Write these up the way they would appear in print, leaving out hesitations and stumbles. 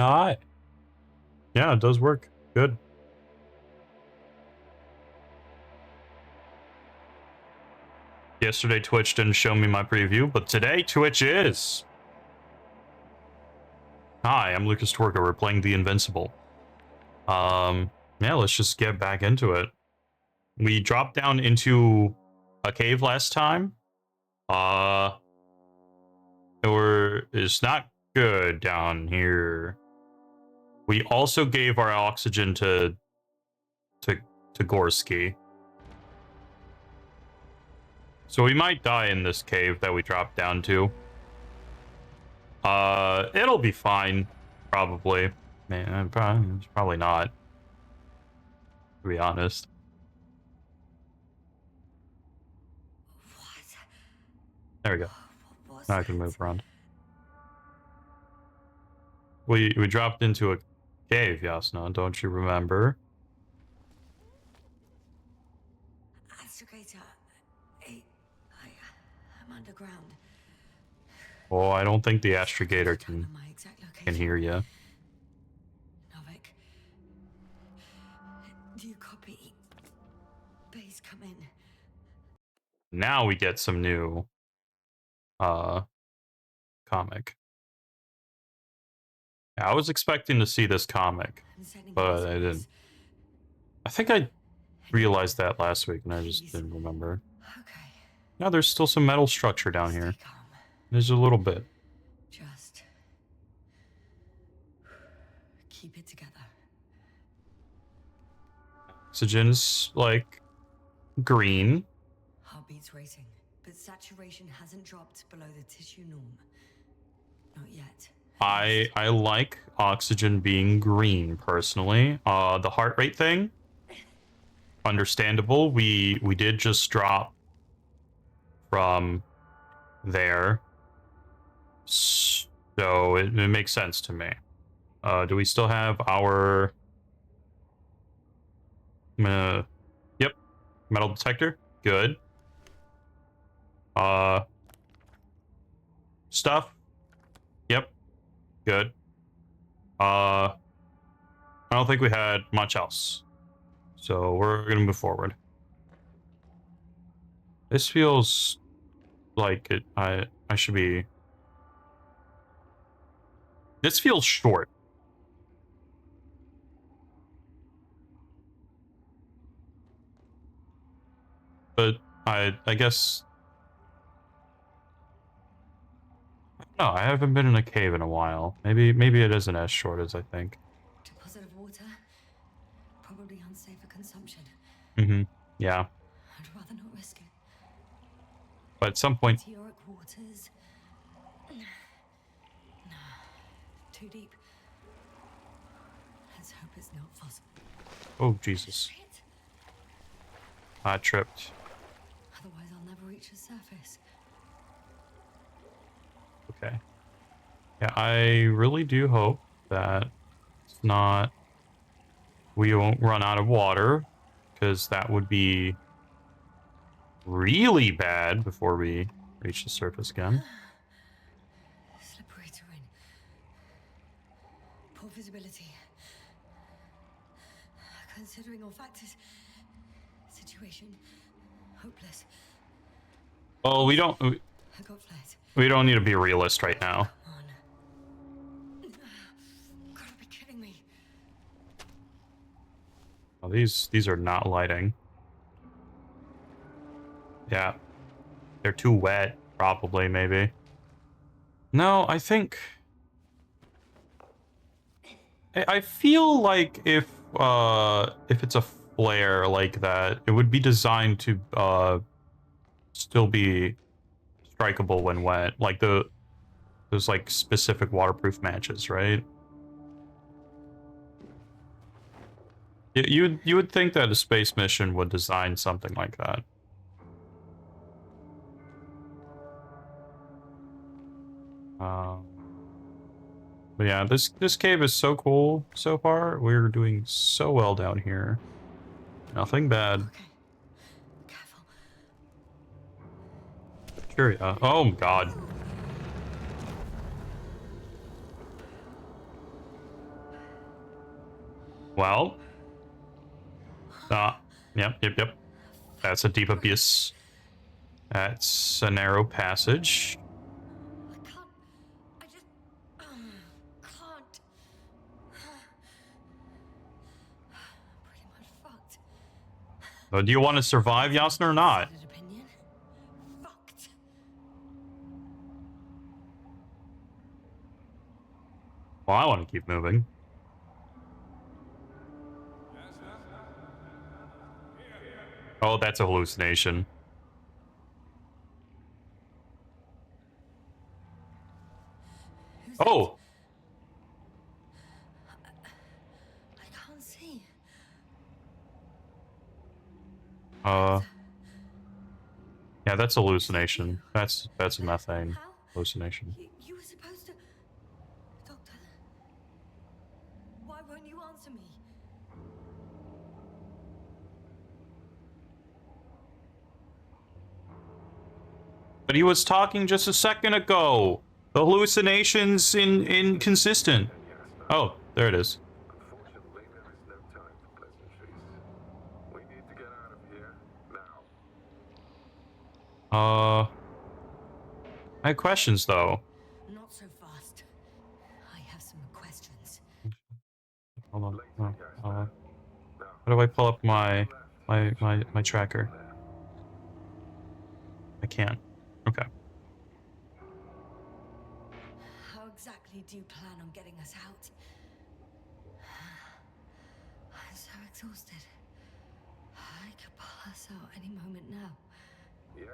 Hi. Yeah, it does work. Good. Yesterday, Twitch didn't show me my preview, but today, Twitch is. Hi, I'm Lucas Twerka. We're playing the Invincible. Yeah, let's just get back into it. We dropped down into a cave last time. It's not good down here. We also gave our oxygen to Gorski. So we might die in this cave that we dropped down to. It'll be fine, probably. Man, probably not, to be honest. What? There we go. Now I can move around. We dropped into a cave, Yasna, don't you remember? Astrogator, I'm underground. Oh, I don't think the astrogator can hear you. Novik, do you copy? Base, come in. Now we get some new comic. Yeah, I was expecting to see this comic, but I didn't. I think I realized that last week and I just didn't remember. Okay. No, there's still some metal structure down here. There's a little bit. Just keep it together. Oxygen's like green. Heartbeat's racing, but saturation hasn't dropped below the tissue norm. Not yet. I like oxygen being green personally. The heart rate thing, understandable. We did just drop from there, so it makes sense to me. Do we still have our yep, metal detector? Good. Stuff? Yep. Good. I don't think we had much else. So we're gonna move forward. This feels like it I should be. This feels short. But I guess no, I haven't been in a cave in a while. Maybe it isn't as short as I think. Deposit of water, probably unsafe for consumption. Yeah. I'd rather not risk it. But at some point Meteoric waters. Too deep. Let's hope it's not fossil. oh Jesus. Shit. I tripped. Otherwise I'll never reach the surface. Okay. Yeah, I really do hope that it's not we won't run out of water, because that would be really bad before we reach the surface again. Slippery terrain. Poor visibility. Considering all factors, situation hopeless. Well, we don't I got flares. we don't need to be a realist right now. Come on. Gotta be kidding me. Oh, these are not lighting. Yeah. They're too wet, probably, maybe. No, I think I feel like if it's a flare like that, it would be designed to still be strikeable when wet. Like those like specific waterproof matches, right? You would think that a space mission would design something like that. But yeah, this cave is so cool so far. We're doing so well down here. Nothing bad. Okay. Careful. Sure, yeah. Oh god. Well. Yep. That's a deep abyss. That's a narrow passage. I can't. I just can't. Pretty much fucked. So do you want to survive, Yasna, or not? Solid opinion. Fucked. Well, I want to keep moving. Oh, that's a hallucination. Who's that? Oh! I can't see. Yeah, that's Is that hallucination. you? That's a methane How? hallucination. You were supposed to. Doctor? Why won't you answer me? But he was talking just a second ago. The hallucination's inconsistent. Oh, there it is. Unfortunately, there is no time for pleasantries. We need to get out of here now. I have questions though. Not so fast. I have some questions. Hold on. Later, Oh, guys. Now, how do I pull up my left. tracker? I can't. Okay. How exactly do you plan on getting us out? I'm so exhausted. I could pass out any moment now. Yet,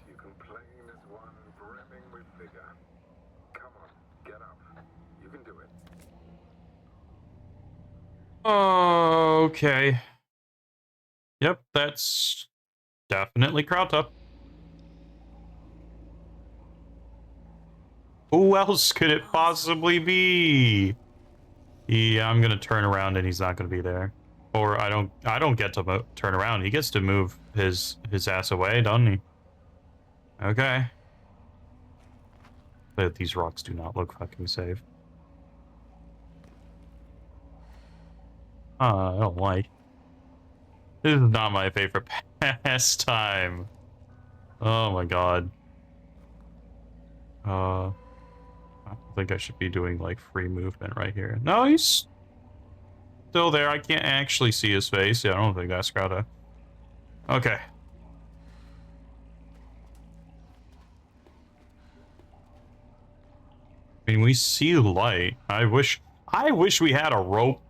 you complain as one brimming with vigor. Come on, get up. You can do it. Okay. Yep, that's definitely Krauta. Who else could it possibly be? Yeah, I'm gonna turn around and he's not gonna be there. Or I don't get to turn around. He gets to move his ass away, doesn't he? Okay. But these rocks do not look fucking safe. I don't like. This is not my favorite pastime. Oh my god. I think I should be doing like free movement right here. No, he's still there. I can't actually see his face. Yeah, I don't think that's Grota. Okay. I mean, we see light. I wish we had a rope.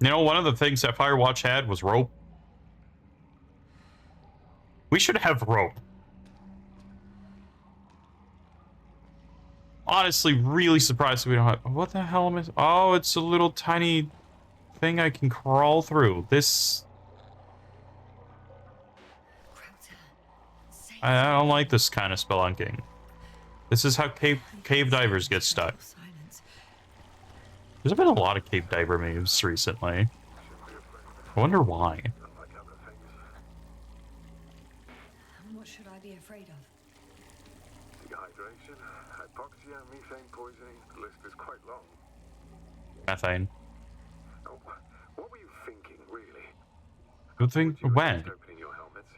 You know, one of the things that Firewatch had was rope. We should have rope. Honestly, really surprised we don't have. What the hell am I? Oh, it's a little tiny thing I can crawl through. This. I don't like this kind of spelunking. This is how cave divers get stuck. There's been a lot of cave diver moves recently. I wonder why. Unlike other things, What should I be afraid of? dehydration, hypoxia, methane poisoning, the list is quite long. Methane. Oh, what were you thinking, really? Good thing. Would you When? resist opening your helmets,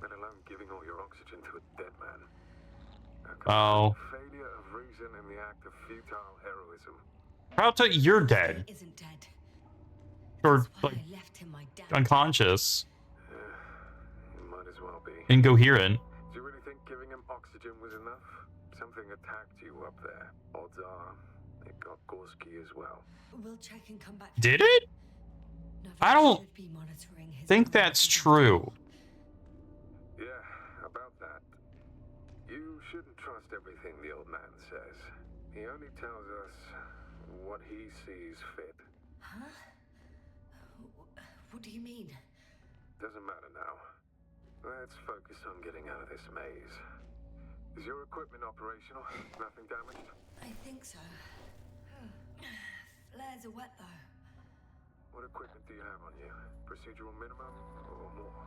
let alone giving all your oxygen to a dead man? Oh. Failure of reason in the act of futile heroism. Krauta, you're dead. He isn't dead. Or, That's why like, I left him my dad. unconscious. It might as well be. Incoherent. Do you really think giving him oxygen was enough? Something attacked you up there. Odds are, it got Gorski as well. We'll check and come back. Did it? Nothing I don't should be monitoring his think that's true. Yeah, about that. You shouldn't trust everything the old man says. He only tells us what he sees fit. Huh? What do you mean? Doesn't matter now. Let's focus on getting out of this maze. Is your equipment operational? Nothing damaged? I think so. Flares are wet though. What equipment do you have on you? Procedural minimum or more?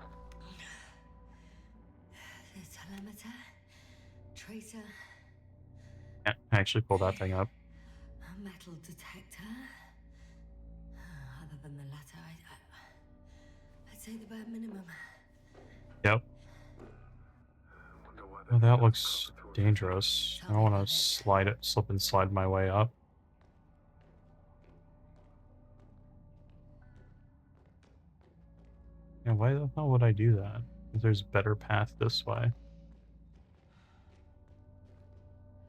The telemeter, tracer, Can't actually pull that thing up. a metal detector. Other than the latter. I'd say the bare minimum. Yep. Wonder why Well, they that made us looks proper tours. dangerous. I Tell don't me want to about it. slip and slide my way up. Yeah, why the hell would I do that? There's a better path this way.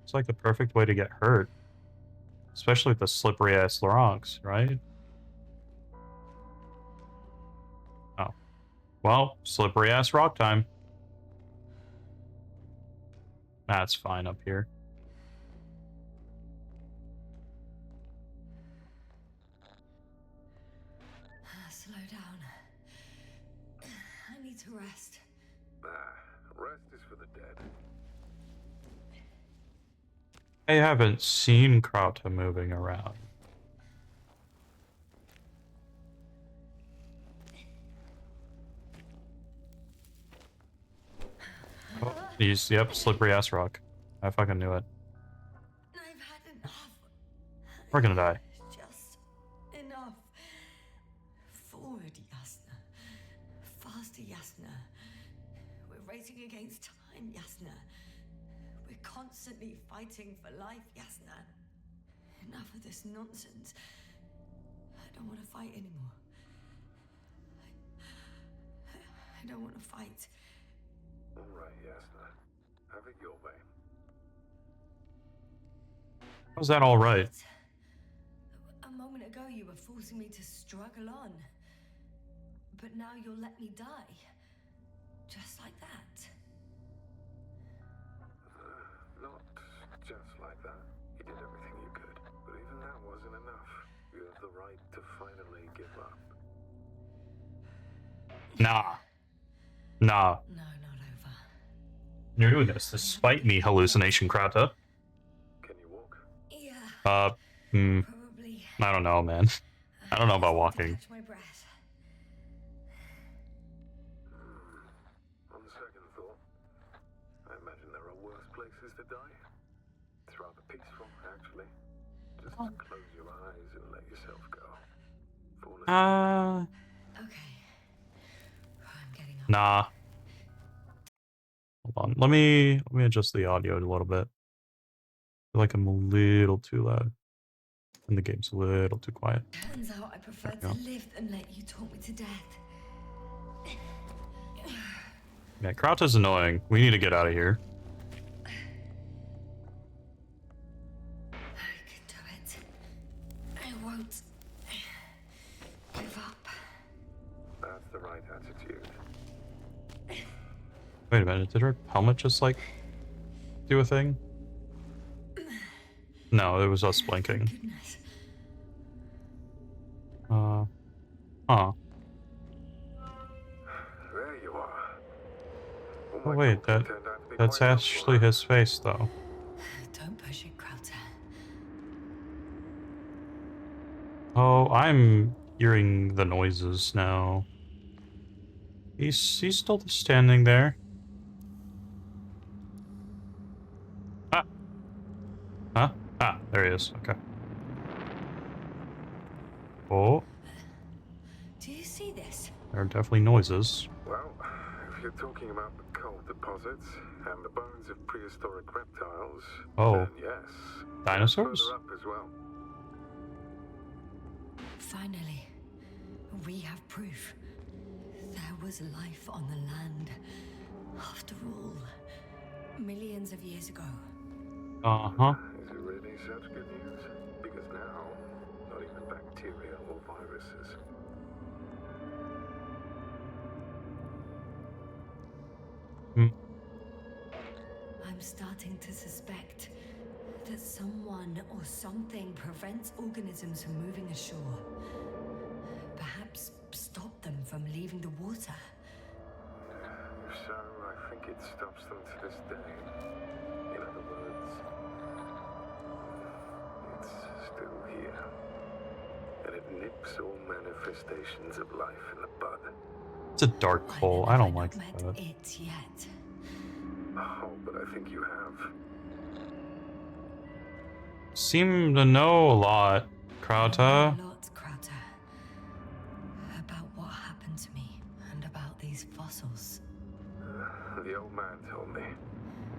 It's like the perfect way to get hurt. Especially with the slippery ass rocks, right? Oh. Well, slippery ass rock time. That's fine up here. Slow down. I need to rest. Rest is for the dead. I haven't seen Krauta moving around. Oh, yep, slippery ass rock. I fucking knew it. I've had enough. We're gonna die. Just enough. Forward, Yasna. Faster, Yasna. We're racing against time, Yasna. We're constantly fighting for life, Yasna. Enough of this nonsense. I don't want to fight anymore. I don't want to fight. All right, Yasna. Have it your way. How's that all right? A moment ago you were forcing me to struggle on. But now you'll let me die. Just like that. Not just like that. You did everything you could. But even that wasn't enough. You have the right to finally give up. Nah. Nah. No, not over. You're doing this despite me, hallucination Krauta. Can you walk? Yeah, I probably. don't know, man. I don't know about Just need to walking. catch my breath. On second thought, I imagine there are worse places to die. It's rather peaceful, actually. Just close your eyes and let yourself go. Fall asleep. Okay. I'm getting up. Nah. Hold on. Let me adjust the audio a little bit. I feel like I'm a little too loud. And the game's a little too quiet. Turns out I prefer There we to go. live than let you talk me to death. Yeah, Krauta's annoying. We need to get out of here. I can do it. I won't give up. That's the right attitude. Wait a minute, did her helmet just like do a thing? No, it was us blinking. Goodness. Huh. There you are. All Oh my wait, talking turned out to be that's quite actually helpful. his face though. Don't push it, Krauta. Oh, I'm hearing the noises now. He's still standing there. Ah. Huh? Ah, there he is. Okay. Oh, Do you see this? there are definitely noises. Well, if you're talking about the coal deposits and the bones of prehistoric reptiles, Oh. then yes. Dinosaurs? Further up as well. Finally, we have proof. There was life on the land. After all, millions of years ago. Uh-huh. Is it really such good news? Because now, not even bacteria or viruses. Hmm. I'm starting to suspect that someone or something prevents organisms from moving ashore. Perhaps stop them from leaving the water. If so, I think it stops them to this day. In other words, it's still here. And it nips all manifestations of life in the bud. It's a dark hole. I don't like met that. it yet. Oh, but I think you have. Seem to know a lot, Krauta. A lot, Krauta.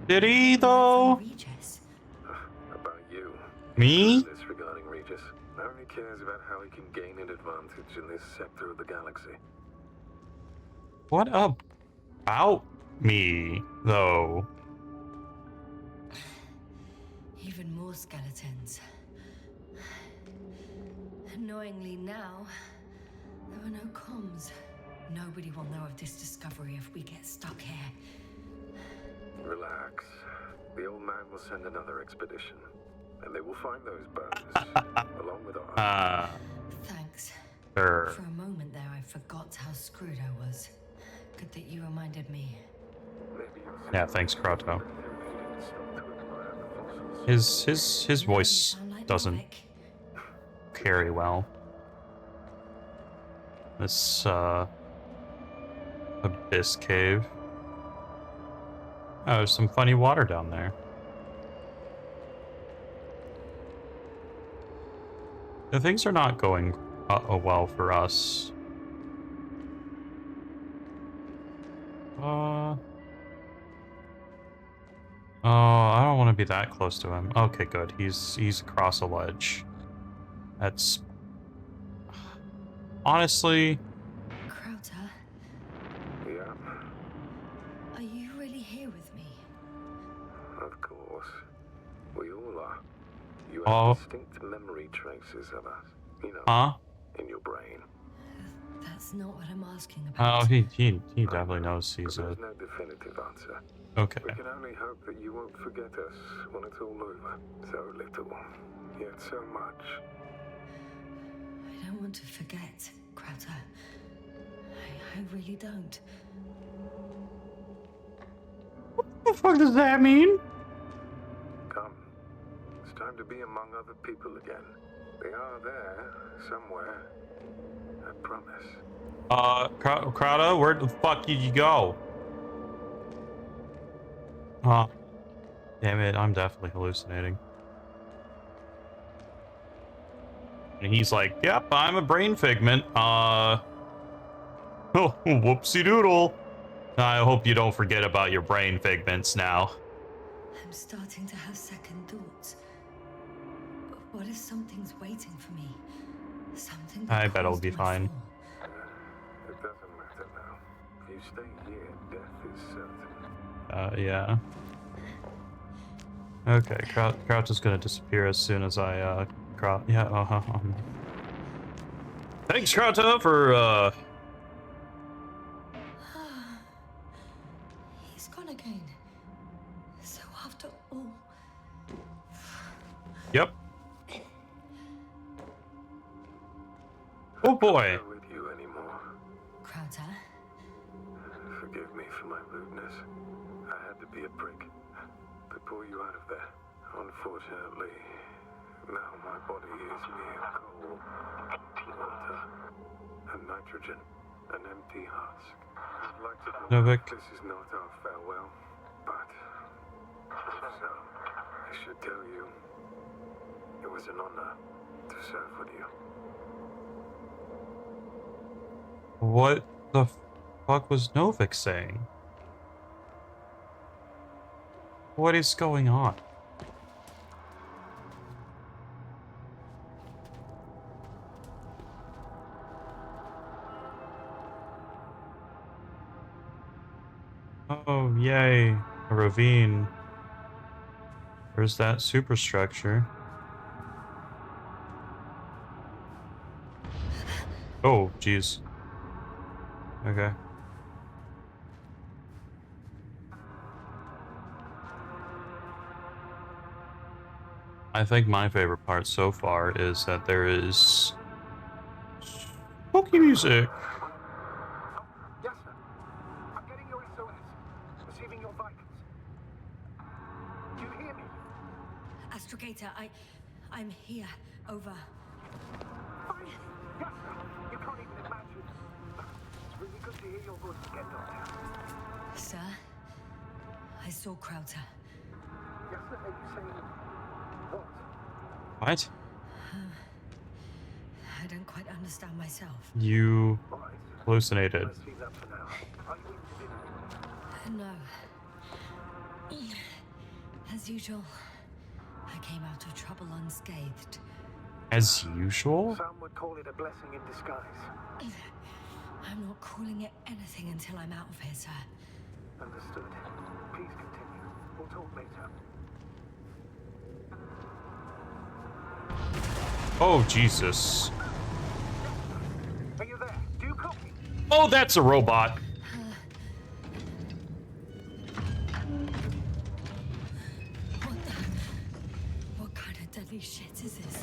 Did he, From though? Regis. About you. Me? This regarding Regis. Only cares about how he can gain an advantage in this sector of the galaxy. What about me, though? Even more skeletons. Annoyingly now, there are no comms. Nobody will know of this discovery if we get stuck here. Relax. The old man will send another expedition. And they will find those bones, along with ours. Thanks. Sure. For a moment there, I forgot how screwed I was. Good that you reminded me. Yeah, thanks, Krato. You His know, you voice sound like doesn't Novik. carry well. This abyss cave. Oh, there's some funny water down there. The things are not going well for us. Oh, I don't want to be that close to him. Okay, good. He's across a ledge. That's honestly. Krauter, Yeah, are you really here with me? of course. We all are. You Oh. have distinct memory traces of us. You know, Huh? in your brain. That's not what I'm asking Oh, about. he definitely knows But he's there's a. no definitive answer. Okay. We can only hope that you won't forget us when it's all over. So little, yet so much. I don't want to forget, Krauter. I really don't. What the fuck does that mean? Come. It's time to be among other people again. They are there, somewhere. I promise. Crowda, where the fuck did you go? Huh. Damn it, I'm definitely hallucinating. And he's like, yep, I'm a brain figment. Oh, whoopsie doodle. I hope you don't forget about your brain figments now. I'm starting to have second thoughts. What if something's waiting for me? Something that I bet it'll calls be to my fine. full. It doesn't matter now. If you stay here, death is certain. Yeah. Okay, Crouch is gonna disappear as soon as I, yeah, Thanks, Krauta, for, He's gone again. So after all... Yep. Oh boy. Not with you anymore. Krauter? Forgive me for my rudeness. I had to be a prick to pull you out of there. Unfortunately, now my body is mere coal, water, and nitrogen, an empty husk. I'd like to think Novik. this is not our farewell, but if so, I should tell you, it was an honor to serve with you. What the fuck was Novik saying? What is going on? Oh, yay. A ravine. Where's that superstructure? Oh, jeez. Okay. I think my favorite part so far is that there is spooky music. Yes, sir. I'm getting your SOS. Receiving your vitals. Do you hear me? Astrogator, I'm here. Over. Fine. Yes, sir. You can't even imagine. It's really good to hear your voice again, Doctor. Sir? I saw Krauter. Yes, sir. Are you saying what? What? I don't quite understand myself. You All right. hallucinated. Let's leave that for now. Are you in Divinity? No. As usual, I came out of trouble unscathed. As usual? Some would call it a blessing in disguise. I'm not calling it anything until I'm out of here, sir. Understood. Please continue. We'll talk later. Oh, Jesus. Are you there? Do you copy? Oh, that's a robot. What kind of deadly shit is this?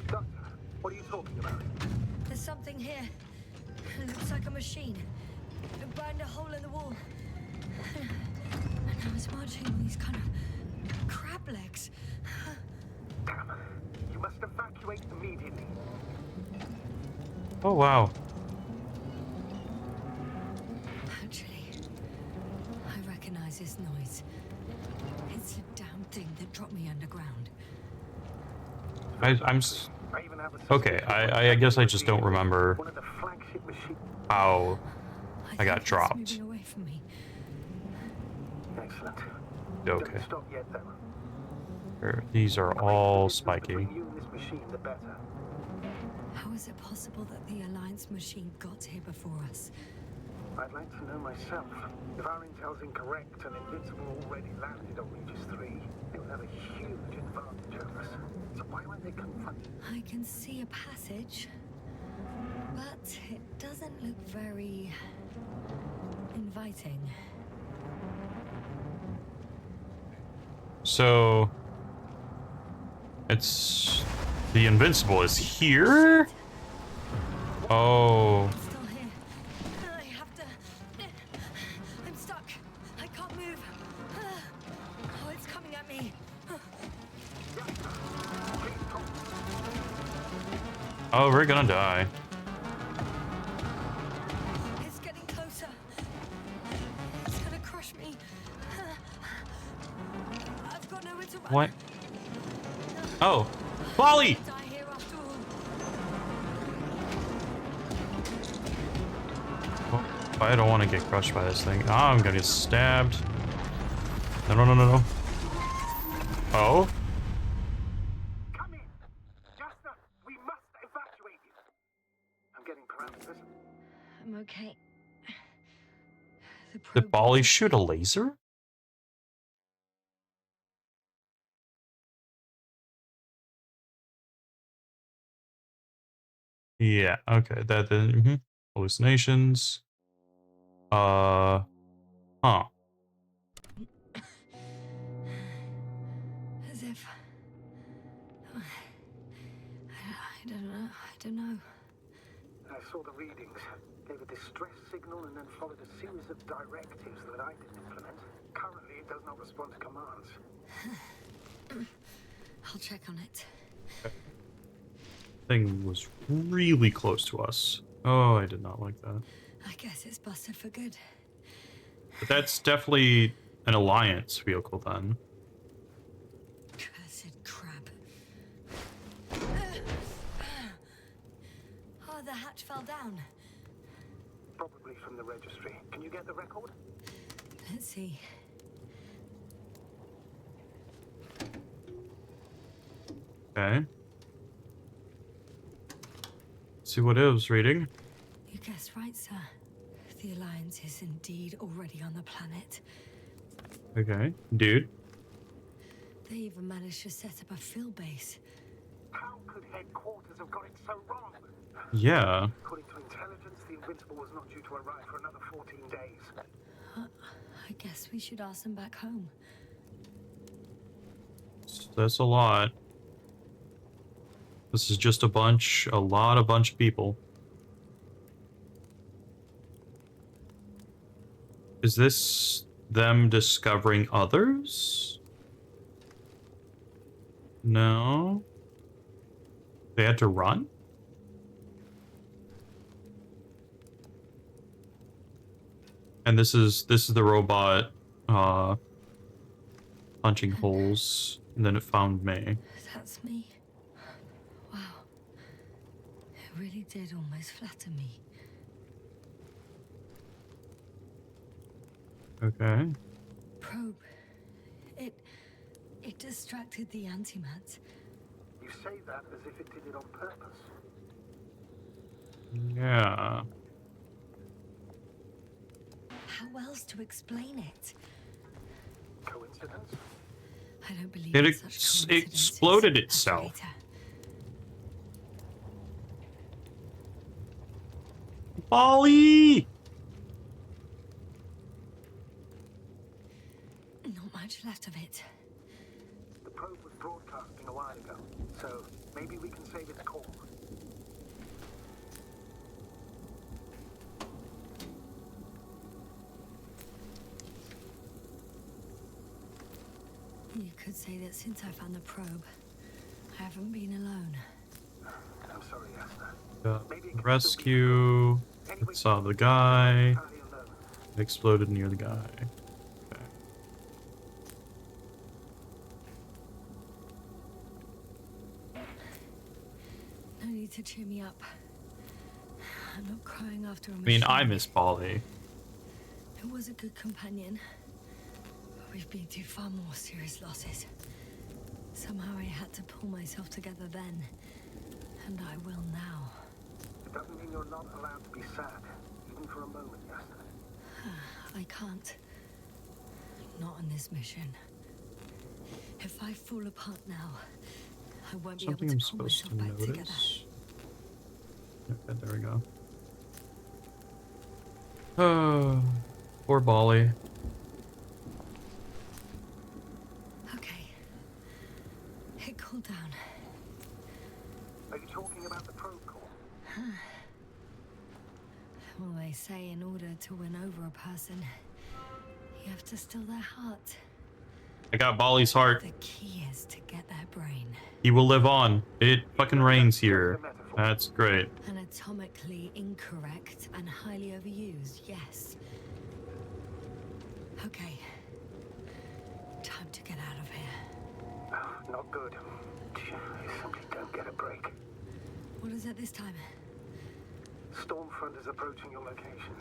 Doctor, what are you talking about? There's something here. It looks like a machine. It burned a hole in the wall. And I was marching on these kind of crab legs. Damn. You must evacuate immediately. Oh, wow. Actually, I recognize this noise. It's the damn thing that dropped me underground. I even have a Okay, I guess I just don't remember one of the flagship machines. how I got think it's dropped. moving away from me. Excellent. Okay. Don't stop yet, though. These are all spiky. The you this machine, the better. How is it possible that the Alliance machine got here before us? I'd like to know myself. If our intel's incorrect and Invincible already landed on Regis III, it would have a huge advantage over us. So why won't they confront? I can see a passage, but it doesn't look very inviting. So it's the Invincible is here? Oh. I'm still here. I have to. I'm stuck. I can't move. Oh, it's coming at me. Oh, we're gonna die. It's getting closer. It's gonna crush me. I've got nowhere to run. What? Oh. Polly! Die here after all. Oh, I don't want to get crushed by this thing. Ah, I'm gonna get stabbed. No, no, no, no, no. Oh? Come in! Jasna, we must evacuate you! I'm getting parameters. I'm okay. The Did probe Polly shoot a laser? Yeah, okay. That then hallucinations. Huh. as if I don't know. I saw the readings, gave a distress signal, and then followed a series of directives that I didn't implement. Currently, it does not respond to commands. I'll check on it. Thing was really close to us. Oh, I did not like that. I guess it's busted for good. But that's definitely an Alliance vehicle then. Cursed crab. Oh, the hatch fell down. Probably from the registry. Can you get the record? Let's see. Okay. See what it was reading. You guessed right, sir. The Alliance is indeed already on the planet. Okay. Dude. They even managed to set up a field base. How could headquarters have got it so wrong? Yeah. According to intelligence, the Invincible was not due to arrive for another 14 days. I guess we should ask them back home. That's a lot. This is just a bunch of people. Is this them discovering others? No. They had to run? And this is the robot punching holes, and then it found me. That's me. Wow. It really did almost flatter me. Okay. Probe. It It distracted the antimat. You say that as if it did it on purpose. Yeah. How else to explain it? Coincidence? I don't believe It in such coincidences, exploded itself. Navigator. Ollie! Not much left of it. The probe was broadcasting a while ago, so maybe we can save its core. You could say that since I found the probe, I haven't been alone. I'm sorry, Yasna. Maybe it can Rescue. still be... Anyway, Saw the guy. entirely alone. It exploded near the guy. Okay. No need to cheer me up. I'm not crying after a I mean, I machine. miss Polly. It was a good companion. But we've been through far more serious losses. Somehow I had to pull myself together then. And I will now. It doesn't mean you're not allowed to be sad, even for a moment, Yasna. I can't. Not on this mission. If I fall apart now, I won't Something be I'm able to pull supposed to myself back together. notice. Okay, there we go. Oh, poor Bolly. Okay. It cooled down. Are you talking about the probe core? Well, they say in order to win over a person, you have to steal their heart. I got Bolly's heart. The key is to get their brain. He will live on. It fucking rains here. That's great. Anatomically incorrect and highly overused, yes. Okay. Time to get out of here. Not good. You simply don't get a break. What is it this time? Stormfront is approaching your location.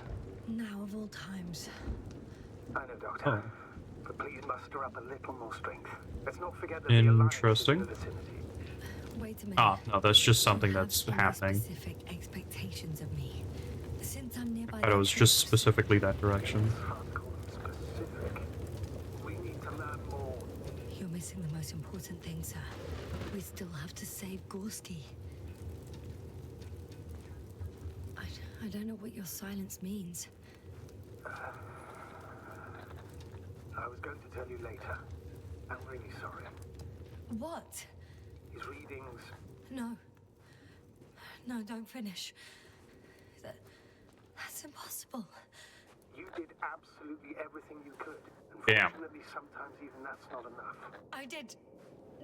Now of all times. I know, Doctor. Oh. But please muster up a little more strength. Let's not forget that the Alliance is Interesting. in the vicinity. Wait a minute. Ah, no, that's just something You have that's some happening. Specific expectations of me. Since I'm nearby. But it was just specifically that direction. It's hard to call them specific. We need to learn more. You're missing the most important thing, sir. We still have to save Gorski. I don't know what your silence means. I was going to tell you later. I'm really sorry. What? His readings... No. No, don't finish. That's impossible. You did absolutely everything you could. Damn. Unfortunately, sometimes even that's not enough. I did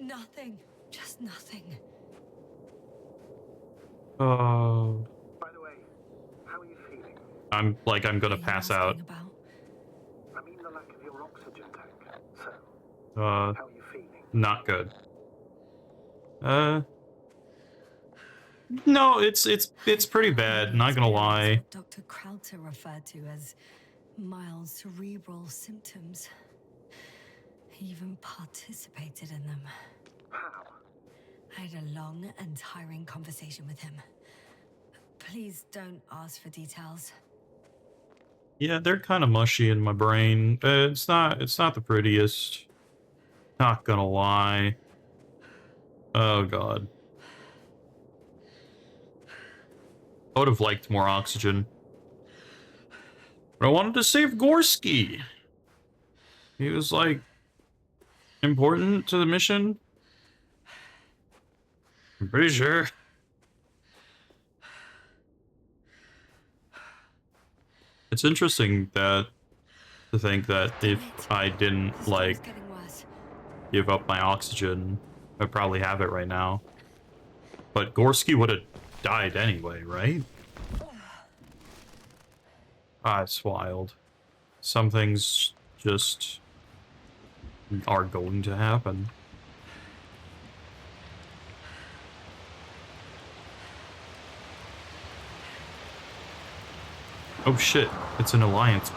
nothing. Just nothing. Oh. By the way, how are you feeling? I'm gonna What are you pass out. asking about? I mean the lack of your oxygen tank. So, Uh, how are you feeling? not good. No, it's pretty bad, not gonna lie. What Dr. Krauter referred to as mild cerebral symptoms. He even participated in them. How? I had a long and tiring conversation with him. Please don't ask for details. Yeah, they're kind of mushy in my brain. It's not the prettiest. Not gonna lie. Oh god. I would have liked more oxygen. But I wanted to save Gorski. He was like important to the mission. I'm pretty sure. It's interesting that to think that if I didn't This like is getting worse. give up my oxygen, I'd probably have it right now. But Gorski would have died anyway, right? Ah, it's wild. Some things just are going to happen. Oh shit, it's an Alliance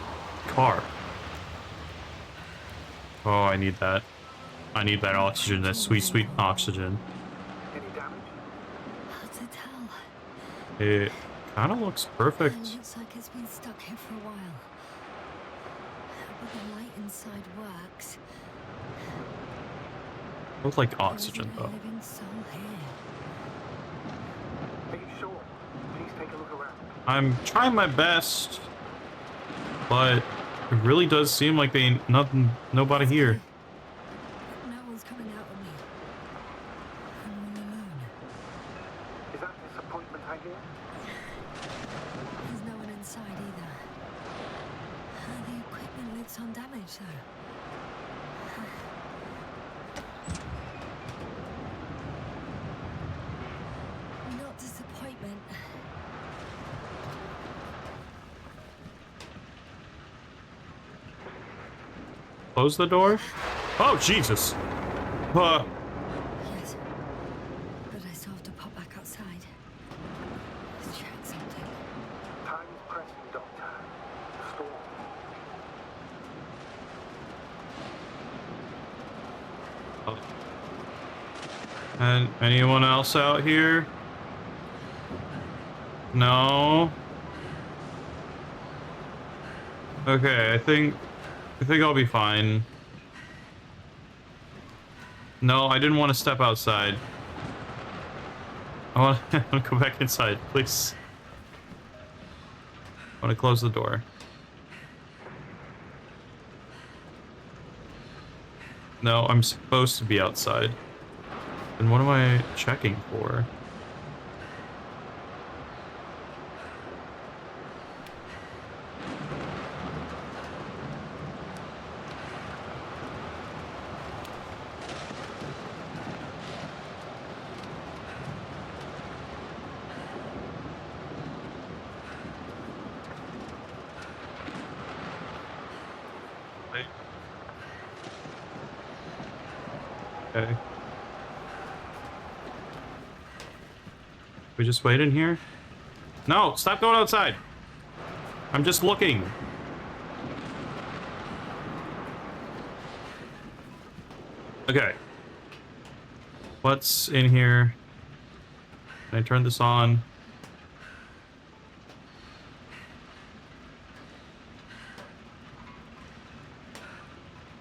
car. Oh, I need that. I need that oxygen, that sweet, sweet oxygen. Any damage? Hard to tell. It kind of looks It perfect. looks like it's been stuck here for a while. But the light inside works. Looks like There oxygen, isn't a though. living soul here. Are you sure? Please take a look around. I'm trying my best, but it really does seem like they ain't nobody here. No one's coming out with me. I'm all alone. Is that disappointment I hear? There's no one inside either. The equipment looks undamaged though. Not disappointment. Close the door? Oh, Jesus. Yes. But I still have to pop back outside. Let's check something. Time is pressing, Doctor. Storm. And anyone else out here? No. Okay, I think I'll be fine. No, I didn't want to step outside. I want to go back inside, please. I want to close the door. No, I'm supposed to be outside. And what am I checking for? Okay. We just wait in here? No, stop going outside. I'm just looking. Okay. What's in here? Can I turn this on?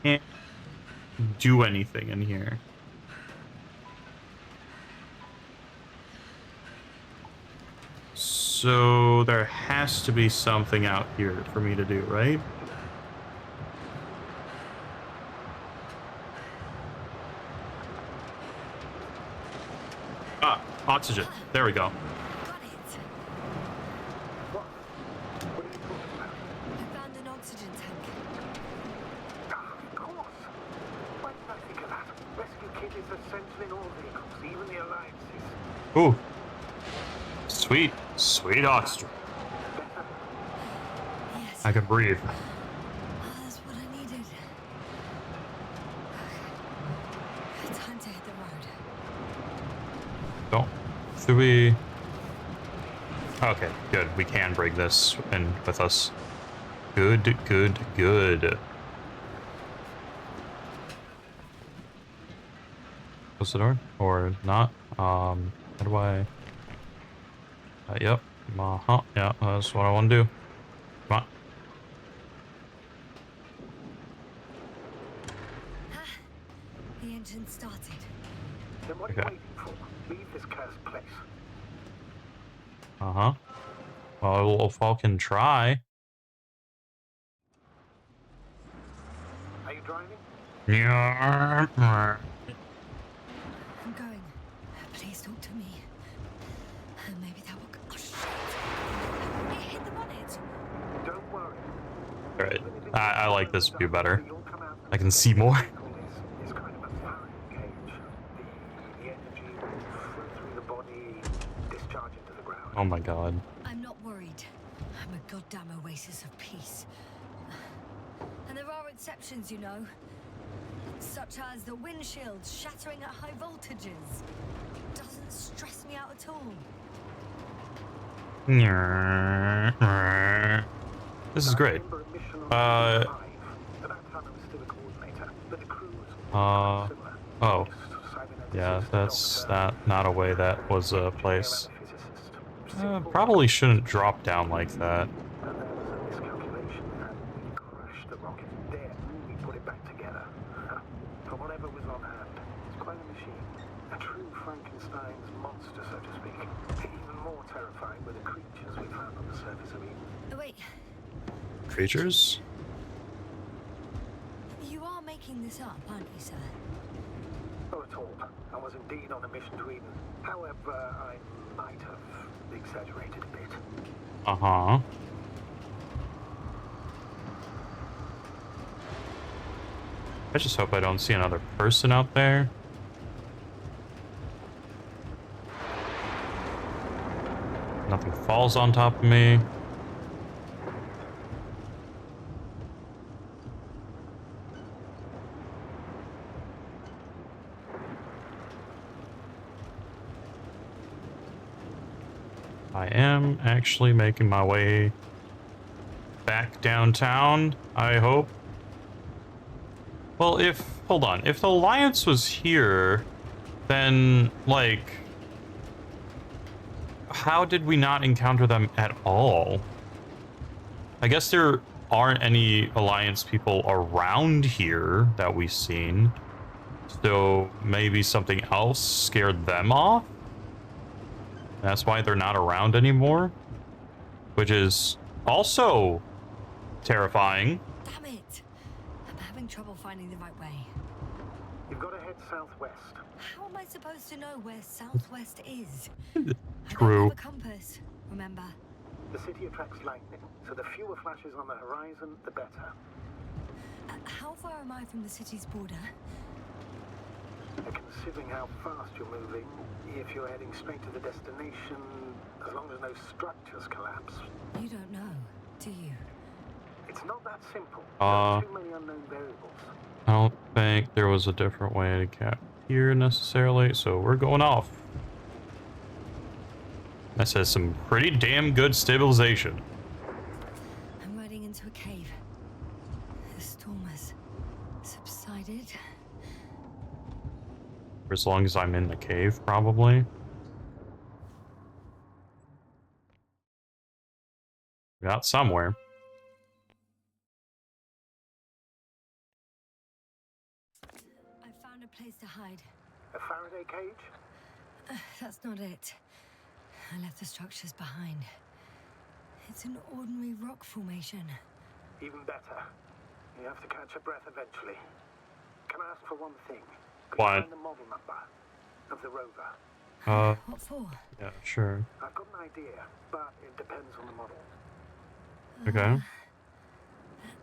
Can't do anything in here. So there has to be something out here for me to do, right? Ah, oxygen. There we go. Got it. What? What are you talking about? I found an oxygen tank. Ah, of course. Why did I think of that? Rescue kit is essential in all vehicles, even the Alliance's. Ooh. Sweet, sweet oxygen. Yes. I can breathe. Oh, that's what I needed. Okay. Time to hit the road. Don't. Should we? Okay, good. We can bring this in with us. Good, good, good. Close the door or not? How do I? Yep. Yeah, that's what I want to do. Come on. The engine started. Then what are Okay. you waiting for? Leave this cursed place. Uh-huh. Well, if I can try. Are you driving? Yeah. I'm going. Please talk to me. Maybe that will. Oh shit! It hit the bonnet. Don't worry. Alright. I like this view better. You'll come out. I can see more. It's kind of a firing cage. The energy will flow through the body, discharge into the ground. Oh my god. I'm not worried. I'm a goddamn oasis of peace. And there are exceptions, you know. Such as the windshield shattering at high voltages. Doesn't stress me out at all. This is great. At that time I was still a coordinator, but the crew was similar. Oh, yeah, Cyberneticists, the that's doctor, not a way that was a engineer, and place. a physicist. Simple Probably shouldn't drop down like that. And there was a miscalculation, and we crashed the rocket. Then we put it back together. From whatever was on hand. It's quite a machine. A true Frankenstein's monster, so to speak. Even more terrifying were the creatures we found on the surface of Eden. Oh, wait. Creatures? You are making this up, aren't you, sir? Not at all. I was indeed on a mission to Eden. However, I might have exaggerated a bit. Uh-huh. I just hope I don't see another person out there. Nothing falls on top of me. I am actually making my way back downtown, I hope. Well, hold on, if the Alliance was here, then, like, how did we not encounter them at all? I guess there aren't any Alliance people around here that we've seen, so maybe something else scared them off? That's why they're not around anymore, which is also terrifying. Damn it! I'm having trouble finding the right way. You've got to head southwest. How am I supposed to know where southwest is? I don't True. have a compass, remember? The city attracts lightning, so the fewer flashes on the horizon, the better. How far am I from the city's border? Considering how fast you're moving, if you're heading straight to the destination, as long as no structures collapse. You don't know, do you? It's not that simple. There are too many unknown variables. I don't think there was a different way to get here necessarily, so we're going off. That says some pretty damn good stabilization. I'm riding into a cave. The storm has subsided. For as long as I'm in the cave, probably. Got somewhere. I found a place to hide. A Faraday cage? That's not it. I left the structures behind. It's an ordinary rock formation. Even better. You have to catch your breath eventually. Can I ask for one thing? Could What? you find the model number of the rover? What for? Yeah, sure. I've got an idea, but it depends on the model. Okay.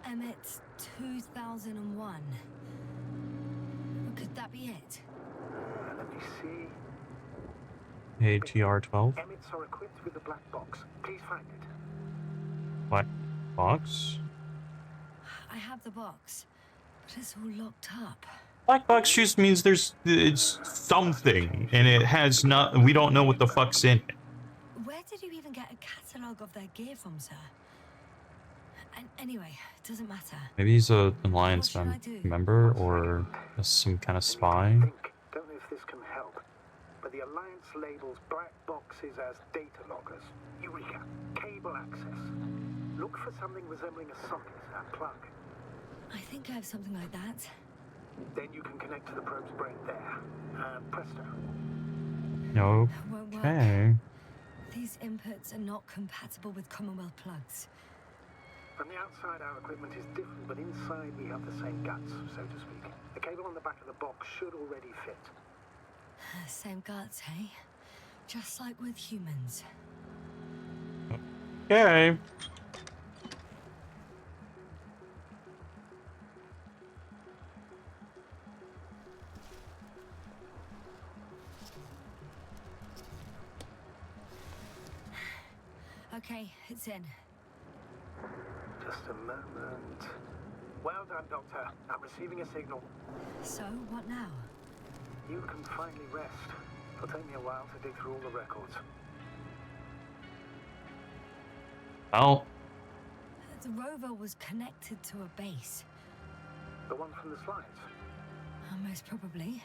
Emmett's 2001. Could that be it? Let me see. ATR-12. Emmets are equipped with a black box. Please find it. Black box? I have the box, but it's all locked up. Black box just means it's something, and it has not. We don't know what the fuck's in it. Where did you even get a catalogue of their gear from, sir? And anyway, it doesn't matter. Maybe he's a Alliance What should I do? member or some kind of spy. Don't know if this can help, but the Alliance labels black boxes as data loggers. Eureka! Cable access. Look for something resembling a socket, a plug. I think I have something like that. Then you can connect to the probe's brain there. And presto. No. Won't work. Okay. These inputs are not compatible with Commonwealth plugs. From the outside, our equipment is different, but inside we have the same guts, so to speak. The cable on the back of the box should already fit. Same guts, hey? Just like with humans. Okay. Okay, it's in. Just a moment. Well done, Doctor. I'm receiving a signal. So, what now? You can finally rest. It'll take me a while to dig through all the records. Well, The rover was connected to a base. The one from the slides. Most probably.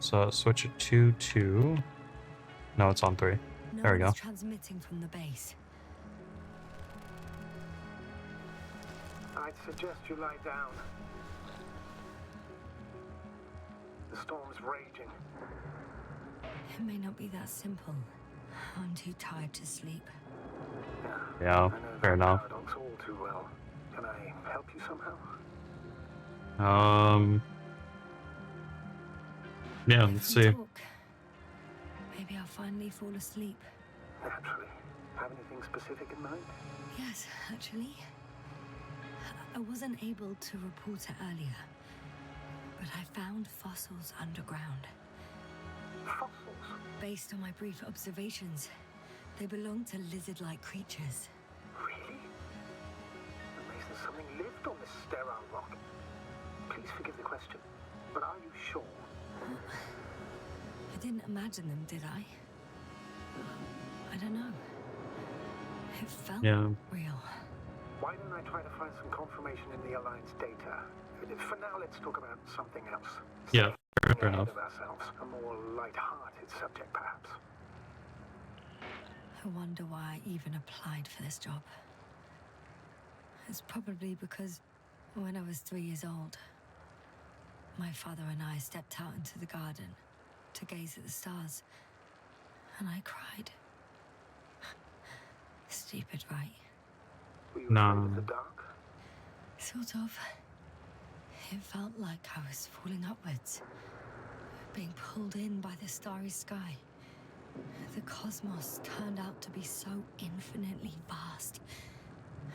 So switch it to 2. No, it's on 3. No There we one's go. transmitting from the base. I'd suggest you lie down. The storm's raging. It may not be that simple. I'm too tired to sleep. Yeah, I know fair that enough. paradox all too well. Can I help you somehow? Yeah, If let's we see. talk, maybe I'll finally fall asleep. Naturally. Have anything specific in mind? Yes, actually. I wasn't able to report it earlier, but I found fossils underground. Fossils? Based on my brief observations, they belong to lizard-like creatures. Really? Amazing something lived on this sterile rock. Please forgive the question, but are you sure? I didn't imagine them, did I? I don't know. It felt real. Why don't I try to find some confirmation in the Alliance data? For now, let's talk about something else. Yeah, fair Ahead enough. of ourselves. A more light-hearted subject, perhaps. I wonder why I even applied for this job. It's probably because when I was 3 years old, my father and I stepped out into the garden to gaze at the stars, and I cried. Stupid, right? Were you No. afraid of the dark? Sort of. It felt like I was falling upwards, being pulled in by the starry sky. The cosmos turned out to be so infinitely vast,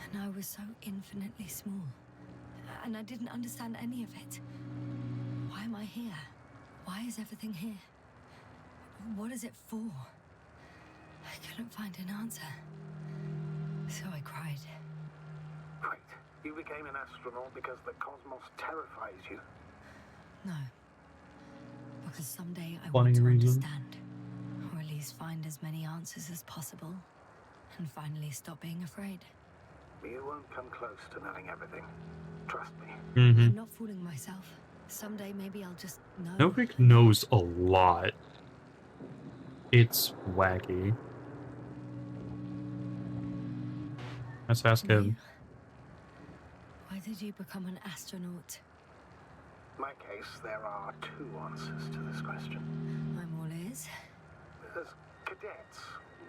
and I was so infinitely small. And I didn't understand any of it. Why am I here? Why is everything here? What is it for? I couldn't find an answer. So I cried. Wait, you became an astronaut because the cosmos terrifies you? No. Because someday I Funny want to reason. understand. Or at least find as many answers as possible. And finally stop being afraid. You won't come close to knowing everything. Trust me. I'm not fooling myself. Someday maybe I'll just know. Nobody knows a lot. It's wacky. Let's ask You? him. Why did you become an astronaut? In my case, there are 2 answers to this question. I'm all ears. As cadets,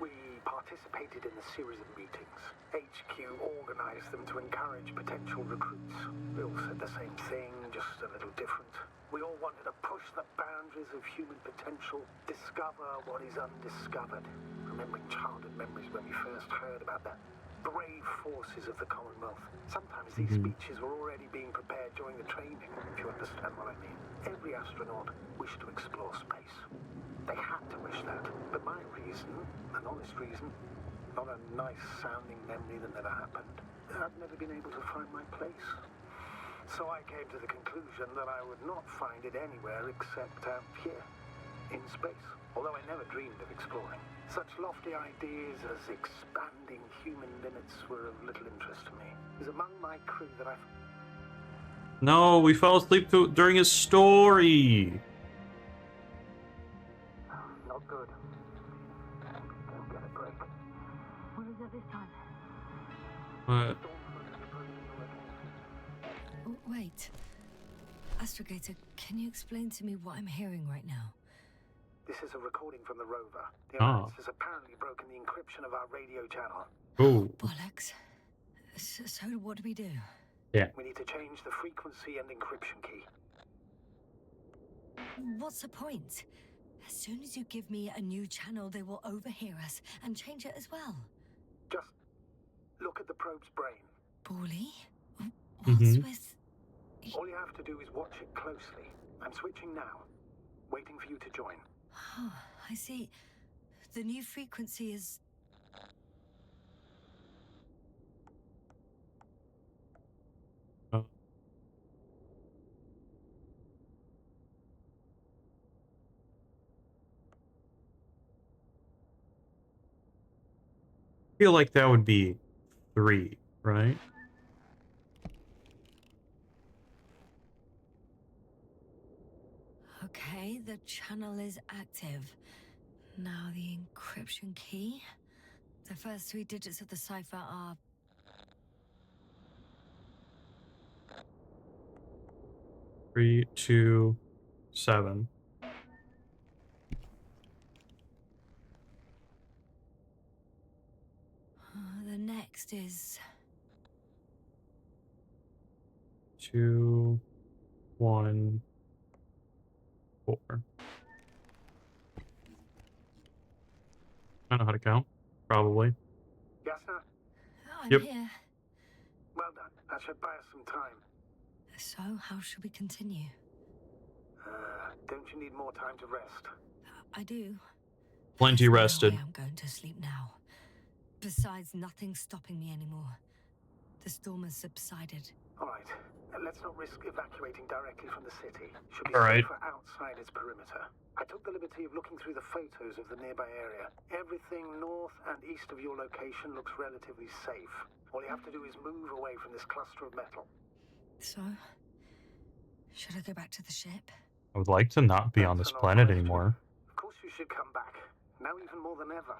we participated in a series of meetings. HQ organized them to encourage potential recruits. We all said the same thing, just a little different. We all wanted to push the boundaries of human potential, discover what is undiscovered. Remembering childhood memories when we first heard about the brave forces of the Commonwealth. Sometimes these speeches were already being prepared during the training, if you understand what I mean. Every astronaut wished to explore space. They had to wish that. But my reason, an honest reason, not a nice-sounding memory that never happened. I've never been able to find my place. So I came to the conclusion that I would not find it anywhere except out here, in space. Although I never dreamed of exploring. Such lofty ideas as expanding human limits were of little interest to me. It was among my crew that I... No, we fell asleep during his story. Not good. Don't get a break. What is it this time? What? Oh, wait. Astrogator, can you explain to me what I'm hearing right now? This is a recording from the rover. The Alliance has apparently broken the encryption of our radio channel. Oh. Bollocks. So what do we do? Yeah. We need to change the frequency and encryption key. What's the point? As soon as you give me a new channel, they will overhear us and change it as well. Just look at the probe's brain. Bally? What's with... All you have to do is watch it closely. I'm switching now. Waiting for you to join. Oh, I see. The new frequency is... I feel like that would be 3, right? Okay, the channel is active. Now the encryption key. The first 3 digits of the cipher are 3, 2, 7. the next is 2, 1, 4. I know how to count. Probably. Yasna, I'm Yep. here. well done. That should buy us some time. So, how should we continue? Don't you need more time to rest? I do. Plenty There's rested. No way I'm going to sleep now. Besides, nothing's stopping me anymore. The storm has subsided. All right. Let's not risk evacuating directly from the city. Should be All right. safer outside its perimeter. I took the liberty of looking through the photos of the nearby area. Everything north and east of your location looks relatively safe. All you have to do is move away from this cluster of metal. So, should I go back to the ship? I would like to not be on That's this an odd planet question. anymore. Of course you should come back. Now even more than ever.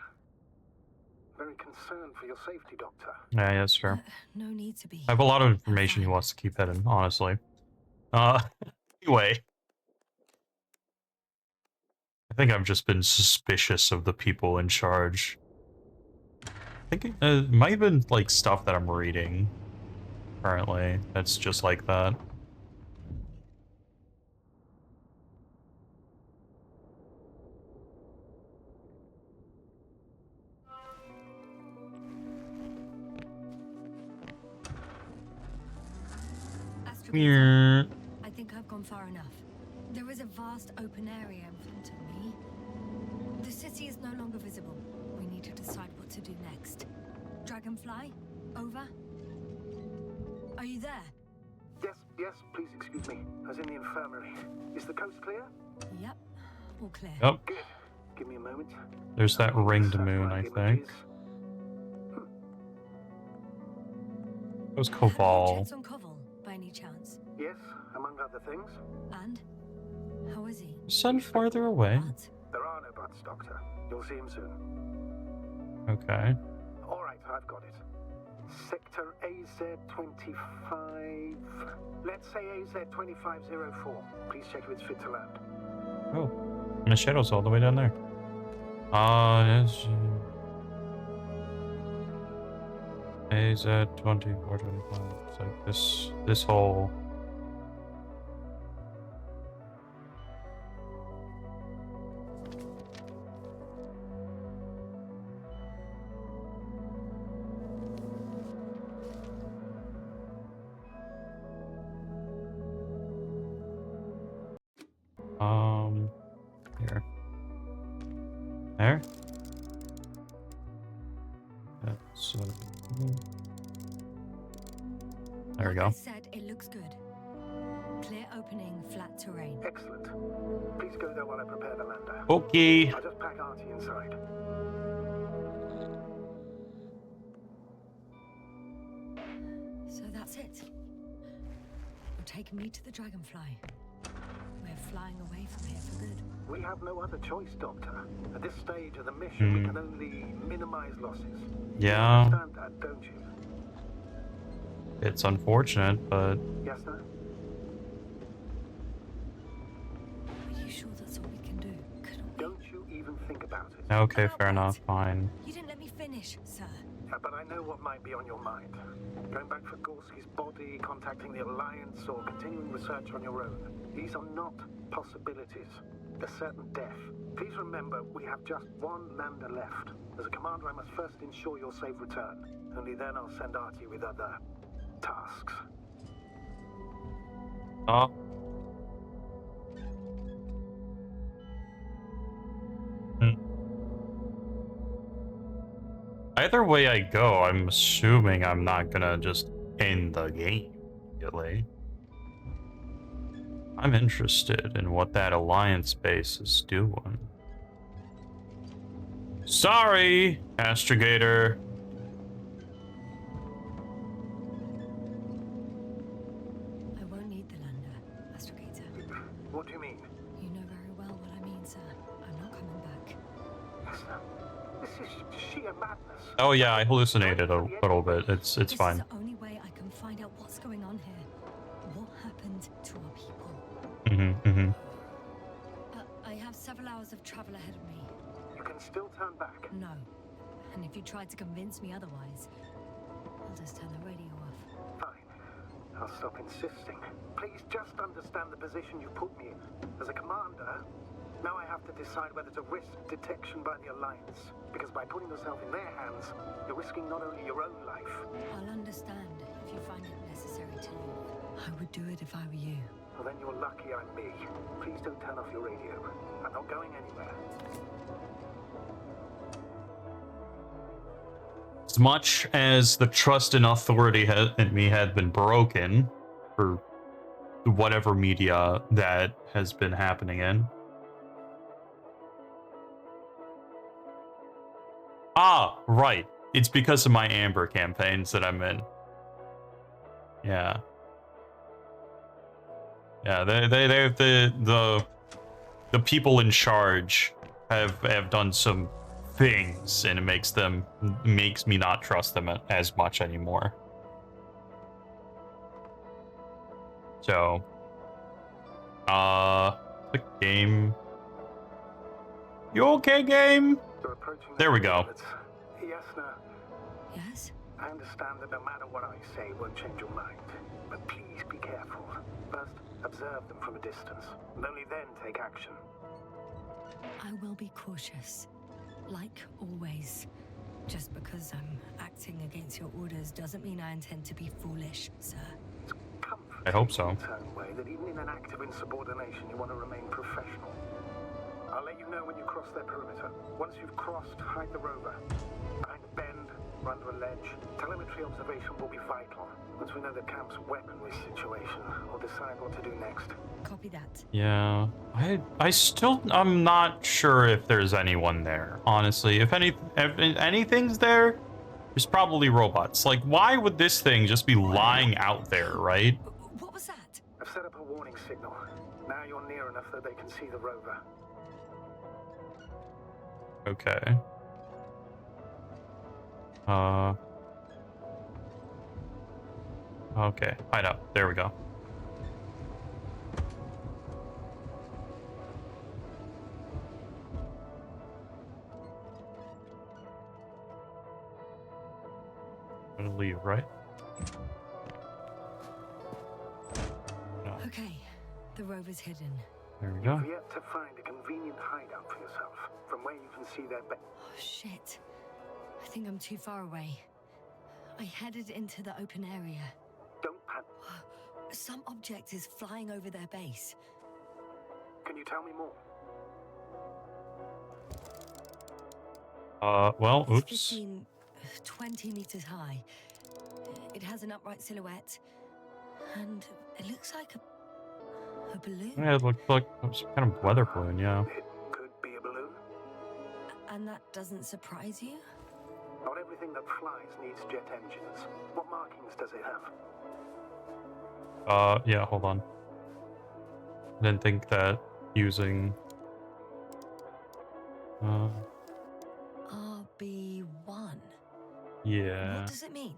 Very concerned for your safety, Doctor. Yeah, yes, sure. No need to be. I have a lot of information he fine. wants to keep hidden, honestly. Anyway. I think I've just been suspicious of the people in charge. I think it might have been, like, stuff that I'm reading currently that's just like that. Astrogator, I think I've gone far enough. There is a vast open area in front of me. The city is no longer visible. We need to decide what to do next. Dragonfly, over. Are you there? Yes, please excuse me. I was in the infirmary. Is the coast clear? Yep, all clear. Yep. Good. Give me a moment. There's that ringed moon, I think. Images. It was Have you Koval. checked on Koval, by any chance? Yes, among other things. And? How is he? Send farther away. What? There are no buts, Doctor. You'll see him soon. Okay. All right, I've got it. Sector AZ-25. Let's say AZ-2504. Please check if it's fit to land. Oh. And the shadow's all the way down there. Yes. AZ-2425. It's like this whole... Here. There? That's, there we Like go. I said, it looks good. Clear opening, flat terrain. Excellent. Please go there while I prepare the lander. Okay. I'll just pack Artie inside. So that's it. You're taking me to the Dragonfly. We're flying away from here for good. We have no other choice, Doctor. At this stage of the mission, we can only minimize losses. Yeah. You understand that, don't you? It's unfortunate, but... Yes, sir? Are you sure that's all we can do? Couldn't we? Don't you even think about it. Okay, About fair what? enough, fine. You didn't let me finish, sir. But I know what might be on your mind. Going back for Gorski's body, contacting the Alliance, or continuing research on your own. These are not possibilities. A certain death. Please remember, we have just one lander left. As a commander, I must first ensure your safe return. Only then I'll send Artie with other tasks. Oh. Either way I go, I'm assuming I'm not gonna just end the game immediately. I'm interested in what that Alliance base is doing. Sorry, Astrogator. I won't need the lander, Astrogator. What do you mean? You know sir. I'm not coming back. Yasna, this is sheer madness. Oh yeah, I hallucinated a little bit. It's This fine. is the only way I can find out what's going on here. What happened to our people? I have several hours of travel ahead of me. You can still turn back. No. And if you try to convince me otherwise, I'll just turn the radio off. Fine. I'll stop insisting. Please just understand the position you put me in. As a commander, now I have to decide whether to risk detection by the Alliance. Because by putting yourself in their hands, you're risking not only your own life. I'll understand if you find it necessary to leave. I would do it if I were you. Well, then you're lucky I'm me. Please don't turn off your radio. I'm not going anywhere. As much as the trust and authority in me had been broken for whatever media that has been happening in. Ah, right. It's because of my Amber campaigns that I'm in. Yeah. Yeah, the people in charge have done some things, and it makes me not trust them as much anymore. So, the game. You okay, game? You're approaching There we go. Yasna, Yes? I understand that no matter what I say won't change your mind. But please be careful. First, observe them from a distance, and only then take action. I will be cautious. Like always. Just because I'm acting against your orders doesn't mean I intend to be foolish, sir. It's comforting I hope so. in its own way that even in an act of insubordination, you want to remain professional. I'll let you know when you cross their perimeter. Once you've crossed, hide the rover. Behind a bend, or under a ledge. Telemetry observation will be vital. Once we know the camp's weaponry situation, we'll decide what to do next. Copy that. Yeah, I'm not sure if there's anyone there. Honestly, if anything's there, there's probably robots. Like, why would this thing just be lying out there, right? What was that? I've set up a warning signal. Now you're near enough that they can see the rover. Okay. Okay, hide up. There we go. I'm gonna leave, right? No. Okay, the rover's hidden. There we go. You've yet to find a convenient hideout for yourself, from where you can see their base. Oh, shit. I think I'm too far away. I headed into the open area. Don't panic. Some object is flying over their base. Can you tell me more? Well, It's oops. 15, 20 meters high. It has an upright silhouette. And it looks like a balloon. Yeah, it looked like some kind of weather balloon, yeah. It could be a balloon. And that doesn't surprise you? Not everything that flies needs jet engines. What markings does it have? Yeah, hold on. I didn't think that using... RB1. Yeah. What does it mean?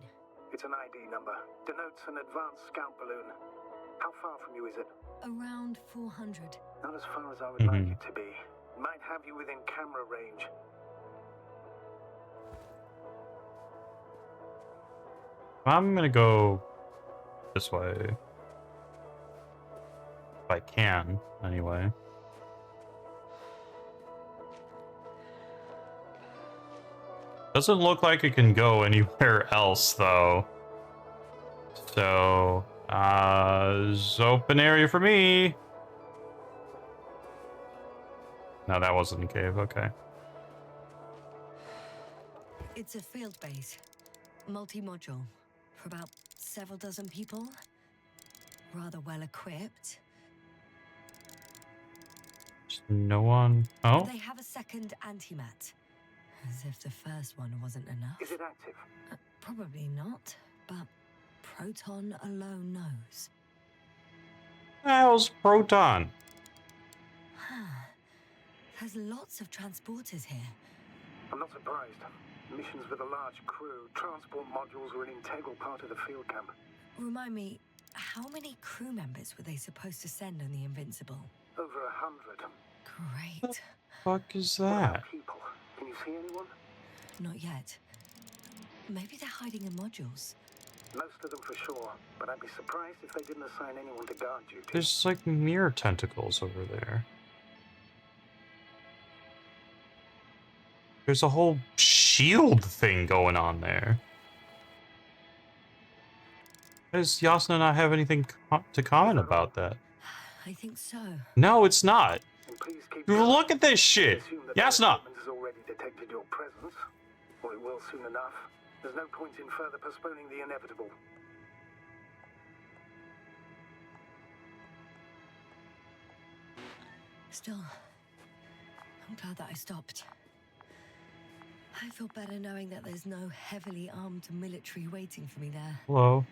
It's an ID number. Denotes an advanced scout balloon. How far from you is it? Around 400. Not as far as I would like it to be. Might have you within camera range. I'm gonna go this way. If I can, anyway. Doesn't look like it can go anywhere else, though. So, it's open area for me. No, that wasn't a cave. Okay. It's a field base. Multi-module. For about several dozen people. Rather well equipped. Just no one. Oh, They have a second antimat. As if the first one wasn't enough. Is it active? Probably not, but Proton alone knows. how's Proton? There's lots of transporters here. I'm not surprised. Missions with a large crew, transport modules were an integral part of the field camp. Remind me, how many crew members were they supposed to send on the Invincible? Over 100. Great. Fuck is What about that? people? Can you see anyone? Not yet. Maybe they're hiding in modules. Most of them for sure, but I'd be surprised if they didn't assign anyone to guard duty. There's like mirror tentacles over there. There's a whole shield thing going on there. Does Yasna not have anything to comment about that? I think so. No, it's not. And please keep Look at this shit. assume that Yasna. equipment has already detected your presence, or it will soon enough. There's no point in further postponing the inevitable. Still, I'm glad that I stopped. I feel better knowing that there's no heavily armed military waiting for me there. Hello.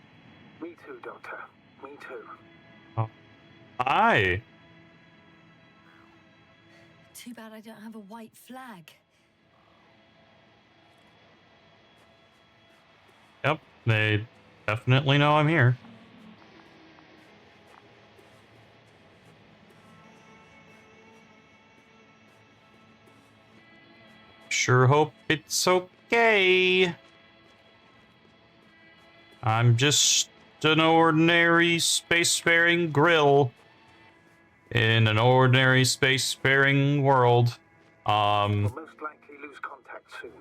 Me too, Doctor. Me too. Hi. Too bad I don't have a white flag. Yep, they definitely know I'm here. Sure hope it's okay. I'm just an ordinary spacefaring grill in an ordinary spacefaring world. We'll most likely lose contact soon.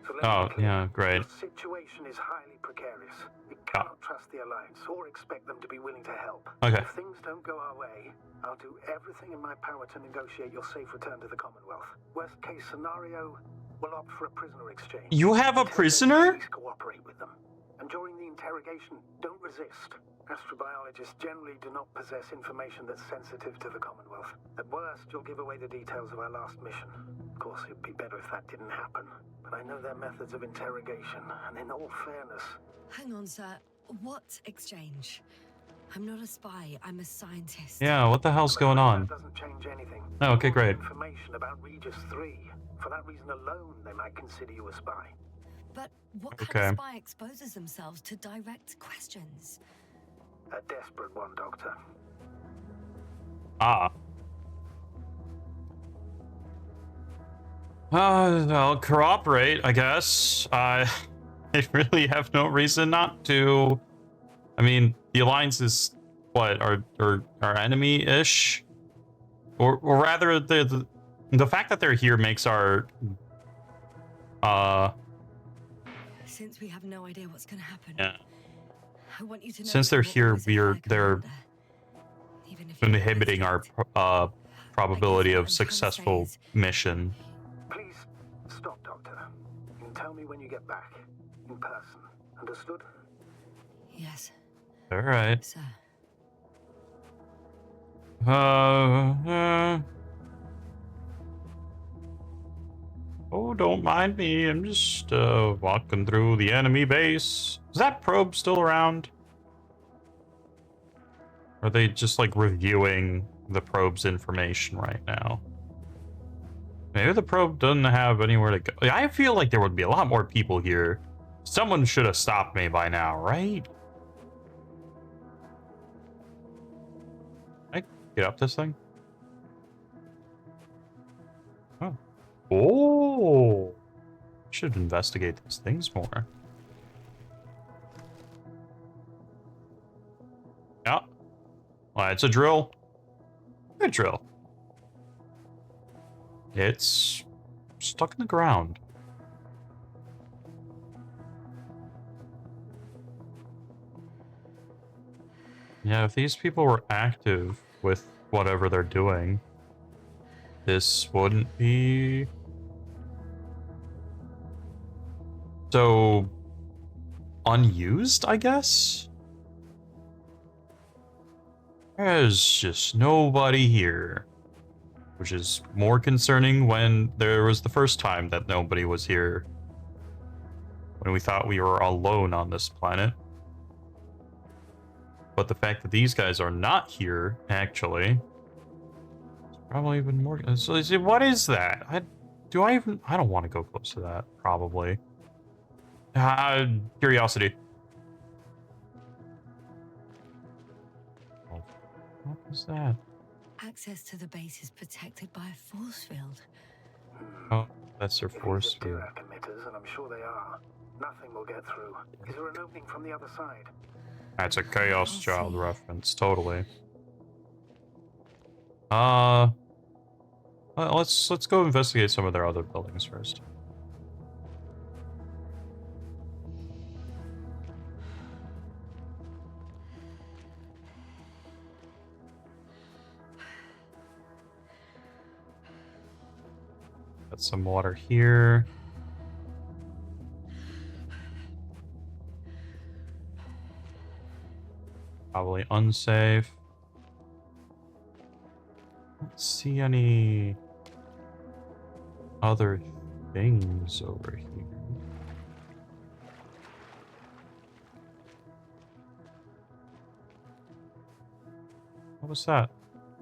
So let Oh, me be clear. yeah, great. The situation is highly precarious. We cannot trust the Alliance or expect them to be willing to help. Okay. If things don't go our way, I'll do everything in my power to negotiate your safe return to the Commonwealth. Worst case scenario, we'll opt for a prisoner exchange. You have a Until then, prisoner? please cooperate with them. And during the interrogation, don't resist. Astrobiologists generally do not possess information that's sensitive to the Commonwealth. At worst, you'll give away the details of our last mission. Of course, it'd be better if that didn't happen. But I know their methods of interrogation, and in all fairness... Hang on, sir. What exchange? I'm not a spy. I'm a scientist. Yeah, what the hell's going on? That doesn't change anything. Oh, okay, great. Information about Regis III. For that reason alone, they might consider you a spy. But what kind Okay. of spy exposes themselves to direct questions? A desperate one, Doctor. Ah. I'll cooperate, I guess. I really have no reason not to. I mean, the Alliance is what, our enemy-ish? Or rather, the fact that they're here makes our Since we have no idea what's going to happen, yeah. I want you to know Since that they're what here, lies ahead, they're Commander. Even if you're inhibiting our perfect. probability what of I'm trying to say successful is- mission. Please, stop, Doctor. You can tell me when you get back. In person. Understood? Yes, All right. sir. Oh, don't mind me. I'm just walking through the enemy base. Is that probe still around? Or are they just like reviewing the probe's information right now? Maybe the probe doesn't have anywhere to go. I feel like there would be a lot more people here. Someone should have stopped me by now, right? Can I get up this thing? Oh. Oh. Should investigate these things more. Yeah. Well, it's a drill. Good drill. It's stuck in the ground. Yeah, if these people were active with whatever they're doing, this wouldn't be so unused, I guess? There's just nobody here, which is more concerning when there was the first time that nobody was here, when we thought we were alone on this planet. But the fact that these guys are not here, actually, is Probably even more. So what is that? I don't want to go close to that. Probably. Curiosity. Oh, what was that? Access to the base is protected by a force field. Oh, that's their If these force are field. Dirac emitters, and I'm sure they are, nothing will get through. Is there an opening from the other side? That's a Chaos Can't Child see. reference, totally. Uh, let's go investigate some of their other buildings first. Got some water here. Probably unsafe. Don't see any other things over here. What was that?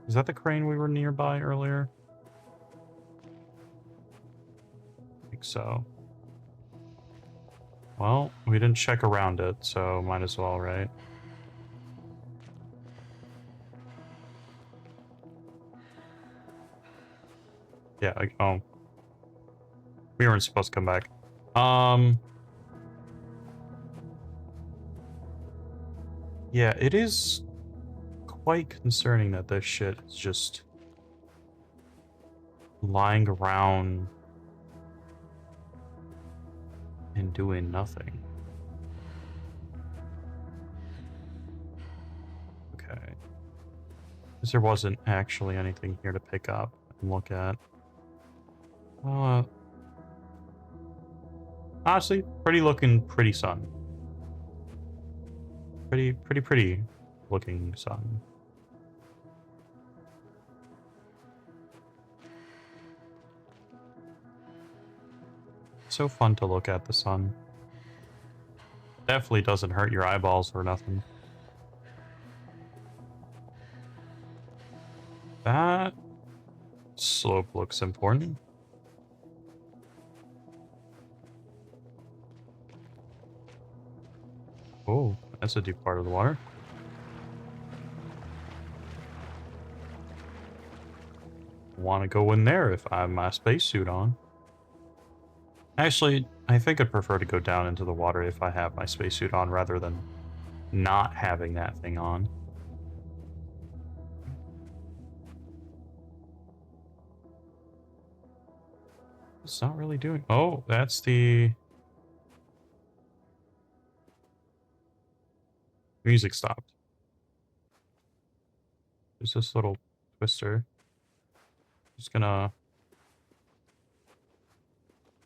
Is that the crane we were nearby earlier? I think so. Well, we didn't check around it, so might as well, right? Yeah, oh. We weren't supposed to come back. Yeah, it is quite concerning that this shit is just lying around and doing nothing. Okay. Because there wasn't actually anything here to pick up and look at. Honestly, pretty sun. Pretty looking sun. So fun to look at the sun. Definitely doesn't hurt your eyeballs or nothing. That slope looks important. Oh, that's a deep part of the water. Want to go in there if I have my spacesuit on. Actually, I think I'd prefer to go down into the water if I have my spacesuit on rather than not having that thing on. It's not really doing... Oh, that's the... Music stopped. There's this little twister. Just gonna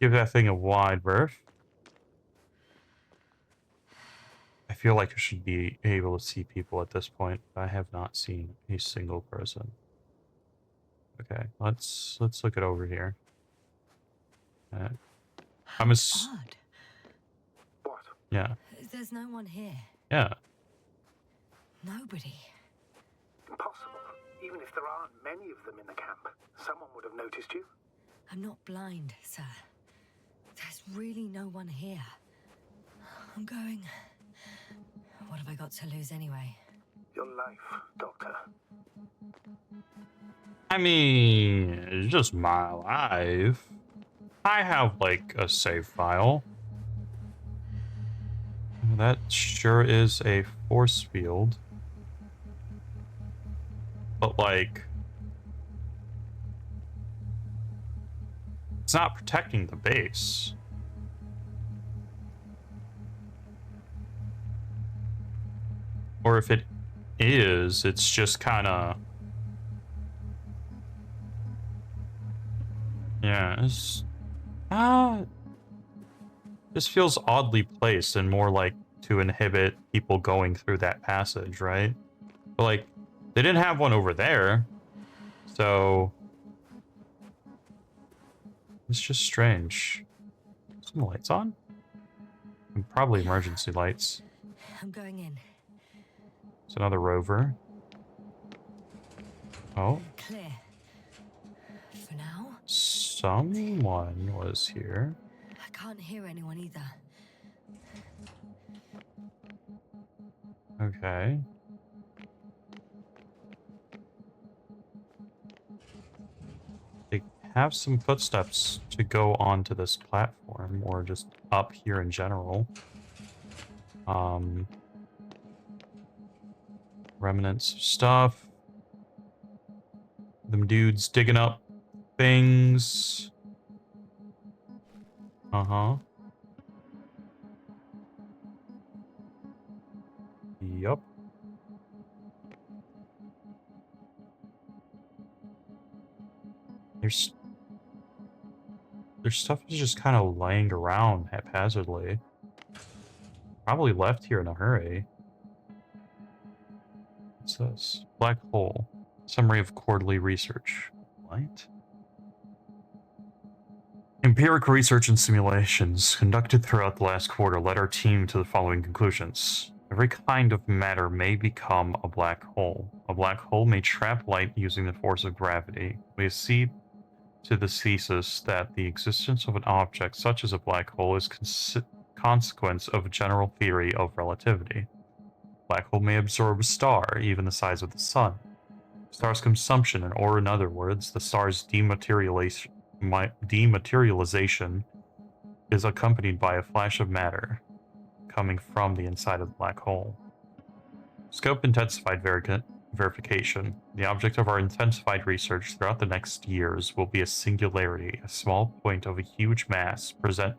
give that thing a wide berth. I feel like I should be able to see people at this point, but I have not seen a single person. Okay, let's look it over here. I'm Odd. What? yeah, There's no one here. yeah. Nobody. Impossible. Even if there aren't many of them in the camp, someone would have noticed you. I'm not blind, sir. There's really no one here. I'm going... What have I got to lose anyway? Your life, Doctor. I mean, it's just my life. I have, like, a save file. That sure is a force field. But, like... It's not protecting the base. Or if it is, it's just kind of... Yeah, it's... This feels oddly placed and more like to inhibit people going through that passage, right? But, like, they didn't have one over there. So... It's just strange. Some lights on? And probably emergency lights. I'm going in. It's another rover. Oh, Clear. someone was here. I can't hear anyone either. Okay. They have some footsteps to go onto this platform, or just up here in general. Remnants of stuff. Them dudes digging up things. Uh-huh. Yup. There's stuff is just kind of laying around haphazardly. Probably left here in a hurry. What's this? Black hole. Summary of quarterly research. What? Empirical research and simulations conducted throughout the last quarter led our team to the following conclusions. Every kind of matter may become a black hole. A black hole may trap light using the force of gravity. We accede to the thesis that the existence of an object such as a black hole is consequence of a general theory of relativity. Black hole may absorb a star, even the size of the sun. Star's consumption, or in other words, the star's dematerialization, is accompanied by a flash of matter coming from the inside of the black hole. Scope intensified verification. The object of our intensified research throughout the next years will be a singularity, a small point of a huge mass present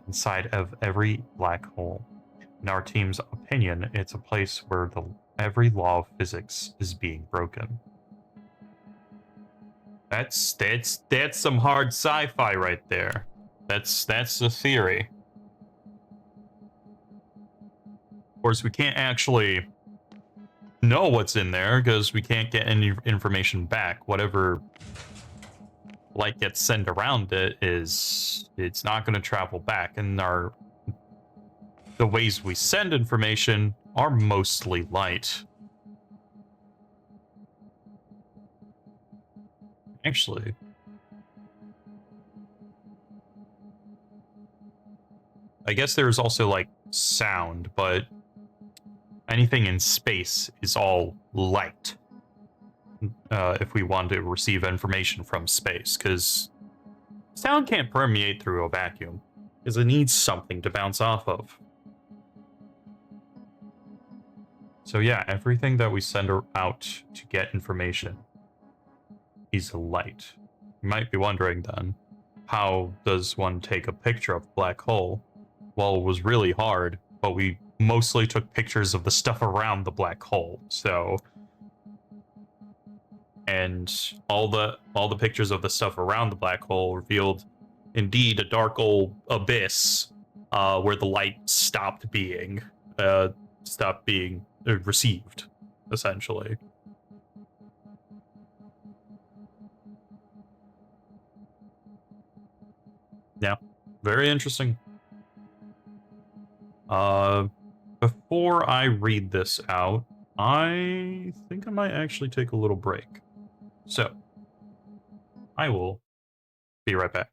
inside of every black hole. In our team's opinion, it's a place where every law of physics is being broken. That's some hard sci-fi right there. That's the theory. Of course, we can't actually know what's in there because we can't get any information back. Whatever light gets sent around it's not going to travel back, and the ways we send information are mostly light. Actually, I guess there's also like sound, but anything in space is all light. If we want to receive information from space, because sound can't permeate through a vacuum, because it needs something to bounce off of. So yeah, everything that we send out to get information is light. You might be wondering then, how does one take a picture of a black hole? Well, it was really hard, but we mostly took pictures of the stuff around the black hole. So, and all the pictures of the stuff around the black hole revealed indeed a dark old abyss where the light stopped being received, essentially. Yeah, very interesting. Before I read this out, I think I might actually take a little break. So, I will be right back.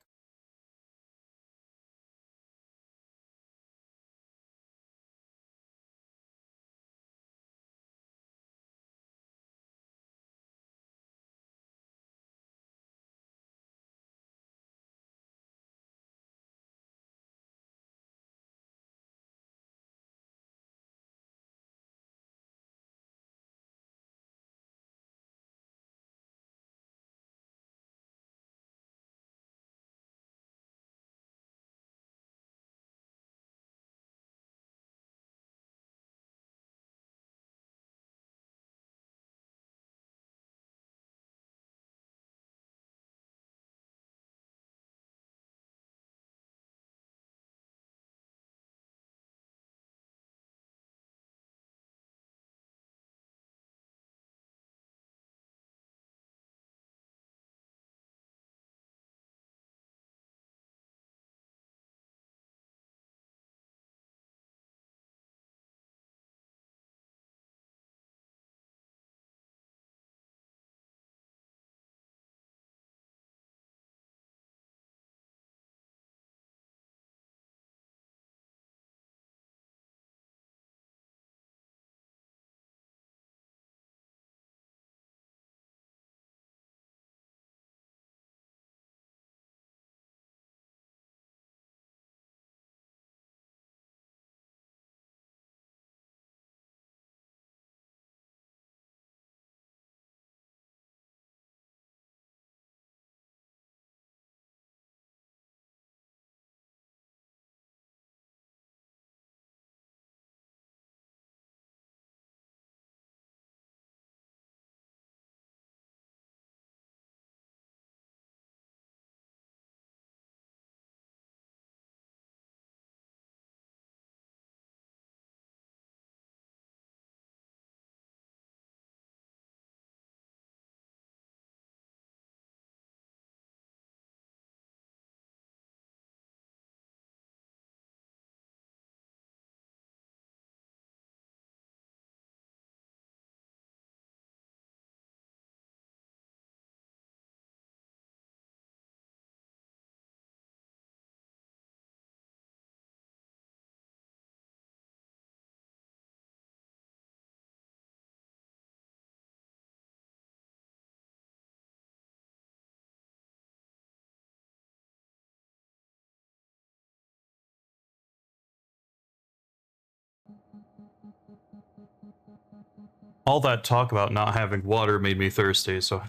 All that talk about not having water made me thirsty, so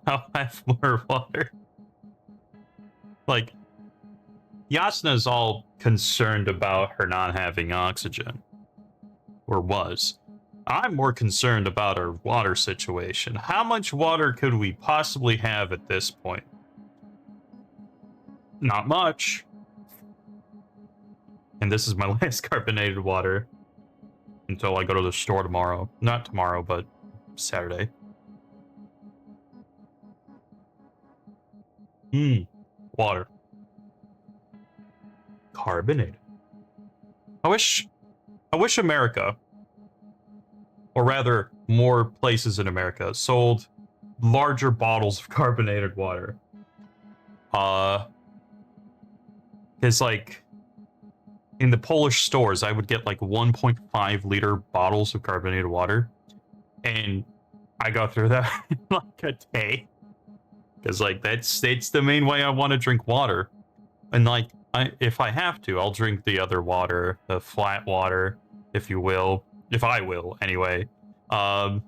now I have more water. Like, Yasna's all concerned about her not having oxygen. Or was. I'm more concerned about our water situation. How much water could we possibly have at this point? Not much. And this is my last carbonated water until I go to the store tomorrow. Not tomorrow, but Saturday. Water. Carbonated. I wish America, or rather more places in America, sold larger bottles of carbonated water. Because like in the Polish stores, I would get like 1.5 liter bottles of carbonated water, and I go through that in like a day. Because like that's the main way I want to drink water, and like if I have to, I'll drink the other water, the flat water, if you will, if I will anyway. And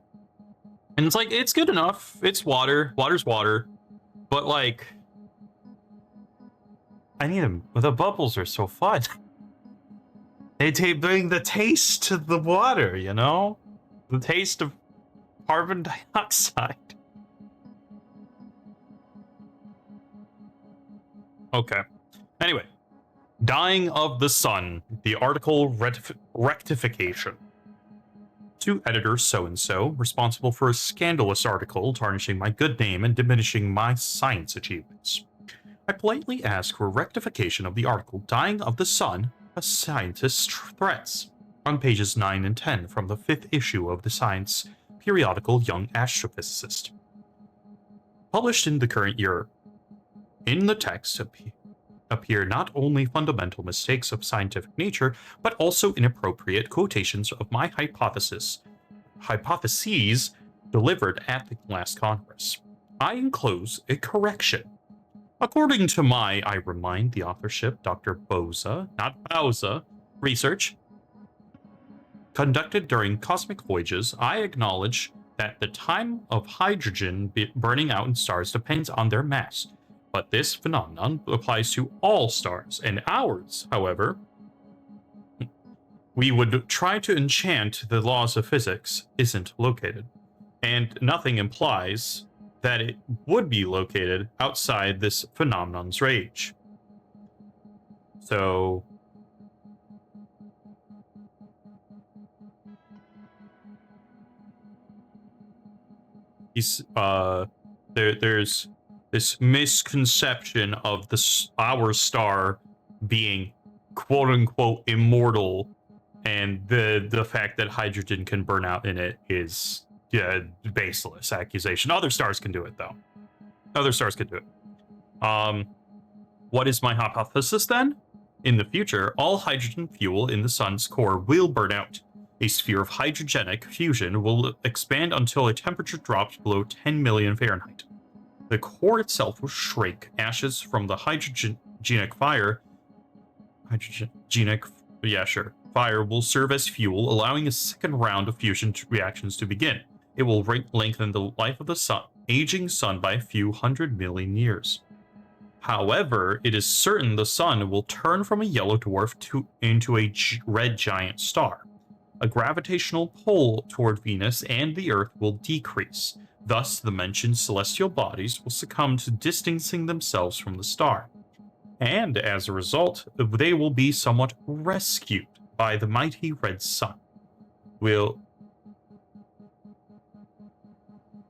it's like it's good enough. It's water. Water's water, but like I need them. The bubbles are so fun. They bring the taste to the water, you know? The taste of carbon dioxide. Okay. Anyway. Dying of the Sun. The article rectification. To editor so-and-so, responsible for a scandalous article tarnishing my good name and diminishing my science achievements. I politely ask for rectification of the article Dying of the Sun, a Scientist's Threats, on pages 9 and 10 from the 5th issue of the science periodical Young Astrophysicist. Published in the current year. In the text appear not only fundamental mistakes of scientific nature, but also inappropriate quotations of my hypotheses delivered at the last Congress. I enclose a correction. According to I remind the authorship, Dr. Boza, not Bauza, research conducted during cosmic voyages, I acknowledge that the time of hydrogen burning out in stars depends on their mass, but this phenomenon applies to all stars, and ours, however, we would try to enchant the laws of physics, isn't located, and nothing implies that it would be located outside this phenomenon's range. So there's this misconception of our star being quote unquote immortal, and the fact that hydrogen can burn out in it is baseless accusation. Other stars can do it though. Other stars can do it. What is my hypothesis then? In the future, all hydrogen fuel in the sun's core will burn out. A sphere of hydrogenic fusion will expand until a temperature drops below 10 million Fahrenheit. The core itself will shrink. Ashes from the hydrogenic fire will serve as fuel, allowing a second round of fusion reactions to begin. It will lengthen the life of the aging sun by a few 100 million years. However, it is certain the sun will turn from a yellow dwarf into a red giant star. A gravitational pull toward Venus and the Earth will decrease. Thus, the mentioned celestial bodies will succumb to distancing themselves from the star. And as a result, they will be somewhat rescued by the mighty red sun.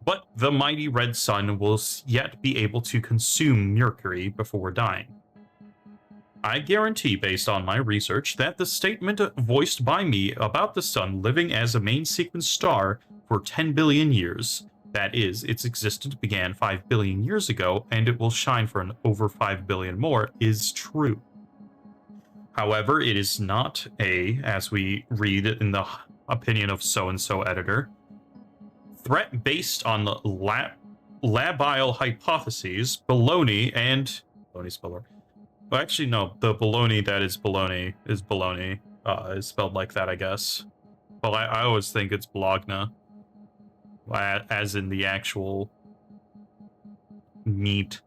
But the mighty red sun will yet be able to consume Mercury before dying. I guarantee, based on my research, that the statement voiced by me about the sun living as a main sequence star for 10 billion years, that is, its existence began 5 billion years ago, and it will shine for over 5 billion more, is true. However, it is not as we read in the opinion of so-and-so editor, threat based on the labile hypotheses, baloney, and baloney's baloney. Well, actually, no. The baloney that is baloney is baloney. Is spelled like that, I guess. But I always think it's Bologna. as in the actual meat.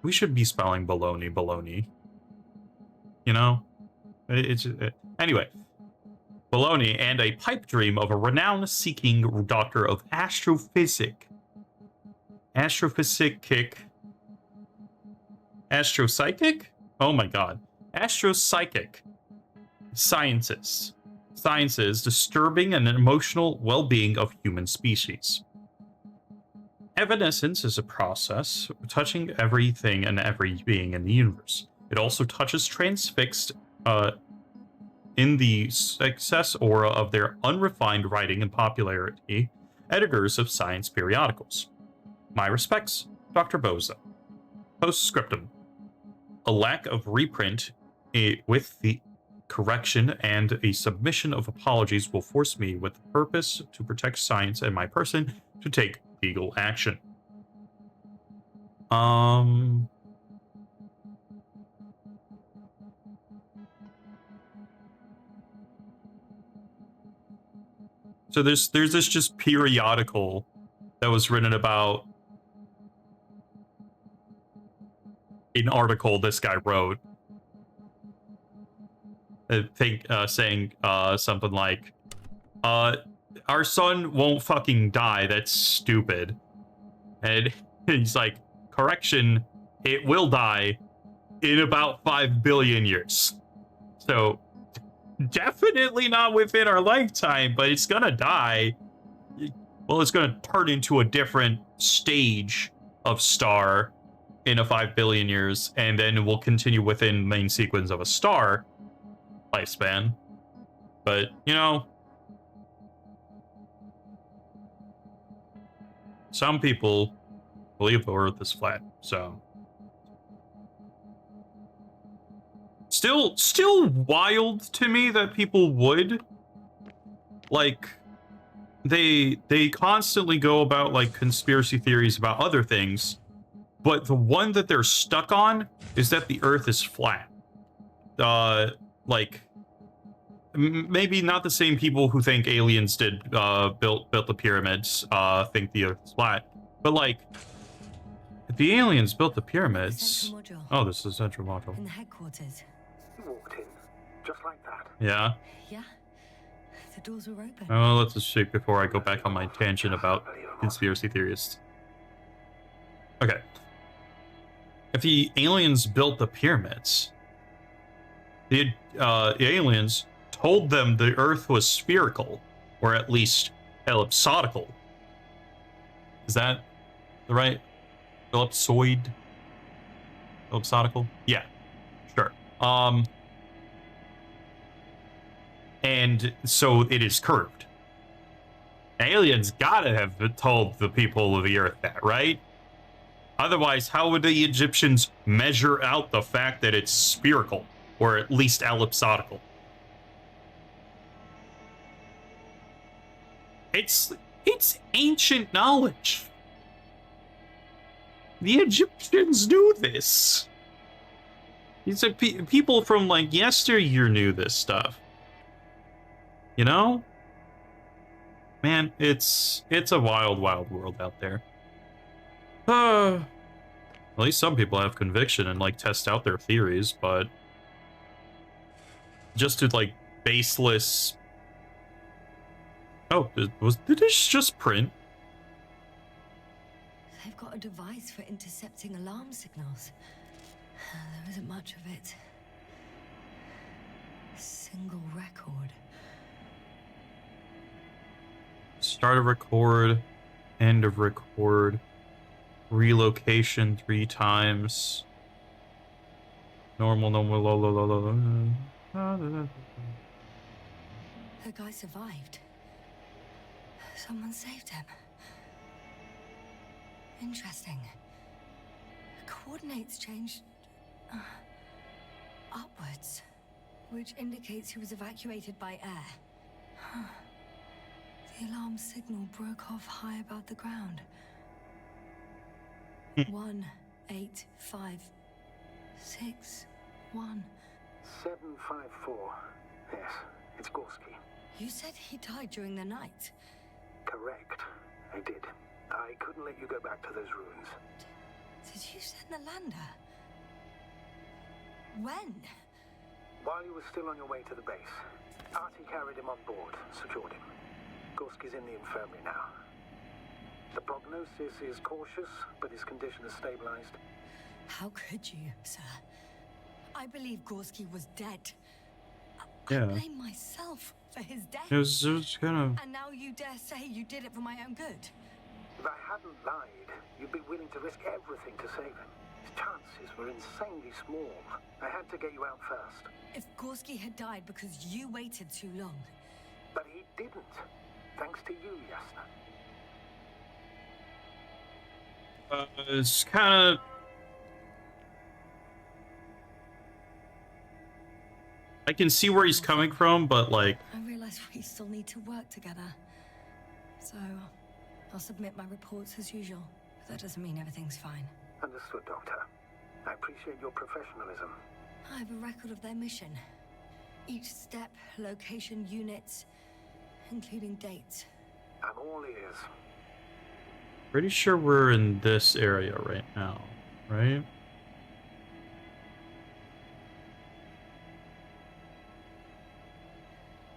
We should be spelling baloney. You know? Anyway. Baloney and a pipe dream of a renown-seeking doctor of astrophysics. Astropsychic? Oh my god. Astropsychic. Sciences disturbing and emotional well-being of human species. Evanescence is a process touching everything and every being in the universe. It also touches transfixed in the success aura of their unrefined writing and popularity, editors of science periodicals. My respects, Dr. Boza. Postscriptum. A lack of reprint with the correction and a submission of apologies will force me, with the purpose to protect science and my person, to take legal action. So there's this just periodical that was written about an article this guy wrote. I think saying something like, our son won't fucking die, that's stupid. And he's like, correction, it will die in about 5 billion years. So definitely not within our lifetime, but it's gonna die. Well, it's gonna turn into a different stage of star in a 5 billion years, and then it will continue within main sequence of a star lifespan. But, you know, some people believe the Earth is flat, so still wild to me that people would, like, they constantly go about like conspiracy theories about other things, but the one that they're stuck on is that the Earth is flat. Like, maybe not the same people who think aliens did built the pyramids think the Earth is flat, but like, if the aliens built the pyramids, oh, this is the central module In the headquarters. You walked in, just like that. Yeah. Yeah. The doors were open. Oh, let's just shake before I go back on my tangent about conspiracy theorists. Okay. If the aliens built the pyramids, the aliens told them the Earth was spherical, or at least ellipsoidal. Is that the right? Ellipsoid? Ellipsoidal? Yeah, sure. And so it is curved. Aliens gotta have told the people of the Earth that, right? Otherwise, how would the Egyptians measure out the fact that it's spherical, or at least ellipsoidal? It's ancient knowledge. The Egyptians knew this. These are people from like yesteryear knew this stuff. You know? Man, it's a wild, wild world out there. At least some people have conviction and like test out their theories, but just to like baseless. Oh, did this just print? They've got a device for intercepting alarm signals. There isn't much of it. Single record. Start of record, end of record, relocation 3 times. Normal, low. The guy survived. Someone saved him. Interesting. Coordinates changed upwards, which indicates he was evacuated by air. The alarm signal broke off high above the ground. 1, 8, 5, 6, 1. 754. Yes, it's Gorski. You said he died during the night. Correct. I did. I couldn't let you go back to those ruins. Did you send the lander? When? While you were still on your way to the base, Artie carried him on board, secured him. Gorski's in the infirmary now. The prognosis is cautious, but his condition has stabilized. How could you, sir? I believe Gorski was dead. Yeah. I blame myself for his death. It was kind of... And now you dare say you did it for my own good? If I hadn't lied, you'd be willing to risk everything to save him. His chances were insanely small. I had to get you out first. If Gorski had died because you waited too long... But he didn't. Thanks to you, Yasna. It's kind of... I can see where he's coming from, but like... I realize we still need to work together. So, I'll submit my reports as usual. But that doesn't mean everything's fine. Understood, Doctor. I appreciate your professionalism. I have a record of their mission. Each step, location, units, including dates. I'm all ears. Pretty sure we're in this area right now, right?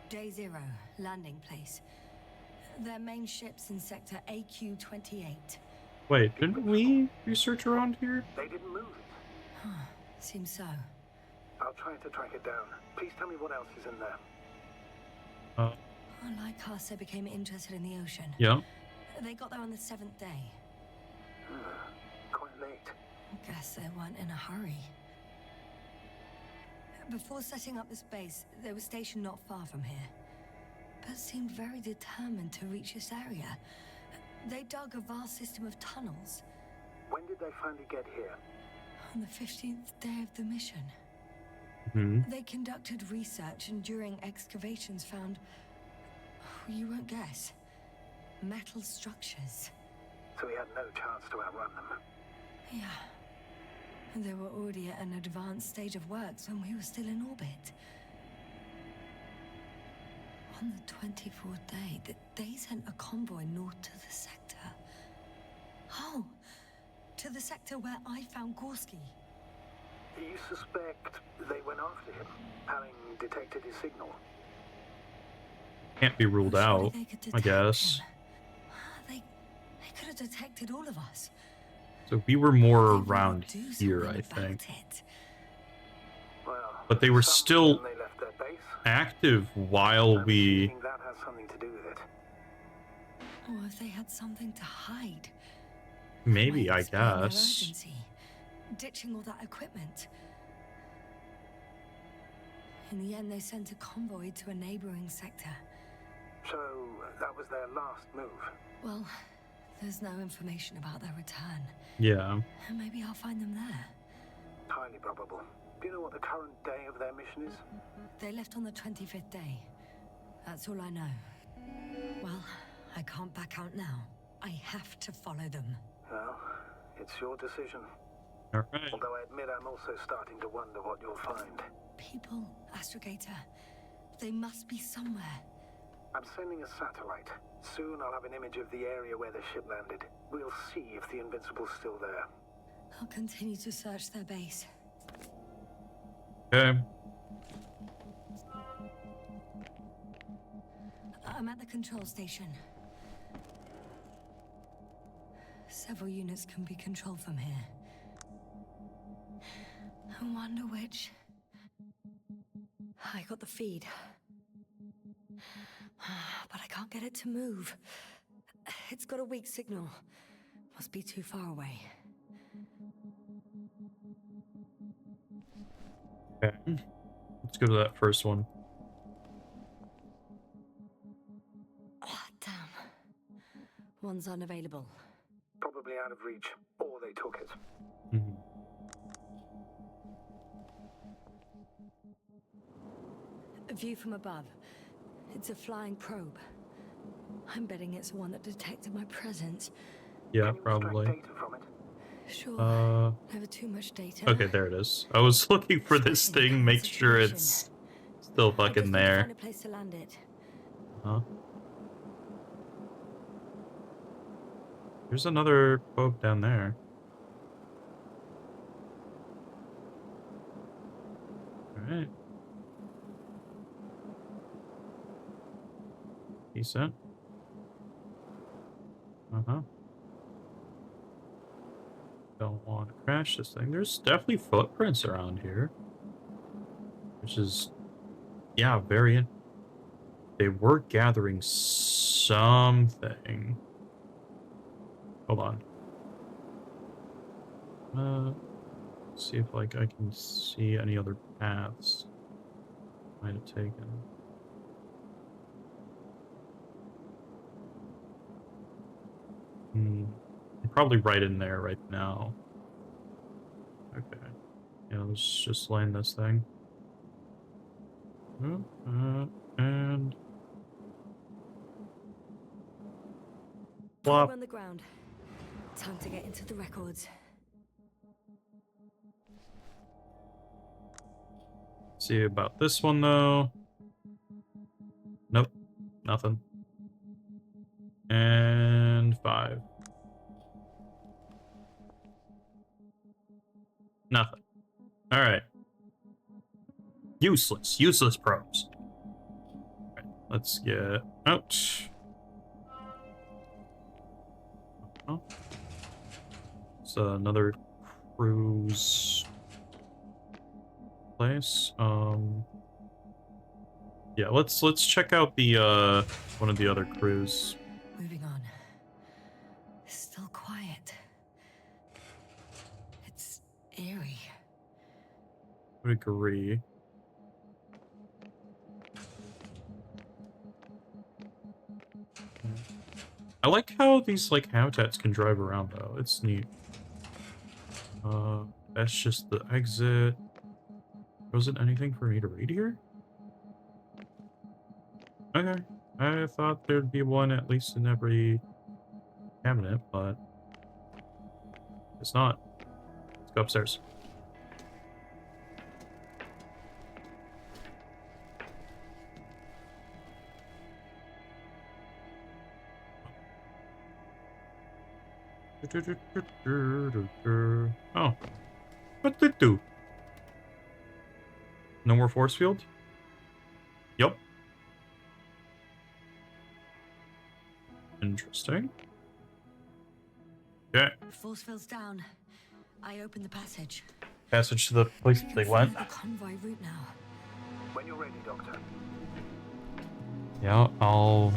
Day 0, landing place. Their main ship's in sector AQ-28. Wait, didn't we research around here? They didn't move it. Seems so. I'll try to track it down. Please tell me what else is in there. Like us, they became interested in the ocean. Yeah. They got there on the 7th day. Quite late. Guess they weren't in a hurry. Before setting up this base, they were stationed not far from here, but seemed very determined to reach this area. They dug a vast system of tunnels. When did they finally get here? On the 15th day of the mission. They conducted research and during excavations found, you won't guess, metal structures. So we had no chance to outrun them. Yeah. And they were already at an advanced stage of works when we were still in orbit. On the 24th day, they sent a convoy north to the sector. Oh, to the sector where I found Gorski. You suspect they went after him, having detected his signal? Can't be ruled Surely out, they could I detect guess. him. They could have detected all of us. So we were more They would around do here, something I think. about it. Well, But they were some still reason they left their base. active while I'm we... assuming that has something to do with it. Or if they had something to hide. Maybe, Might I explain their guess. urgency, ditching all that equipment. In the end, they sent a convoy to a neighboring sector. So, that was their last move. Well, there's no information about their return. Yeah. And maybe I'll find them there. Highly probable. Do you know what the current day of their mission is? They left on the 25th day. That's all I know. Well, I can't back out now. I have to follow them. Well, it's your decision. All right. Although I admit I'm also starting to wonder what you'll find. People, Astrogator. They must be somewhere. I'm sending a satellite. Soon I'll have an image of the area where the ship landed. We'll see if the Invincible's still there. I'll continue to search their base. Okay. I'm at the control station. Several units can be controlled from here. I wonder which... I got the feed. But I can't get it to move. It's got a weak signal. Must be too far away. Okay. Let's go to that first one. Ah, damn. One's unavailable. Probably out of reach, or they took it. Mhm. A view from above. It's a flying probe. I'm betting it's the one that detected my presence. Yeah, Can you probably. extract data from it? Sure. Never too much data. Okay, there it is. I was looking for this Especially in thing, the make current sure situation. it's still I just fucking need to there. find a place to land it. Huh? There's another probe down there. Alright. Decent. Uh-huh. Don't want to crash this thing. There's definitely footprints around here. Which is, yeah, very... They were gathering something. Hold on. See if, like, I can see any other paths might have taken. I'm probably right in there right now. Okay. Yeah, let's just land this thing. And... Probe Plop. on the ground. Time to get into the records. See about this one, though. Nope. Nothing. And 5. Nothing. Alright. Useless. Useless probes. Alright, let's get out. Oh. It's another cruise place. Yeah, let's check out the one of the other crews. Moving on. Still quiet. It's eerie. Would agree. I like how these like habitats can drive around though. It's neat. That's just the exit. Wasn't anything for me to read here? Okay. I thought there'd be one at least in every cabinet, but it's not. Let's go upstairs. Oh. What did it do? No more force field? Yep. Interesting. Okay. Force field's down. I open the passage. Passage to the place I they can went. follow the convoy route now. When you're ready, Doctor. Yeah, I'll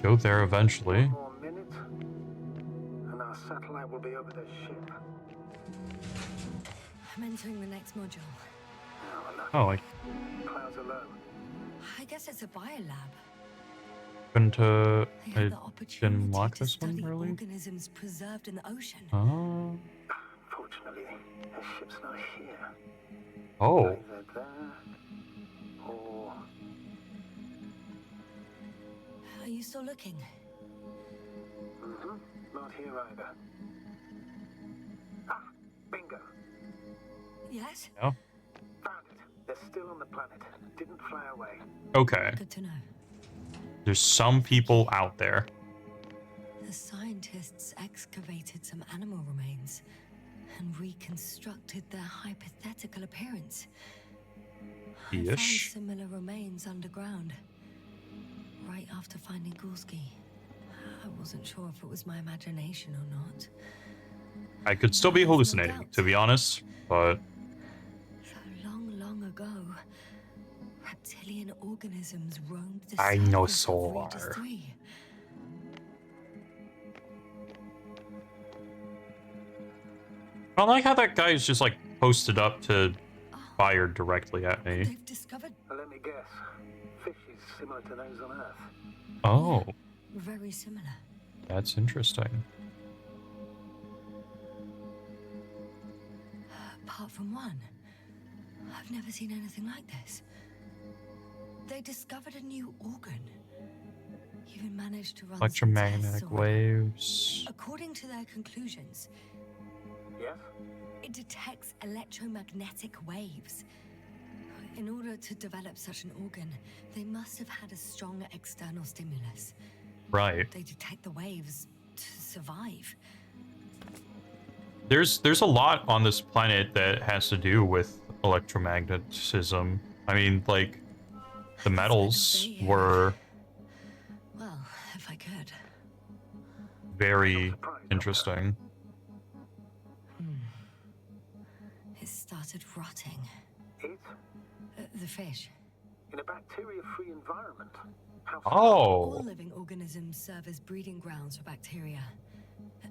go there eventually. 1 more minute, and our satellite will be over the ship. I'm entering the next module. Oh, I Clouds are low. I guess it's a biolab. couldn't They had I the opportunity didn't lock to this one study really? organisms preserved in the ocean. Oh. Fortunately, the ship's not here. Oh. Either there or... Are you still looking? Not here either. Ah, bingo. Yes? Yeah. Found it. They're still on the planet. Didn't fly away. Okay. Good to know. There's some people out there. The scientists excavated some animal remains and reconstructed their hypothetical appearance. I found Ish. similar remains underground, right after finding Gulski. I wasn't sure if it was my imagination or not. I could still be hallucinating, to be honest, but So long ago, reptilian organisms roamed the Dinosaur. surface of Regis III. I like how that guy's just like posted up to fire directly at me. They've discovered Let me guess. Fishes similar to those on Earth. Oh, very similar. that's interesting. Apart from one, I've never seen anything like this. They discovered a new organ. Even managed to run some tests Electromagnetic on it. waves. According to their conclusions, Yes? it detects electromagnetic waves. In order to develop such an organ, they must have had a strong external stimulus. Right. They detect the waves, to survive. There's a lot on this planet that has to do with electromagnetism. I mean, like, the Guess I could metals stay here. were Well, if I could. very surprised, interesting. It started rotting. It? The fish. In a bacteria-free environment? How All Oh. living organisms serve as breeding grounds for bacteria.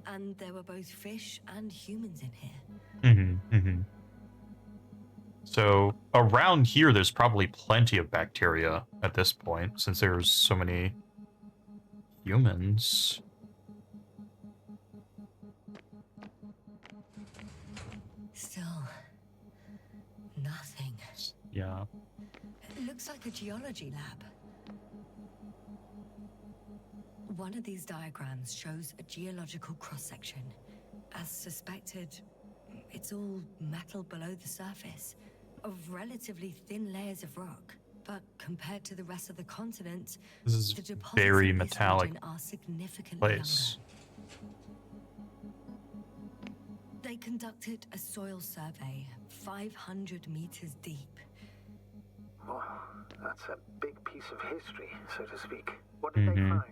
And there were both fish and humans in here. So around here, there's probably plenty of bacteria at this point, since there's so many humans. Still, nothing. Yeah. It looks like a geology lab. One of these diagrams shows a geological cross-section. As suspected, it's all metal below the surface, of relatively thin layers of rock. But compared to the rest of the continent, This is the deposits very in this metallic region are significantly place. younger. They conducted a soil survey 500 meters deep. Oh, that's a big piece of history, so to speak. What did they find?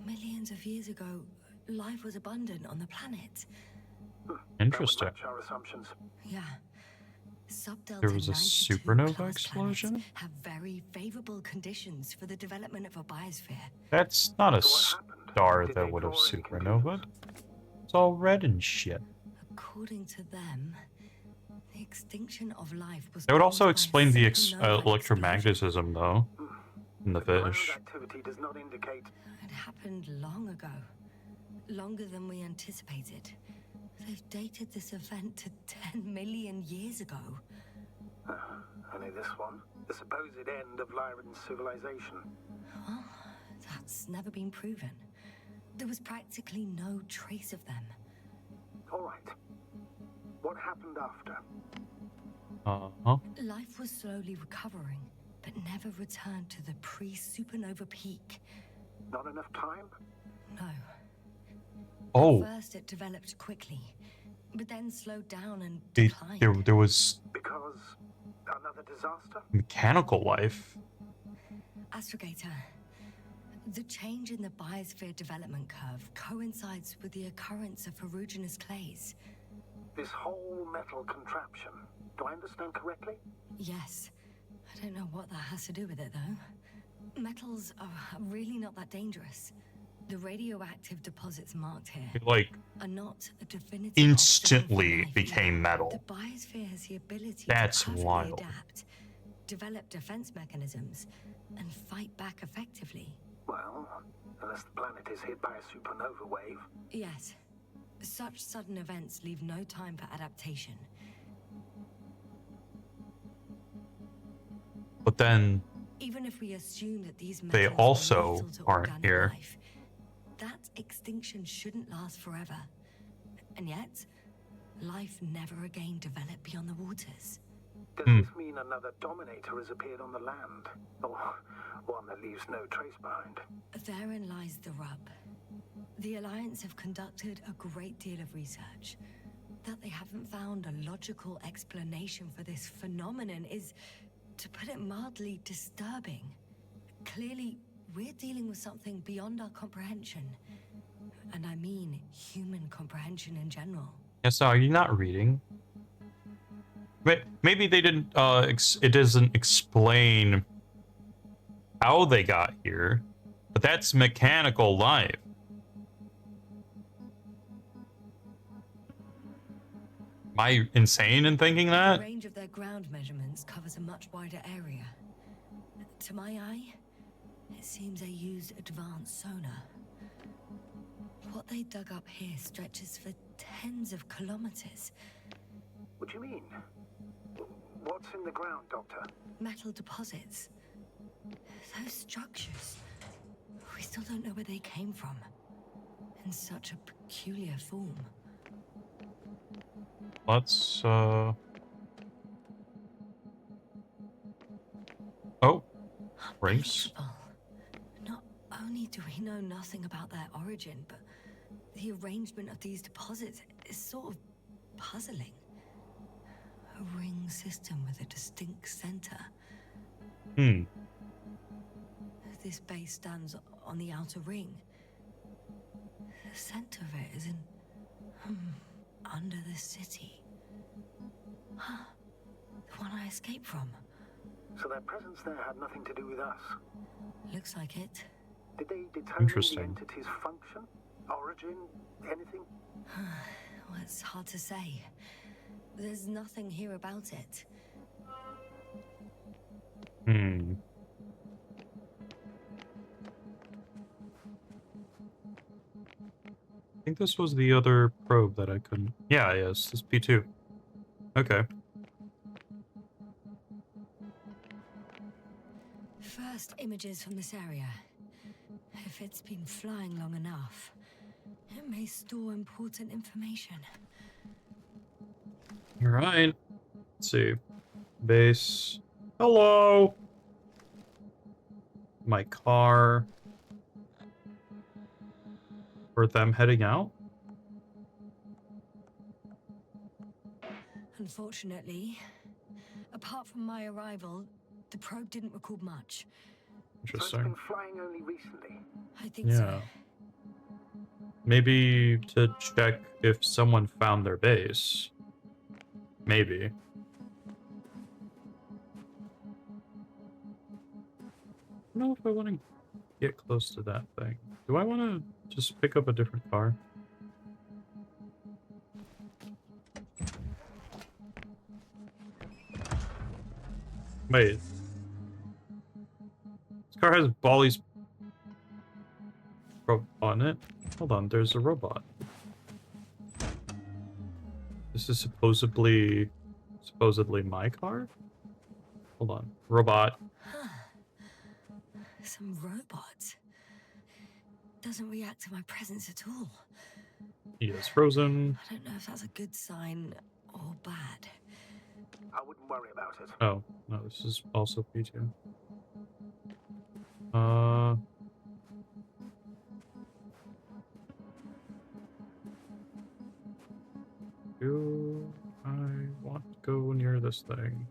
Millions of years ago, life was abundant on the planet. Interesting. That would match our assumptions. Yeah. Subdelta There was a 92 supernova class explosion? planets have very favorable conditions for the development of a biosphere. That's not a So what happened? star Did that they would have draw any supernovaed. It's all red and shit. According to them, the extinction of life was That would also caused by a explain the supernova electromagnetism, though, in the Ground fish. activity does not indicate. explosion. It happened long ago. Longer than we anticipated. They've dated this event to 10 million years ago. Only this one. The supposed end of Lyran's civilization. Well, that's never been proven. There was practically no trace of them. All right. What happened after? Uh-huh. Life was slowly recovering, but never returned to the pre-supernova peak. Not enough time? No. Oh, First, it developed quickly, but then slowed down and it, declined. there was Because another disaster? mechanical life. Astrogator, the change in the biosphere development curve coincides with the occurrence of ferruginous clays. This whole metal contraption. Do I understand correctly? Yes. I don't know what that has to do with it, though. Metals are really not that dangerous. The radioactive deposits marked here It, like, are not a definitive instantly obstacle for life became either. metal. The biosphere has the ability That's to perfectly wild. adapt, develop defense mechanisms, and fight back effectively. Well, unless the planet is hit by a supernova wave. Yes. Such sudden events leave no time for adaptation. But then Even if we assume that these They metals are also lethal to aren't organic here. life, that extinction shouldn't last forever. And yet, life never again developed beyond the waters. Does this mean another dominator has appeared on the land? Or one that leaves no trace behind? Therein lies the rub. The Alliance have conducted a great deal of research. That they haven't found a logical explanation for this phenomenon is, to put it mildly, disturbing. Clearly, we're dealing with something beyond our comprehension. And I mean human comprehension in general. yes, are you not reading? Maybe they didn't. It doesn't explain how they got here, but that's mechanical life. Am I insane in thinking The that? range of their ground measurements covers a much wider area. To my eye, it seems they used advanced sonar. What they dug up here stretches for tens of kilometers. What do you mean? What's in the ground, Doctor? Metal deposits. Those structures. We still don't know where they came from. In such a peculiar form. Let's, Oh, rings. Unbelievable. Not only do We know nothing about their origin, but the arrangement of these deposits is sort of puzzling. A ring system with a distinct center. Hmm. This base stands on the outer ring. The center of it is in... under the city. Huh. The one I escaped from. So their presence there had nothing to do with us. Looks like it. Did they determine the Interesting. entity's function? Origin? Anything? Well, it's hard to say. There's nothing here about it. Hmm. I think this was the other probe that I couldn't... Yeah, yes, this P2. Okay. First images from this area. If it's been flying long enough, it may store important information. All right. Let's see. Base. Hello. My car. For them heading out? Unfortunately, apart from my arrival, the probe didn't record much. So it's Interesting. been flying only recently. I think Yeah. so. Maybe to check if someone found their base. Maybe. I don't know if I want to get close to that thing. Do I want to just pick up a different car? Wait. This car has Bally's on it. Hold on, there's a robot. This is supposedly my car? Hold on. Robot. Some robot. Doesn't react to my presence at all. He is frozen. I don't know if that's a good sign or bad. I wouldn't worry about it. Oh, no, this is also P2. Do I want to go near this thing?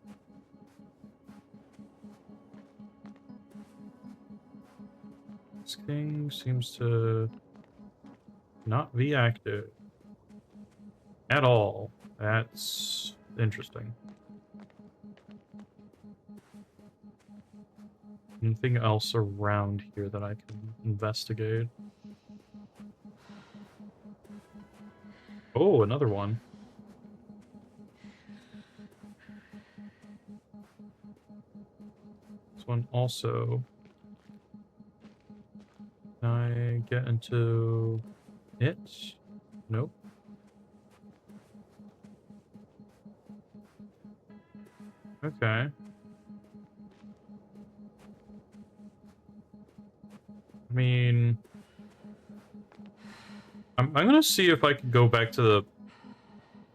This thing seems to not be active at all. That's interesting. Anything else around here that I can investigate? Oh, another one. This one also. Can I get into it? Nope. Okay. I mean, I'm gonna see if I can go back to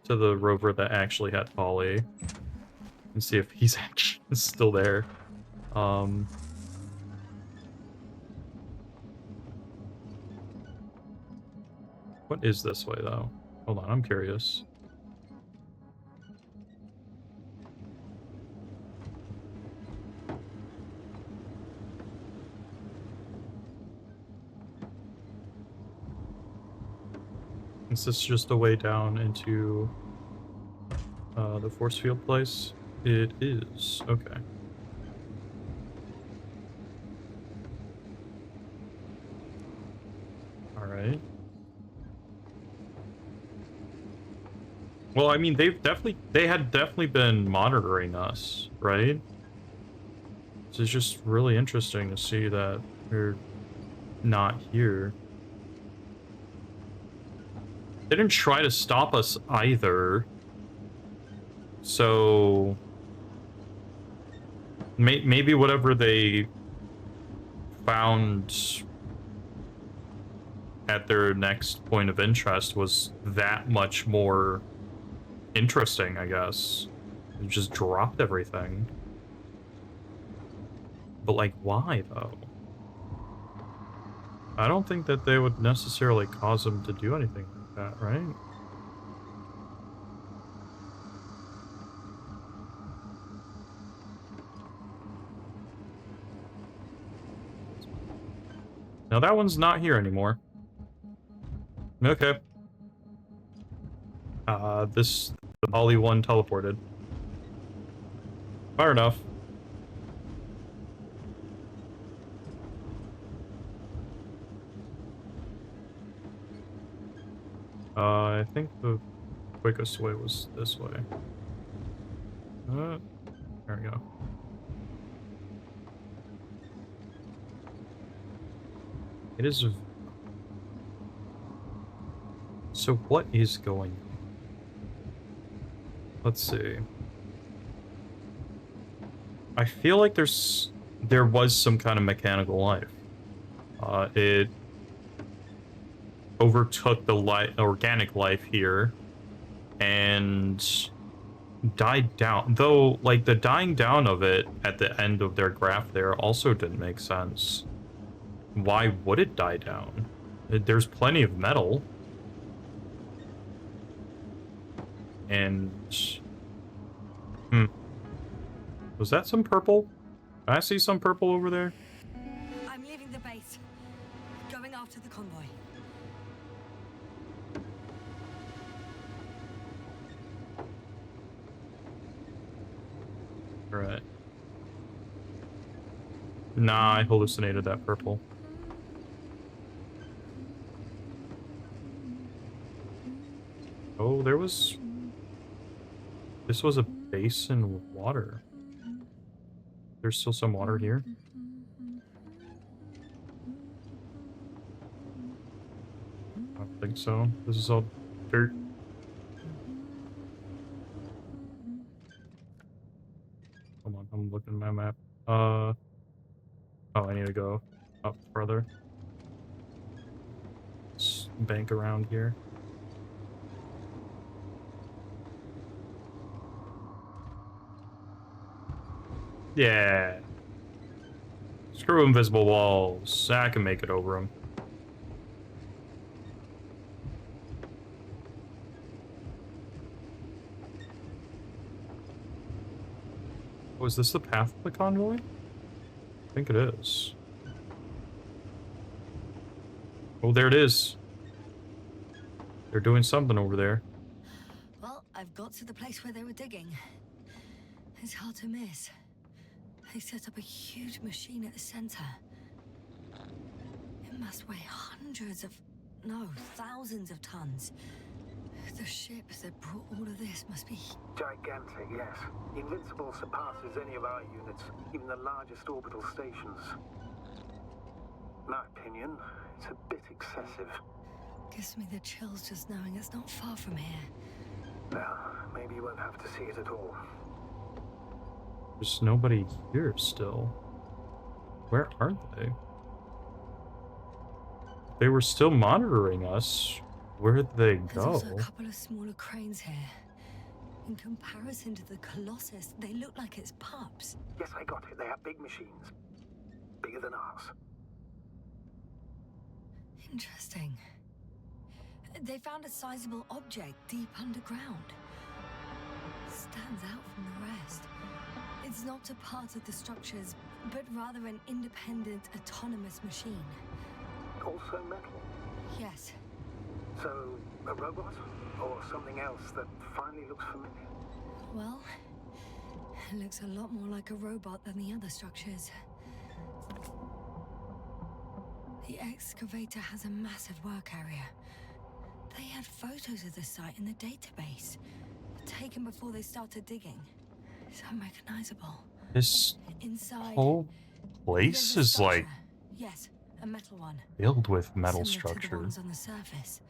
the rover that actually had Polly and see if he's actually still there. What is this way though? Hold on, I'm curious. Is this just a way down into the force field place? It is. Okay. All right. Well, I mean, they had definitely been monitoring us, right? So it's just really interesting to see that they're not here. They didn't try to stop us either. So maybe whatever they found at their next point of interest was that much more interesting, I guess. They just dropped everything. But like, why though? I don't think that they would necessarily cause him to do anything like that, right? Now that one's not here anymore. Okay. This the Poly one teleported. Far enough. I think the quickest way was this way. There we go. It is. So what is going on? Let's see. I feel like there was some kind of mechanical life. It overtook the organic life here and died down. Though, like, the dying down of it at the end of their graph there also didn't make sense. Why would it die down? There's plenty of metal. And... Was that some purple? Can I see some purple over there? I'm leaving the base. Going after the convoy. Right. Nah, I hallucinated that purple. Oh, there was... This was a basin with water. There's still some water here. I don't think so. This is all dirt. Hold on, I'm looking at my map. Oh, I need to go up further. Let's bank around here. Yeah. Screw invisible walls. I can make it over them. Oh, is this the path of the convoy? I think it is. Oh, there it is. They're doing something over there. Well, I've got to the place where they were digging. It's hard to miss. They set up a huge machine at the center. It must weigh thousands of tons. The ship that brought all of this must be... Gigantic, yes. Invincible surpasses any of our units, even the largest orbital stations. My opinion, it's a bit excessive. Gives me the chills just knowing it's not far from here. Well, maybe you won't have to see it at all. There's nobody here still. Where are they? They were still monitoring us. Where did they There's go? also a couple of smaller cranes here. In comparison to the Colossus, they look like it's pups. Yes, I got it. They have big machines. Bigger than ours. Interesting. They found a sizable object deep underground. Stands out from the rest. It's not a part of the structures, but rather an independent, autonomous machine. Also metal. Yes. So, a robot? Or something else that finally looks familiar? Well, it looks a lot more like a robot than the other structures. The excavator has a massive work area. They had photos of the site in the database, taken before they started digging. It's unrecognizable. This Inside, whole place is like yes, a metal one. filled with metal Similar to the structure. ones on the surface.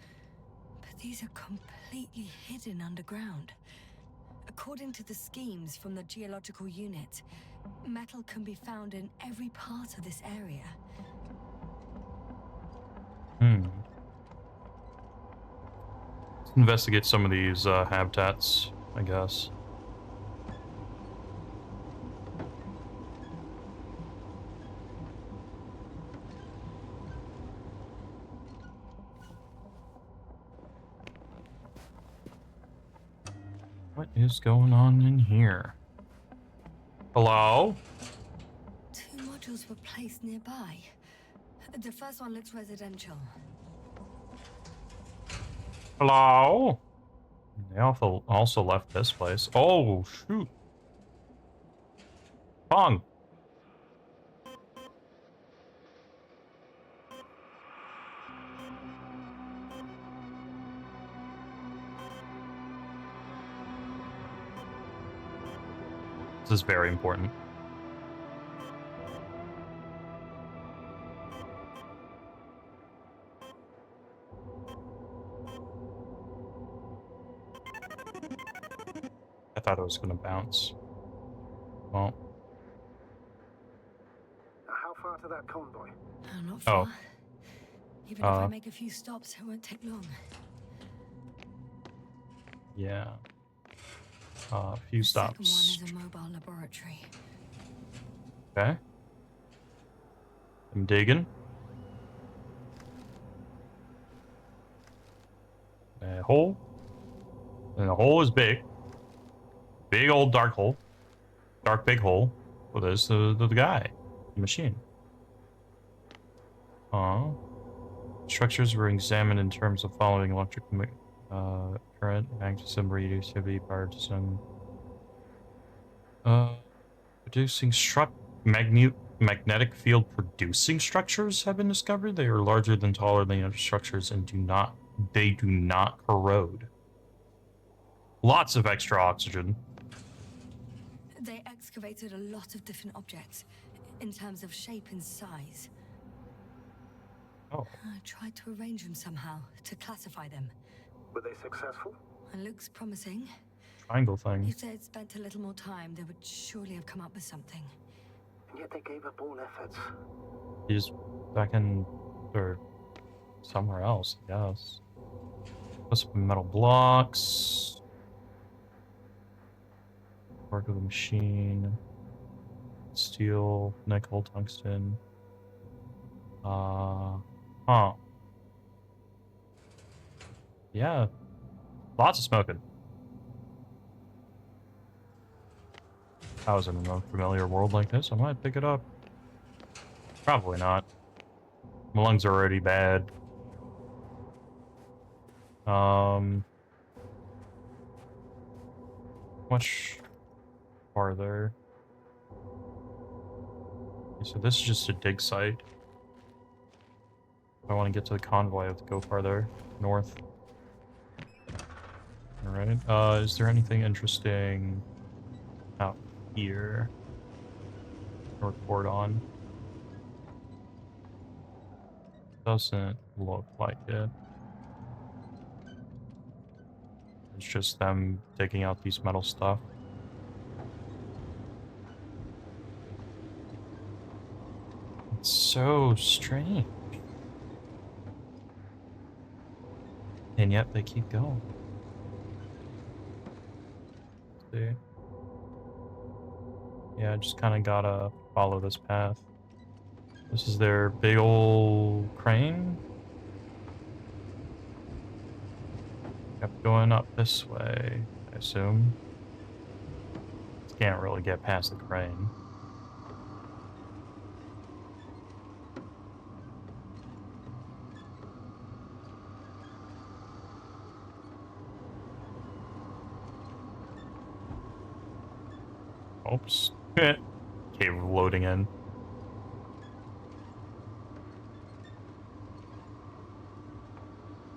But these are completely hidden underground. According to the schemes from the geological unit, metal can be found in every part of this area. Let's investigate some of these habitats, I guess. What is going on in here? Hello? 2 modules were placed nearby. The first one looks residential. Hello? They also left this place. Oh, shoot. Pong. This is very important. I thought it was going to bounce. Well. How far to that convoy? Not far. Oh. Even if I make a few stops, it won't take long. Yeah. A few stops. The second one is a mobile laboratory. Okay. I'm digging. A hole. And the hole is big. Big old dark hole. Dark big hole. Well, there's the guy. The machine. Structures were examined in terms of following electric current, magnetism, radioactivity, partisan. Producing magnetic field producing structures have been discovered. They are larger than taller than other structures and do not corrode. Lots of extra oxygen. They excavated a lot of different objects in terms of shape and size. Oh. I tried to arrange them somehow to classify them. Were they successful? It looks promising. Triangle thing. If they had spent a little more time, they would surely have come up with something. And yet they gave up all efforts. He's back in, or somewhere else, I guess. Plus metal blocks. Work of the machine. Steel, nickel, tungsten. Yeah. Lots of smoking. If I was in an unfamiliar world like this, I might pick it up. Probably not. My lungs are already bad. Much farther. Okay, so this is just a dig site. If I want to get to the convoy, I have to go farther north. Alright, is there anything interesting out here to report on? Doesn't look like it. It's just them digging out these metal stuff. It's so strange. And yet they keep going. Let's see. Yeah, just kind of gotta follow this path. This is their big old crane. Kept going up this way, I assume. Can't really get past the crane. Oops. Cave loading in.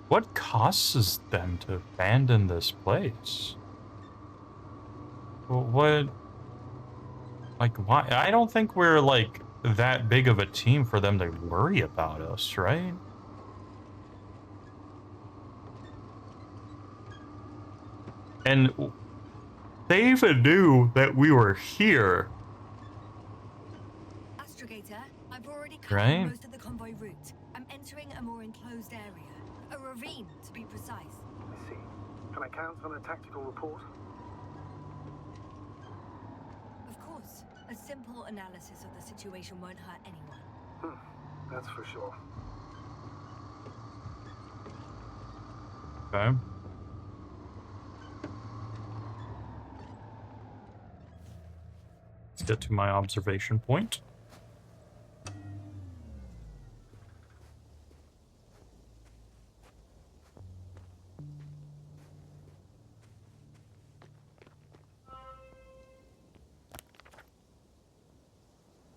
What causes them to abandon this place? What? Like, why? I don't think we're, like, that big of a team for them to worry about us, right? And they even knew that we were here. Astrogator, I've already covered Right? most of the convoy route. I'm entering a more enclosed area. A ravine, to be precise. I see. Can I count on a tactical report? Of course, a simple analysis of the situation won't hurt anyone. That's for sure. Okay. get to my observation point.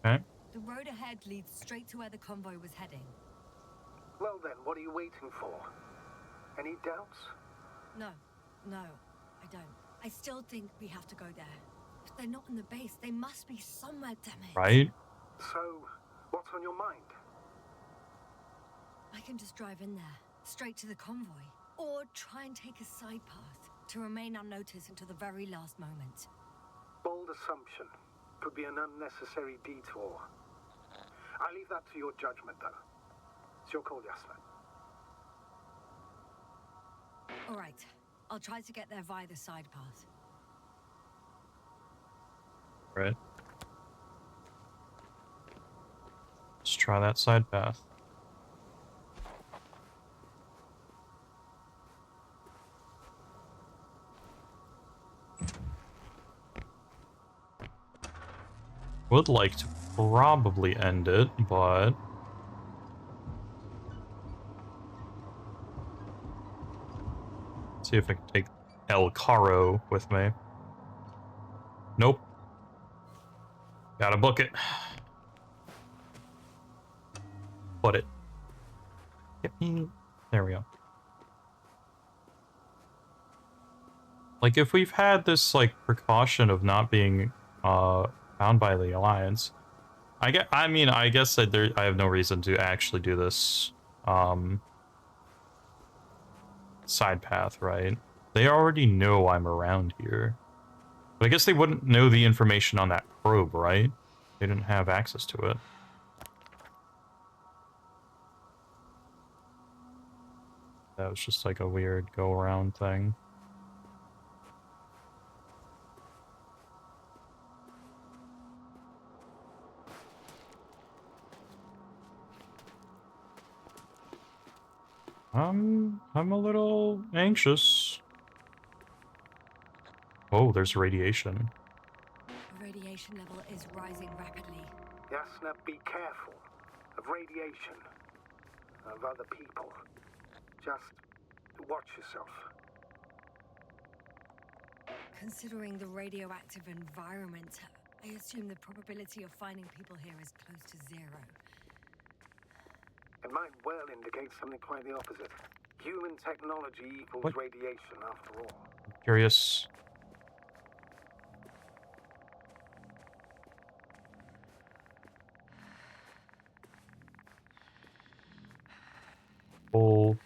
Okay. The road ahead leads straight to where the convoy was heading. Well then, what are you waiting for? Any doubts? No, I don't. I still think we have to go there. If they're not in the base, they must be somewhere, damn it. Right? So, what's on your mind? I can just drive in there, straight to the convoy. Or try and take a side path to remain unnoticed until the very last moment. Bold assumption. Could be an unnecessary detour. I leave that to your judgment, though. It's your call, Yasna. All right, I'll try to get there via the side path. Right. Let's try that side path. Would like to probably end it, but see if I can take El Caro with me. Nope. Gotta book it. Put it. Get me. There we go. Like, if we've had this, like, precaution of not being, found by the Alliance, I guess that I have no reason to actually do this, side path, right? They already know I'm around here. But I guess they wouldn't know the information on that probe, right? They didn't have access to it. That was just like a weird go-around thing. I'm a little anxious. Oh, there's radiation. The radiation level is rising rapidly. Yasna, be careful of radiation, of other people. Just watch yourself. Considering the radioactive environment, I assume the probability of finding people here is close to 0. It might well indicate something quite the opposite. Human technology equals What? radiation, after all. Curious. Oh.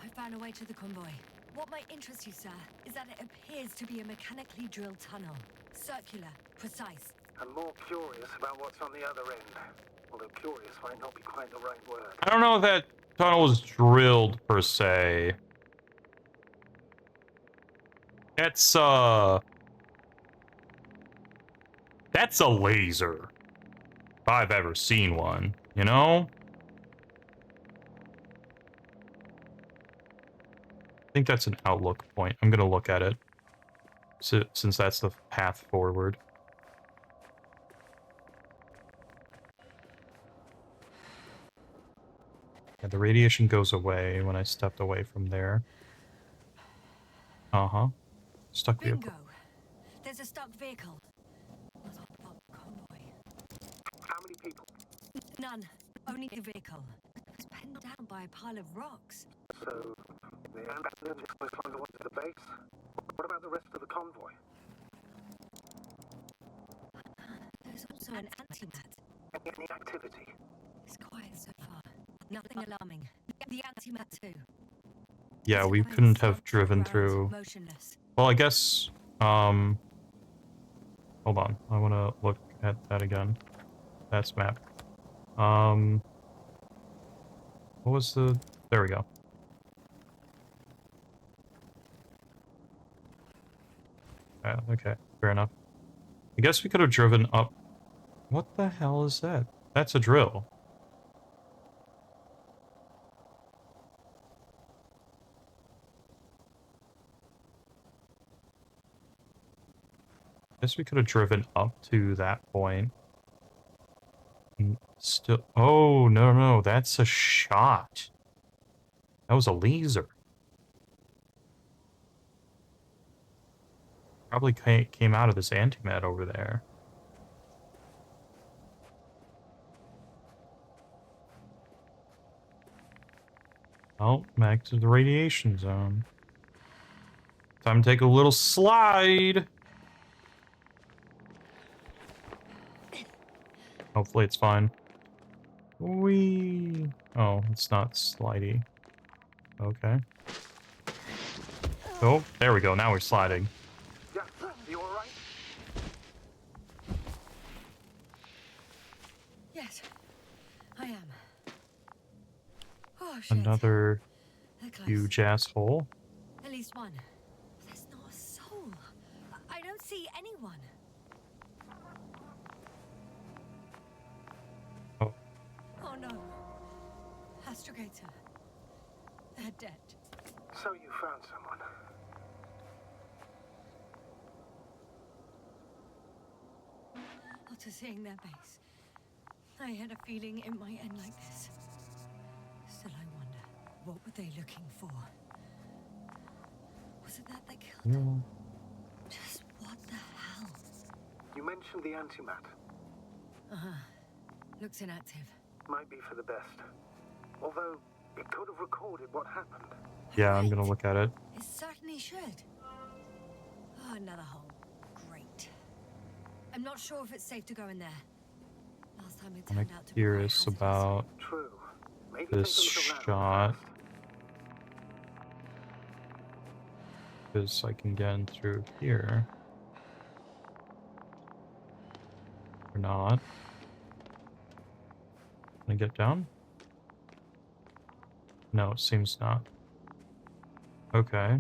I found a way to the convoy. What might interest you, sir, is that it appears to be a mechanically drilled tunnel. Circular, precise. I'm more curious about what's on the other end. Although curious might not be quite the right word. I don't know if that tunnel was drilled, per se. That's a laser. If I've ever seen one, you know? I think that's an outlook point. I'm gonna look at it. Since that's the path forward. Yeah, the radiation goes away when I stepped away from there. Uh-huh. Stuck vehicle. Bingo! There's a stuck vehicle. Must hop up convoy. How many people? None. Only the vehicle. It's penned down by a pile of rocks. So, the ambulance is close to the base? What about the rest of the convoy? There's also an antimat. Any activity? It's quiet so far. Nothing alarming. The antimat too. Yeah, It's we lying couldn't have slumped to the driven ground, through. Motionless. Well, I guess, hold on. I want to look at that again. That's map. What was the... There we go. Okay, fair enough. I guess we could have driven up... What the hell is that? That's a drill. Guess we could have driven up to that point. Still, oh, no, no, that's a shot. That was a laser. Probably came out of this antimat over there. Oh, back to the radiation zone. Time to take a little slide. Hopefully it's fine. Whee! Oh, it's not slidey. Okay. Oh, there we go. Now we're sliding. Yeah, you all right? Yes, I am. Oh, shit. Another They're close. huge asshole. At least one. There's not a soul. I don't see anyone. Oh, Oh no. Astrogator. They're dead. So you found someone. After seeing their base, I had a feeling it might end like this. Still, I wonder, what were they looking for? Was it that they killed them? yeah. Just what the hell? You mentioned the antimat. Uh-huh. Looks inactive. Might be for the best. Although, it could have recorded what happened. Yeah, I'm gonna Right. look at it. It certainly should. Oh, another hole. Great. I'm not sure if it's safe to go in there. Last time it I'm turned out to be quite curious hazardous. about True. Maybe this take a look shot. around first. Because I can get in through here. Or not. Can I get down? No, it seems not. Okay.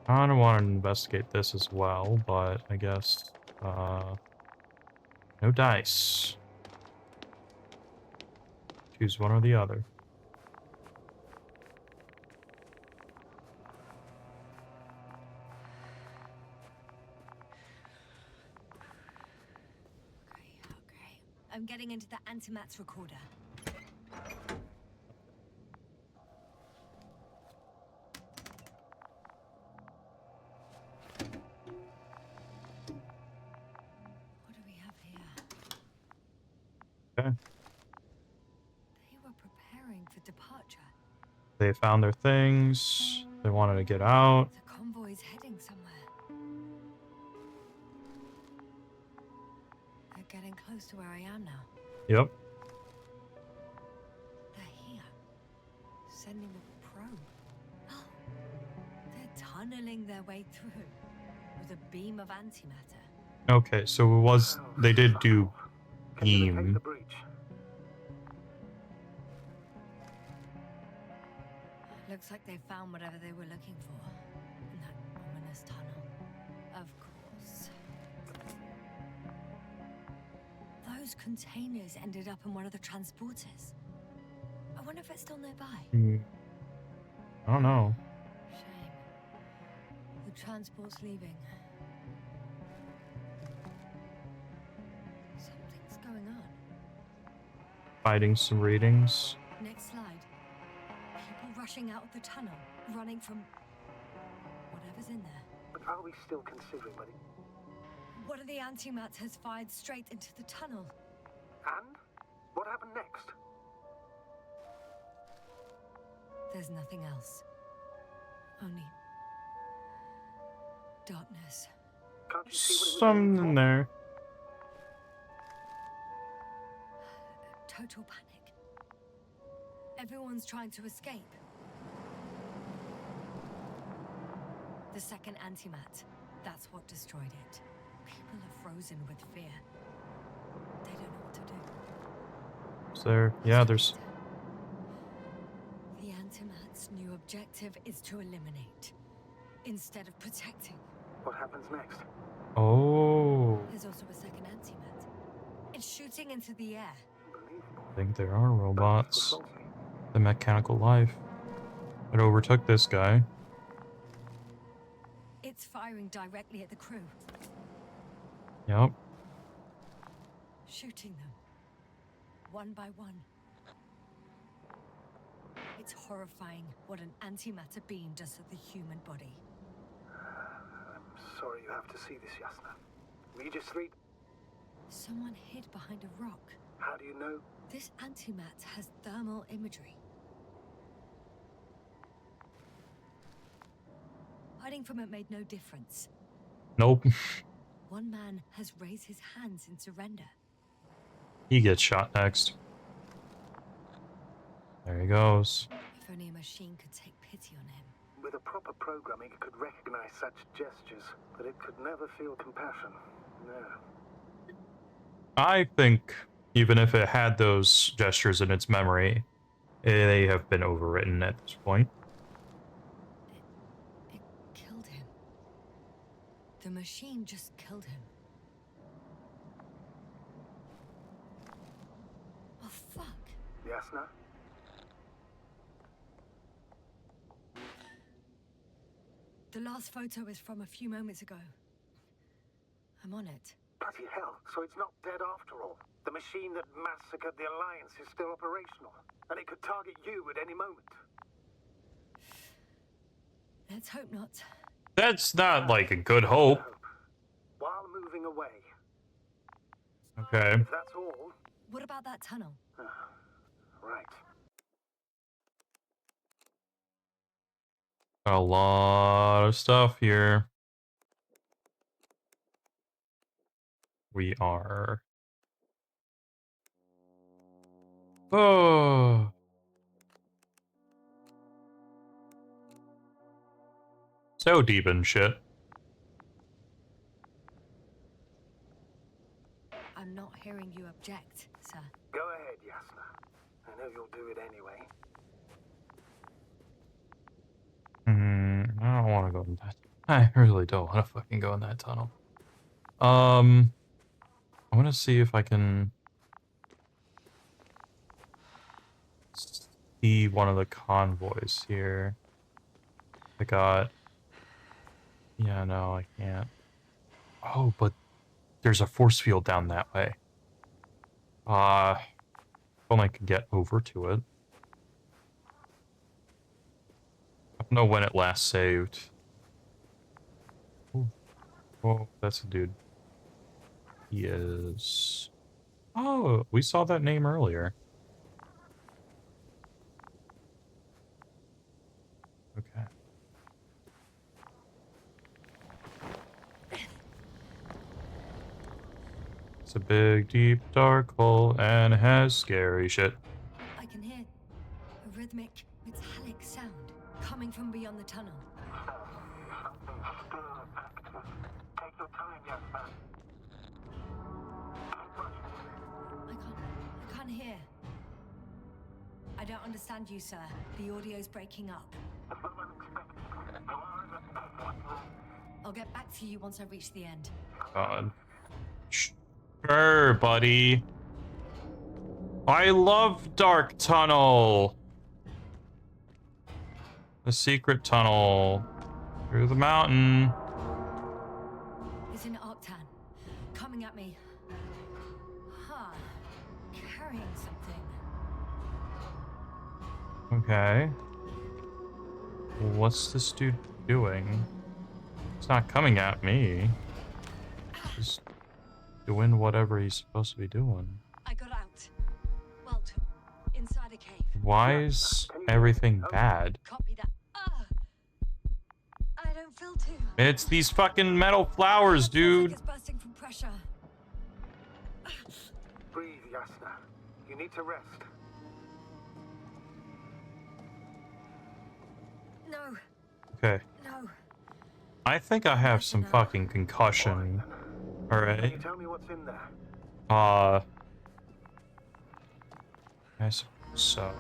I kind of want to investigate this as well, but I guess, no dice. Choose one or the other. Okay. I'm getting into the antimat's recorder. What do we have here? Okay. They were preparing for departure. They found their things. They wanted to get out. The convoy's heading somewhere. They're getting close to where I am now. Yep. They're here. Sending a probe. Oh, they're tunneling their way through with a beam of antimatter. Okay, so it was... They did do Can you locate beam. the breach? Looks like they found whatever they were looking for in that ominous tunnel. Of course. Those containers ended up in one of the transporters. I wonder if it's still nearby. I don't know. Shame. The transport's leaving. Something's going on. Fighting some readings. Next slide. People rushing out of the tunnel, running from whatever's in there. But are we still considering whether... One of the antimats has fired straight into the tunnel. And? What happened next? There's nothing else. Only darkness. Can't you see what it was Something aiming in for? there. Total panic. Everyone's trying to escape. The second antimat. That's what destroyed it. People are frozen with fear. They don't know what to do. Is there? Yeah, there's... The antimat's new objective is to eliminate, instead of protecting. What happens next? Oh. There's also a second antimat. It's shooting into the air. Unbelievable. I think there are robots. Closely. The mechanical life. It overtook this guy. It's It's firing directly at the crew. Yep. Shooting them. One by one. It's horrifying what an antimatter beam does to the human body. I'm sorry you have to see this, Yasna. Regis III... Someone hid behind a rock. How do you know? This antimat has thermal imagery. Hiding from it made no difference. Nope. One man has raised his hands in surrender. He gets shot next. There he goes. If only a machine could take pity on him. With a proper programming, it could recognize such gestures, but it could never feel compassion. No. I think even if it had those gestures in its memory, they have been overwritten at this point. It killed him. The machine just killed him. Oh, fuck. Yasna? The last photo is from a few moments ago. I'm on it. Bloody hell, so it's not dead after all. The machine that massacred the Alliance is still operational, and it could target you at any moment. Let's hope not. That's not like a good hope. While moving away. Okay. If that's all... What about that tunnel? Right. A lot of stuff here. We are... Oh. So deep in shit. I'm not hearing you object, sir. Go ahead, Yasna. I know you'll do it anyway. I don't want to go in that. I really don't want to fucking go in that tunnel. I'm gonna see if I can see one of the convoys here. I got... Yeah, no, I can't. Oh, but there's a force field down that way. If only I could get over to it. I don't know when it last saved. Ooh. Oh, that's a dude. He is... Oh, we saw that name earlier. Okay. It's a big, deep, dark hole, and it has scary shit. I can hear a rhythmic, metallic sound coming from beyond the tunnel. Take your time, Yasna. I can't hear. I don't understand you, sir. The audio's breaking up. I'll get back to you once I reach the end. God. Sure, buddy. I love Dark Tunnel. The secret tunnel through the mountain. It's an Arctan. Coming at me. Huh. Carrying something. Okay. What's this dude doing? It's not coming at me. He's doing whatever he's supposed to be doing. I got out. Well, inside a cave. Why is everything bad? Copy that. I don't feel too. It's these fucking metal flowers, dude. It's bursting from pressure. Breathe, Yasna. You need to rest. No. Okay. No. I think I have some fucking concussion. Can Alright. you tell me what's in there? I suppose so.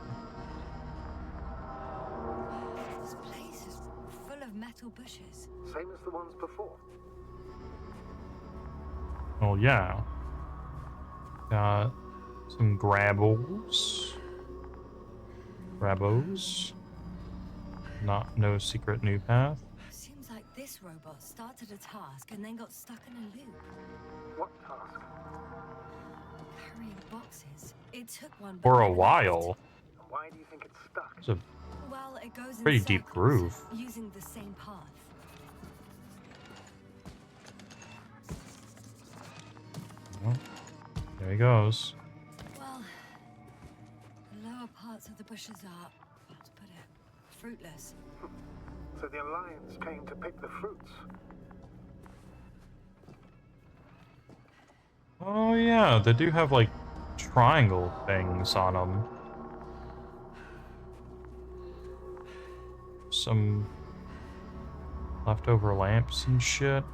This place is full of metal bushes. Same as the ones before. Oh, yeah. Got some grabbles. Grabbos. No secret new path. Seems like This robot started a task and then got stuck in a loop. What task? Carrying boxes. It took one but For a never left. while. And why do you think it's stuck? It's a Well, it goes in pretty deep circles, groove. using the same path. Well, there he goes. Well, the lower parts of the bushes are, how to put it, fruitless. So the Alliance came to pick the fruits. Oh yeah, they do have like triangle things on them. Some leftover lamps and shit.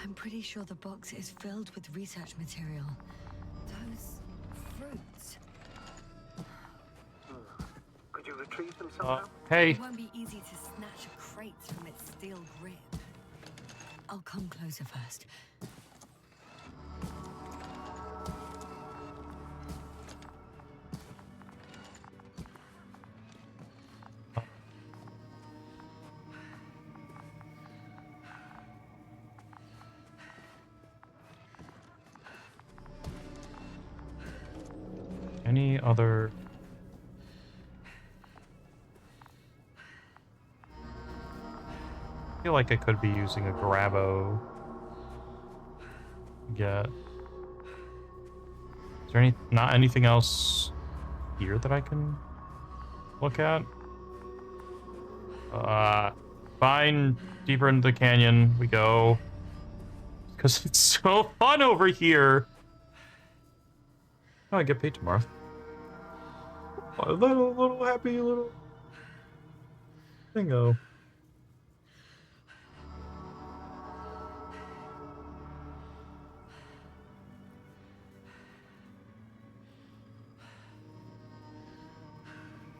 I'm pretty sure the box is filled with research material. Those fruits. Could you retrieve them somehow? Hey. It won't be easy to snatch a crate from its steel grip. I'll come closer first. Any other... I feel like I could be using a grabo. Yeah. Is there not anything else here that I can look at? Fine. Deeper into the canyon we go. Because it's so fun over here. Oh, I get paid tomorrow. A little happy little thingo.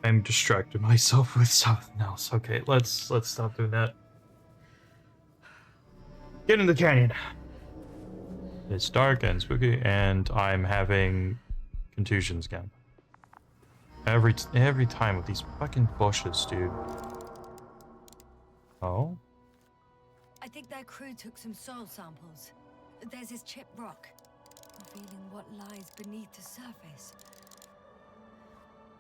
I'm distracting myself with something else. Okay, let's stop doing that. Get in the canyon. It's dark and spooky, and I'm having contusions again. Every time with these fucking bushes, dude. Oh? I think their crew took some soil samples. There's this chipped rock, revealing what lies beneath the surface.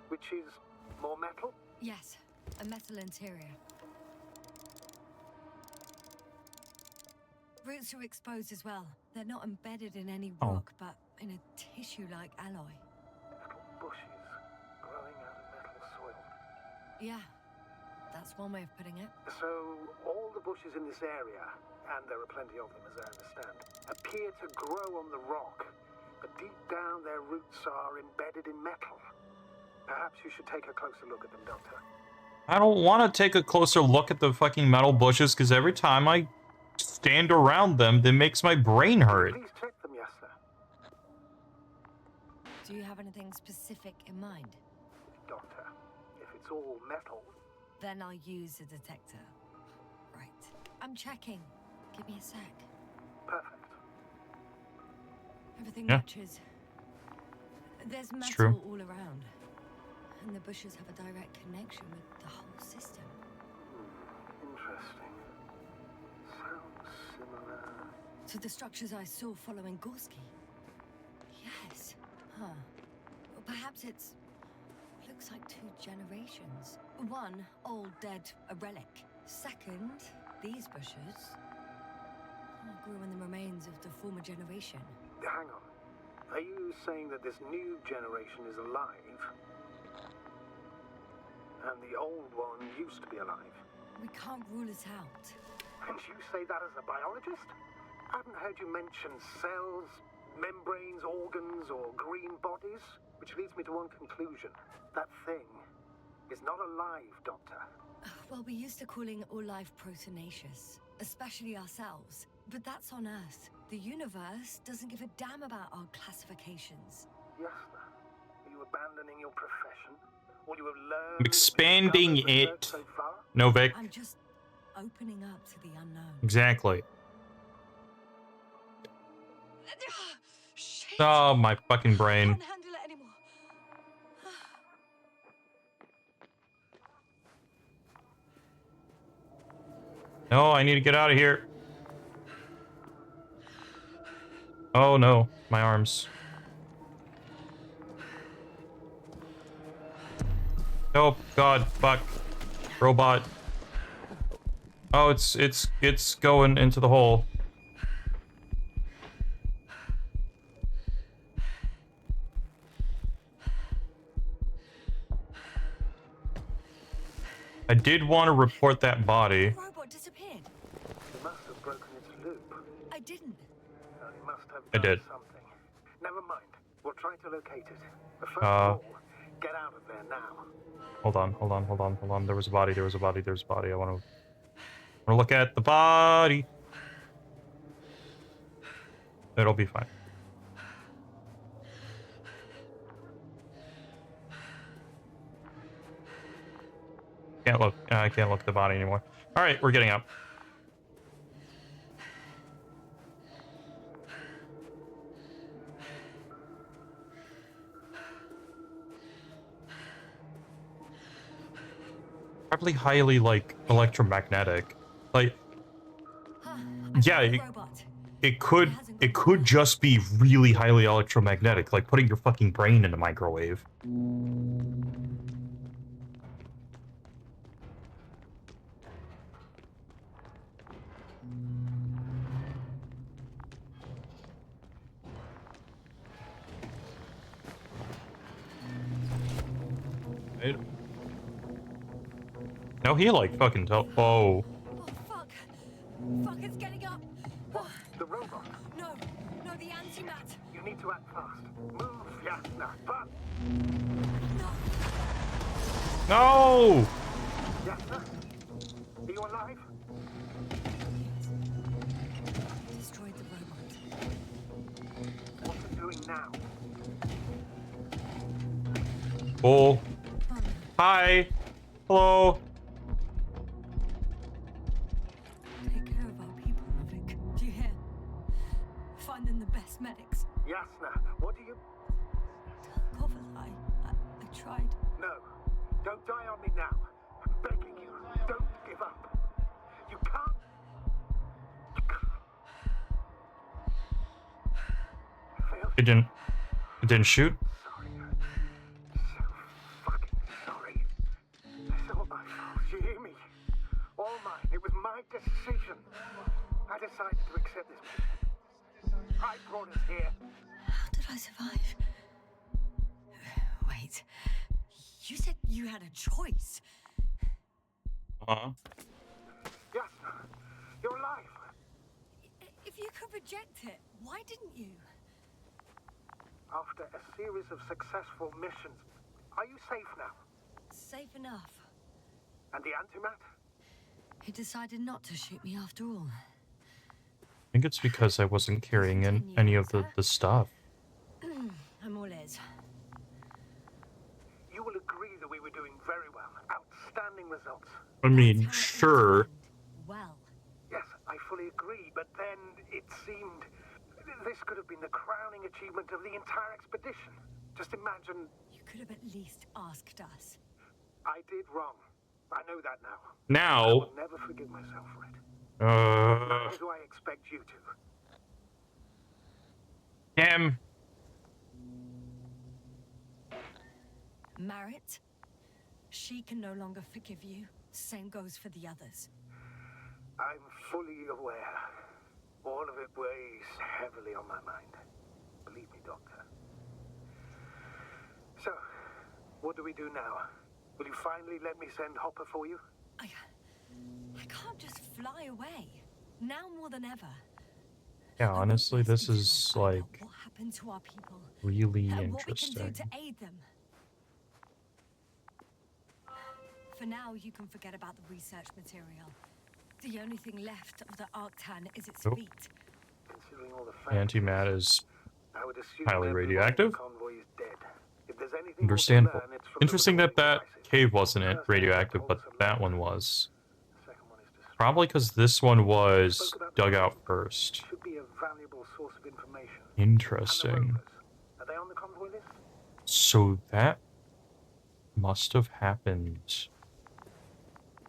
Which is more metal? Yes, a metal interior. Roots are exposed as well. They're not embedded in any rock, but in a tissue-like alloy. Metal bushes growing out of metal soil. Yeah, that's one way of putting it. So all the bushes in this area, and there are plenty of them as I understand, appear to grow on the rock, but deep down their roots are embedded in metal. Perhaps you should take a closer look at them, Doctor. I don't want to take a closer look at the fucking metal bushes, because every time I stand around them, that makes my brain hurt. Please check them, Yasna. Do you have anything specific in mind? Doctor, if it's all metal... Then I'll use a detector. Right. I'm checking. Give me a sec. Perfect. Everything Yeah. matches. There's metal true. all around. And the bushes have a direct connection with the whole system. Interesting. Sounds similar... To the structures I saw following Gorski. Yes. Huh. Well, perhaps it's... looks like 2 generations. One, old, dead, a relic. Second, these bushes grew in the remains of the former generation. Hang on. Are you saying that this new generation is alive? And the old one used to be alive? We can't rule it out. And you say that as a biologist? I haven't heard you mention cells, membranes, organs, or green bodies, which leads me to one conclusion. That thing is not alive, Doctor. Well, we used to calling all life proteinaceous, especially ourselves. But that's on Earth. The universe doesn't give a damn about our classifications. Yasna, are you abandoning your profession? All you have learned... I'm expanding discovered, researched it. so far? No, Vic. I'm just opening up to the unknown. Exactly. Shit! Oh, my fucking I brain. can't handle it anymore. No, I need to get out of here. Oh no, my arms. Oh god, fuck. Robot. Oh, it's going into the hole. I did want to report that body. The robot disappeared. You must have broken its loop. I didn't. You must have I done did. something. Never mind. We'll try to locate it. But first Uh, of all, get out of there now. Hold on. There was a body. I want to look at the body. It'll be fine. Can't look. I can't look at the body anymore. All right, we're getting up. Probably highly like electromagnetic. Like, yeah, it could just be really highly electromagnetic, like putting your fucking brain in a microwave. Right? No, he like fucking tell. Oh. Oh, fuck. Fuck, it's getting up. Oh, The robot. no, the antimat. You need to act fast. Move, Yasna. But No! Yasna, are you alive? Destroyed the robot. What are you doing now? Oh. Hi. Hello. Take care of our people, Mavik. Do you hear? Find them the best medics. Yasna, what do you... Tell Koval I tried. No, don't die on me now. I'm begging you, don't give up. You can't... Failed. It didn't shoot? Sorry. So fucking sorry. It's all my fault. You hear me? All mine. It was my decision. I decided to accept this mission. I brought us here. How did I survive? Wait. You said you had a choice. Uh-huh. Yasna, you're alive. If you could reject it, why didn't you? After a series of successful missions, are you safe now? Safe enough. And the antimat? He decided not to shoot me after all. I think it's because I wasn't carrying in any of the stuff. I'm all ears. You will agree that we were doing very well. Outstanding results. I mean, That's how it sure. went. Well, Yes, I fully agree, but then it seemed this could have been the crowning achievement of the entire expedition. Just imagine you could have at least asked us. I did wrong. I know that now. I Now, will never forgive myself for it. Neither do I expect you to. damn. Marit, she can no longer forgive you. Same goes for the others. I'm fully aware. All of it weighs heavily on my mind. Believe me, Doctor. So, what do we do now? Will you finally let me send Hopper for you? I can't just fly away. Now more than ever. Yeah, I want honestly, this until I is find out like what happened to our people really and what we can interesting. do to aid them. For now, you can forget about the research material. The only thing left of the Arctan is its Nope. fleet. Considering all the facts, Antimat is I would assume highly everyone in the radioactive. convoy is dead. If there's anything more to Understandable. learn, it's from the Interesting that recording that devices. cave wasn't it First, radioactive, but Hopper that told us one a lot. was. The second one is destroyed. Probably because this one was Spoke about dug the out group. first. Should be a valuable source of information. Interesting. And the rovers. Are they on the convoy list? So that must have happened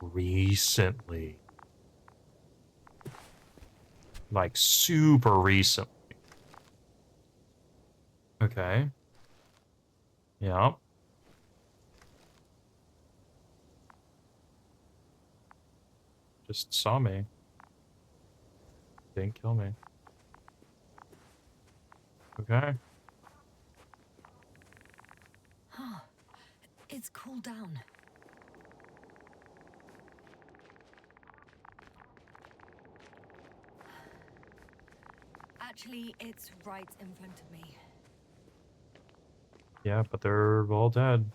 recently. like super recently. Okay. Yeah. Just saw me. Didn't kill me. Okay. Oh, it's cooled down. Actually, it's right in front of me. Yeah, but they're all dead.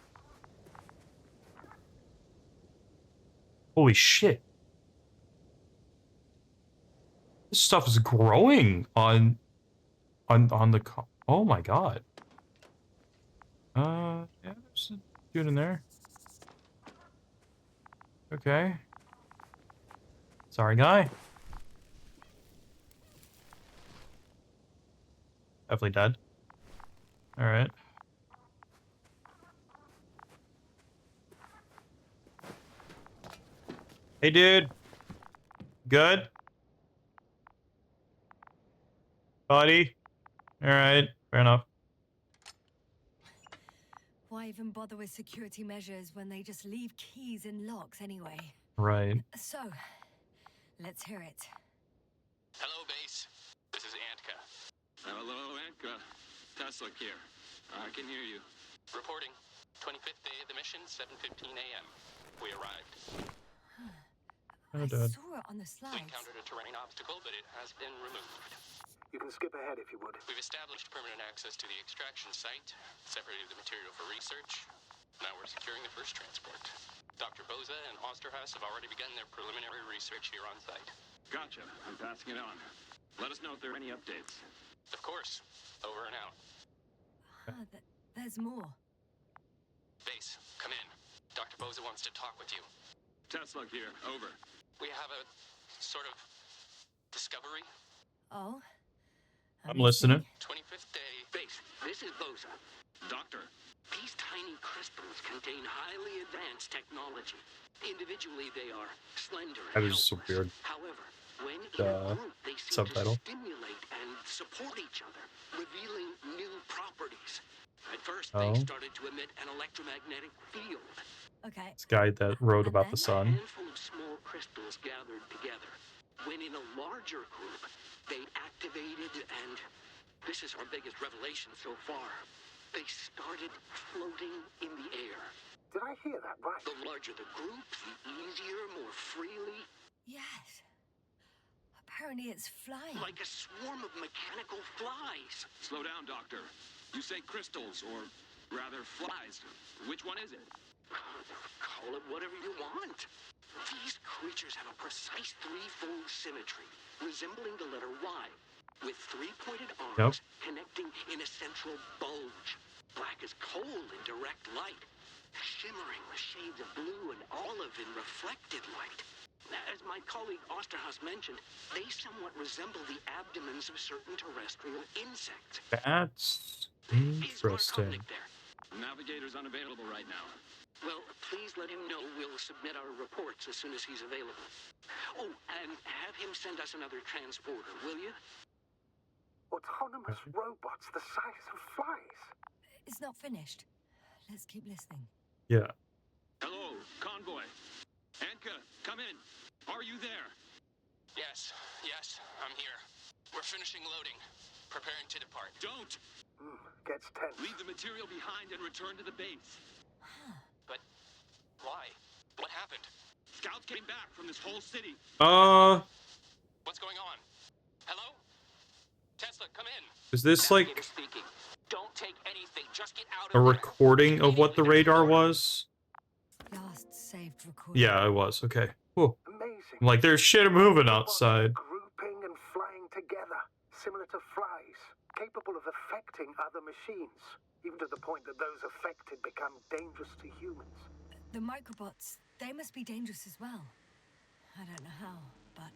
Holy shit. This stuff is growing on the oh my god. Yeah, there's a dude in there. Okay. Sorry, guy. Definitely dead. Alright. Hey, dude. Good? Buddy? Alright. Fair enough. Why even bother with security measures when they just leave keys in locks anyway? Right. So, let's hear it. Hello, base. This is Antka. Hello, Antka. Tesla here. I can hear you. Reporting. 25th day of the mission, 7:15 a.m. We arrived. Oh, I Dad. saw it on the We slides. encountered a terrain obstacle, but it has been removed. You can skip ahead if you would. We've established permanent access to the extraction site, separated the material for research. Now we're securing the first transport. Dr. Boza and Osterhaus have already begun their preliminary research here on site. Gotcha. I'm passing it on. Let us know if there are any updates. Of course. Over and out. There's more. Base, come in. Dr. Boza wants to talk with you. Tesla here. Over. We have a sort of discovery. Oh? I'm listening. 25th day. Base, this is Boza. Doctor, these tiny crystals contain highly advanced technology. Individually, they are slender and That is so helpless. weird. However, when in a group, they seem Subtitle. to stimulate and support each other, revealing new properties. At first, they started to emit an electromagnetic field. Okay. This guy that wrote And about then? the A sun. handful of small crystals gathered together. When in a larger group, they activated and... This is our biggest revelation so far. They started floating in the air. Did I hear that right? The larger the group, the easier, more freely. Yes. Apparently it's flying. Like a swarm of mechanical flies. Slow down, Doctor. You say crystals, or rather flies. Which one is it? Call it whatever you want. These creatures have a precise threefold symmetry, resembling the letter Y, with three-pointed arms connecting in a central bulge. Black as coal in direct light, shimmering with shades of blue and olive in reflected light. As my colleague Osterhaus mentioned, they somewhat resemble the abdomens of certain terrestrial insects. That's Is interesting. Markovnik there? Navigator's unavailable right now. Well, please let him know we'll submit our reports as soon as he's available. Oh, and have him send us another transporter, will you? Autonomous robots the size of flies. It's not finished. Let's keep listening. Yeah. Hello, convoy. Antka, come in. Are you there? Yes, I'm here. We're finishing loading. Preparing to depart. Don't! Gets tense. Leave the material behind and return to the base. But why? What happened? Scouts came back from this whole city. What's going on? Hello? Tesla, come in. Is this Navigator like speaking. Don't take anything. Just get out a of there. recording of what the radar was? Last saved recording. Yeah, it was. Okay. Whew. Amazing. I'm like, there's shit moving Robots outside. grouping and flying together, similar to flies, capable of affecting other machines, even to the point that those affected become dangerous to humans. The microbots, they must be dangerous as well. I don't know how, but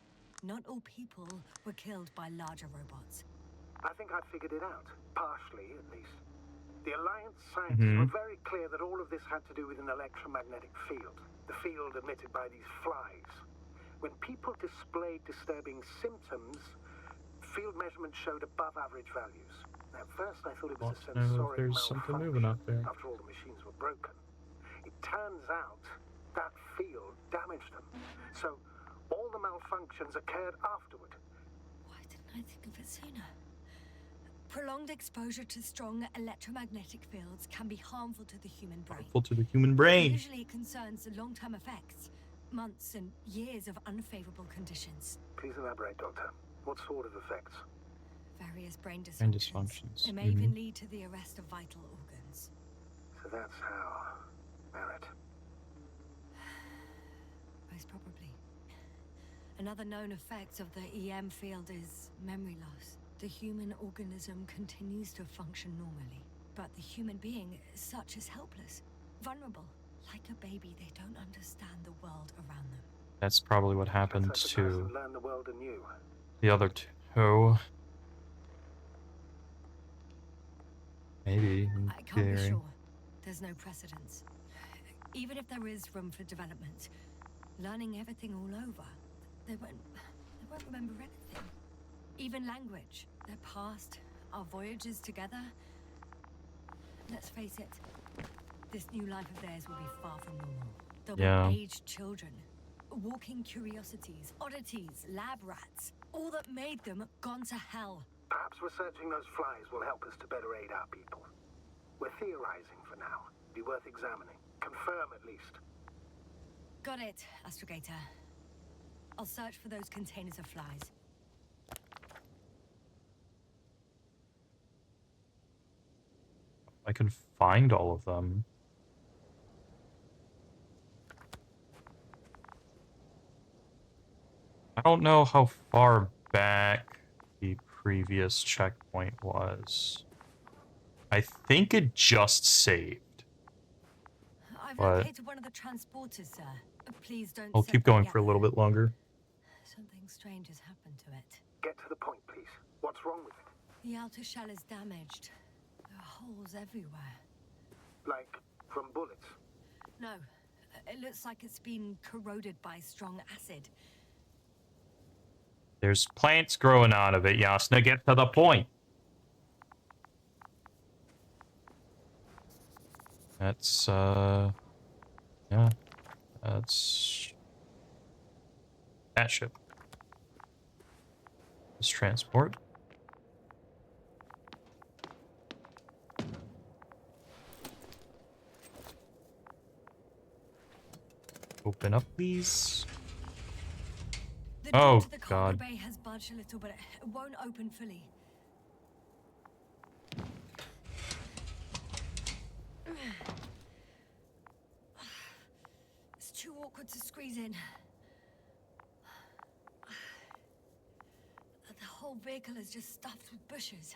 not all people were killed by larger robots. I think I figured it out, partially at least. The Alliance scientists were very clear that all of this had to do with an electromagnetic field, the field emitted by these flies. When people displayed disturbing symptoms, Field measurements showed above average values. At first, I thought it was Want a to know if sensoric there's something moving malfunction out there. after all the machines were broken. It turns out that field damaged them. So all the malfunctions occurred afterward. Why didn't I think of it sooner? Prolonged exposure to strong electromagnetic fields can be harmful to the human brain. Harmful to the human brain. Usually it concerns long-term effects, months and years of unfavorable conditions. Please elaborate, Doctor. What sort of effects? Various brain Brain dysfunctions. dysfunctions. It may even lead to the arrest of vital organs. So that's how... Barrett. Most probably. Another known effect of the EM field is memory loss. The human organism continues to function normally, but the human being as such is helpless, vulnerable. Like a baby, they don't understand the world around them. That's probably what happened Like a to person learn the world anew. the other two. Maybe, in I can't be theory. sure. There's no precedence. Even if there is room for development, learning everything all over, they won't remember anything. Even language, their past, our voyages together. Let's face it, this new life of theirs will be far from normal. They'll be aged children, walking curiosities, oddities, lab rats. All that made them gone to hell. Perhaps researching those flies will help us to better aid our people. We're theorizing for now. Be worth examining. Confirm at least. Got it, Astrogator. I'll search for those containers of flies. I can find all of them. I don't know how far back the previous checkpoint was. I think it just saved. I've But- located one of the transporters, sir. Please don't. I'll set keep that going yet. for a little bit longer. Something strange has happened to it. Get to the point, please. What's wrong with it? The outer shell is damaged. There are holes everywhere. Like, from bullets? No, it looks like it's been corroded by strong acid. There's plants growing out of it, Yasna. Get to the point. That's, yeah. That's... that ship. This transport. Open up, please. The Oh, door to the cargo God. bay has budged a little, but it won't open fully. It's too awkward to squeeze in. The whole vehicle is just stuffed with bushes.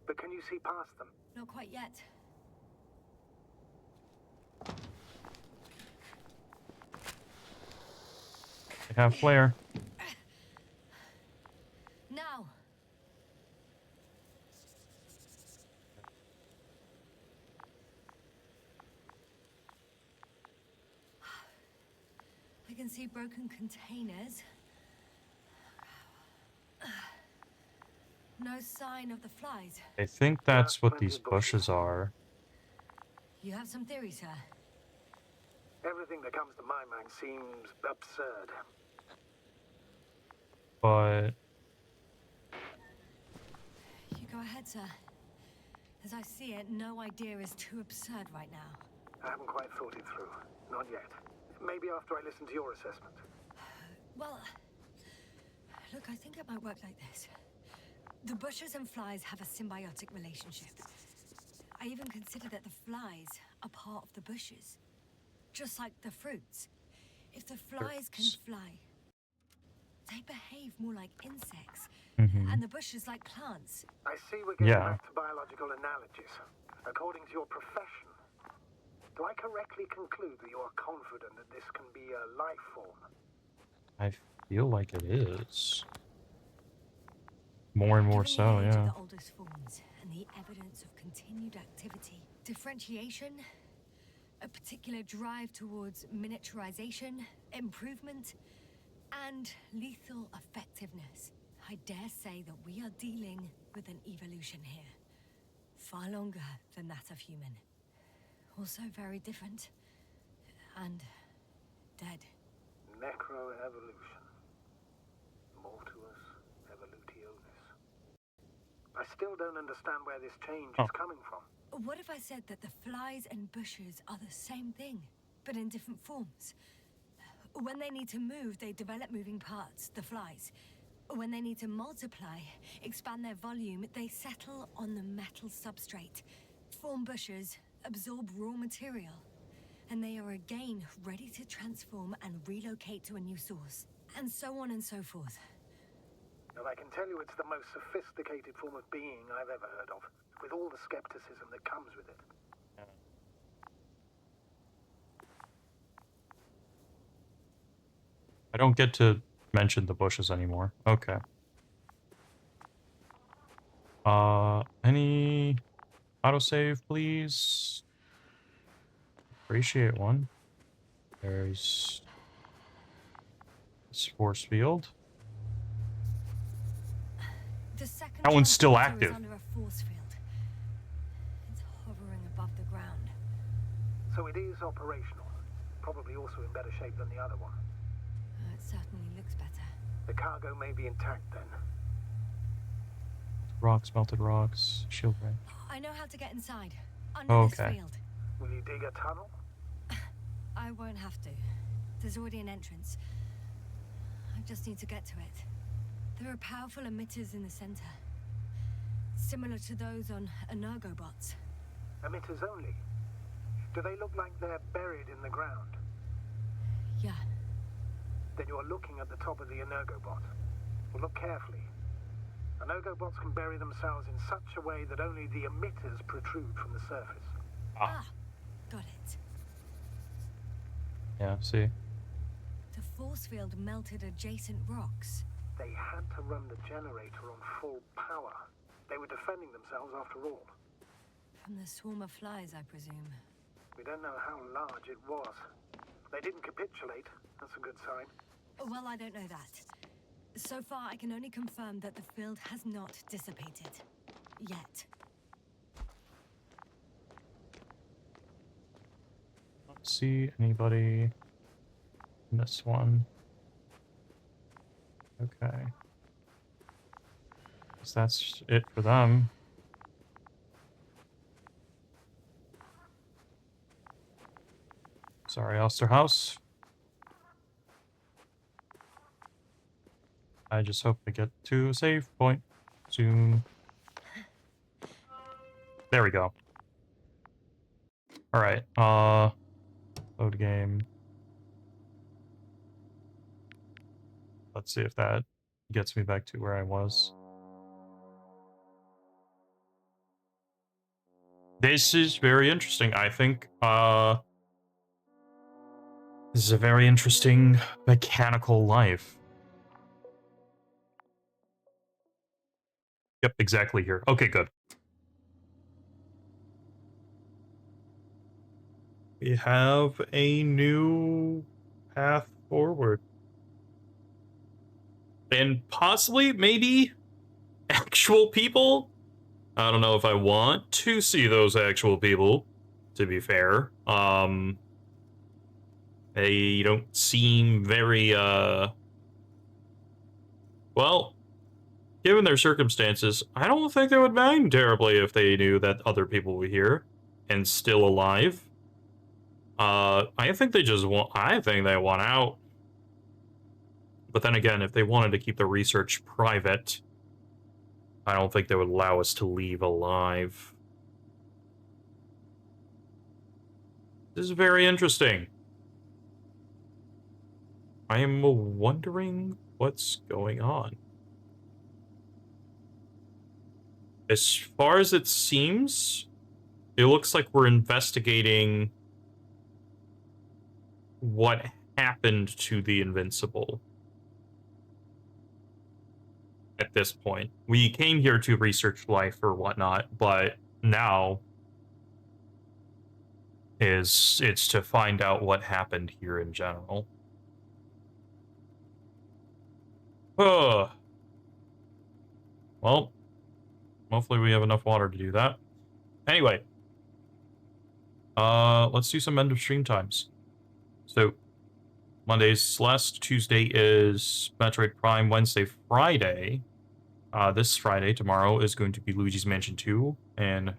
But can you see past them? Not quite yet. I have flare. Now. I can see broken containers. No sign of the flies. I think that's what plenty these of bushes. bushes are. You have some theories, sir? Everything that comes to my mind seems absurd. But You go ahead, sir. As I see it, no idea is too absurd right now. I haven't quite thought it through. Not yet. Maybe after I listen to your assessment. Well, look, I think it might work like this. The bushes and flies have a symbiotic relationship. I even consider that the flies are part of the bushes. Just like the fruits. If the flies can Fruits. fly, they behave more like insects. Mhm. And the bushes like plants. I see we're getting Yeah. back to biological analogies. According to your profession, do I correctly conclude that you are confident that this can be a life form? I feel like it is. More and more Given so, the age of yeah. the oldest forms and the evidence of continued activity, differentiation, a particular drive towards miniaturization, improvement, and lethal effectiveness. I dare say that we are dealing with an evolution here. Far longer than that of human. Also very different. And dead. Necroevolution. Mortuus evolutionis. I still don't understand where this change is coming from. What if I said that the flies and bushes are the same thing, but in different forms? When they need to move, they develop moving parts, the flies. When they need to multiply, expand their volume, they settle on the metal substrate, form bushes, absorb raw material, and they are again ready to transform and relocate to a new source, and so on and so forth. And I can tell you it's the most sophisticated form of being I've ever heard of, with all the skepticism that comes with it. I don't get to mention the bushes anymore. Okay. Any autosave, please? Appreciate one. There's this force field. The second That one's still transporter is active. under a force field. It's hovering above the ground. So it is operational. Probably also in better shape than the other one. It certainly looks better. The cargo may be intact then. Rocks, melted rocks, shield ray. I know how to get inside. Under this Okay. field. Will you dig a tunnel? I won't have to. There's already an entrance. I just need to get to it. There are powerful emitters in the center. Similar to those on Energobots. Emitters only? Do they look like they're buried in the ground? Yeah. Then you're looking at the top of the Energobot. Well, look carefully. Energobots can bury themselves in such a way that only the emitters protrude from the surface. Ah, got it. Yeah, see. The force field melted adjacent rocks. They had to run the generator on full power. They were defending themselves after all. From the swarm of flies, I presume. We don't know how large it was. They didn't capitulate. That's a good sign. Well, I don't know that. So far, I can only confirm that the field has not dissipated. Yet. Don't see anybody in this one. Okay. Guess that's it for them. Sorry, Osterhaus. I just hope to get to a save point soon. There we go. Alright, load game. Let's see if that gets me back to where I was. This is very interesting. I think, this is a very interesting mechanical life. Yep, exactly here. Okay, good. We have a new path forward. And possibly, maybe, actual people? I don't know if I want to see those actual people, to be fair. They don't seem very, well, given their circumstances, I don't think they would mind terribly if they knew that other people were here and still alive. I think they just want, I think they want out. But then again, if they wanted to keep the research private, I don't think they would allow us to leave alive. This is very interesting. I am wondering what's going on. As far as it seems, it looks like we're investigating what happened to the Invincible. At this point, we came here to research life or whatnot, but now it's to find out what happened here in general. Well, hopefully we have enough water to do that. Anyway. Let's do some end of stream times. So, Monday's Celeste, Tuesday is Metroid Prime, Wednesday, Friday. This Friday, tomorrow, is going to be Luigi's Mansion 2, and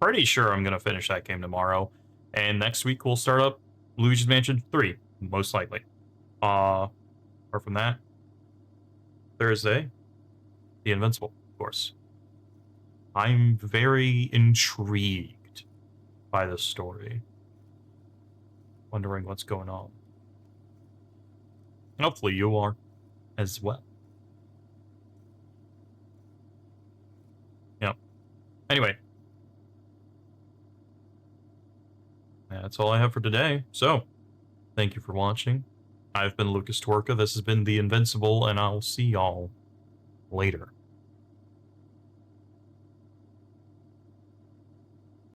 pretty sure I'm going to finish that game tomorrow. And next week, we'll start up Luigi's Mansion 3, most likely. Apart from that, Thursday, the Invincible, of course. I'm very intrigued by this story. Wondering what's going on. Hopefully you are as well. Yep. Anyway. That's all I have for today. So, thank you for watching. I've been Lucas Twerka. This has been The Invincible, and I'll see y'all later.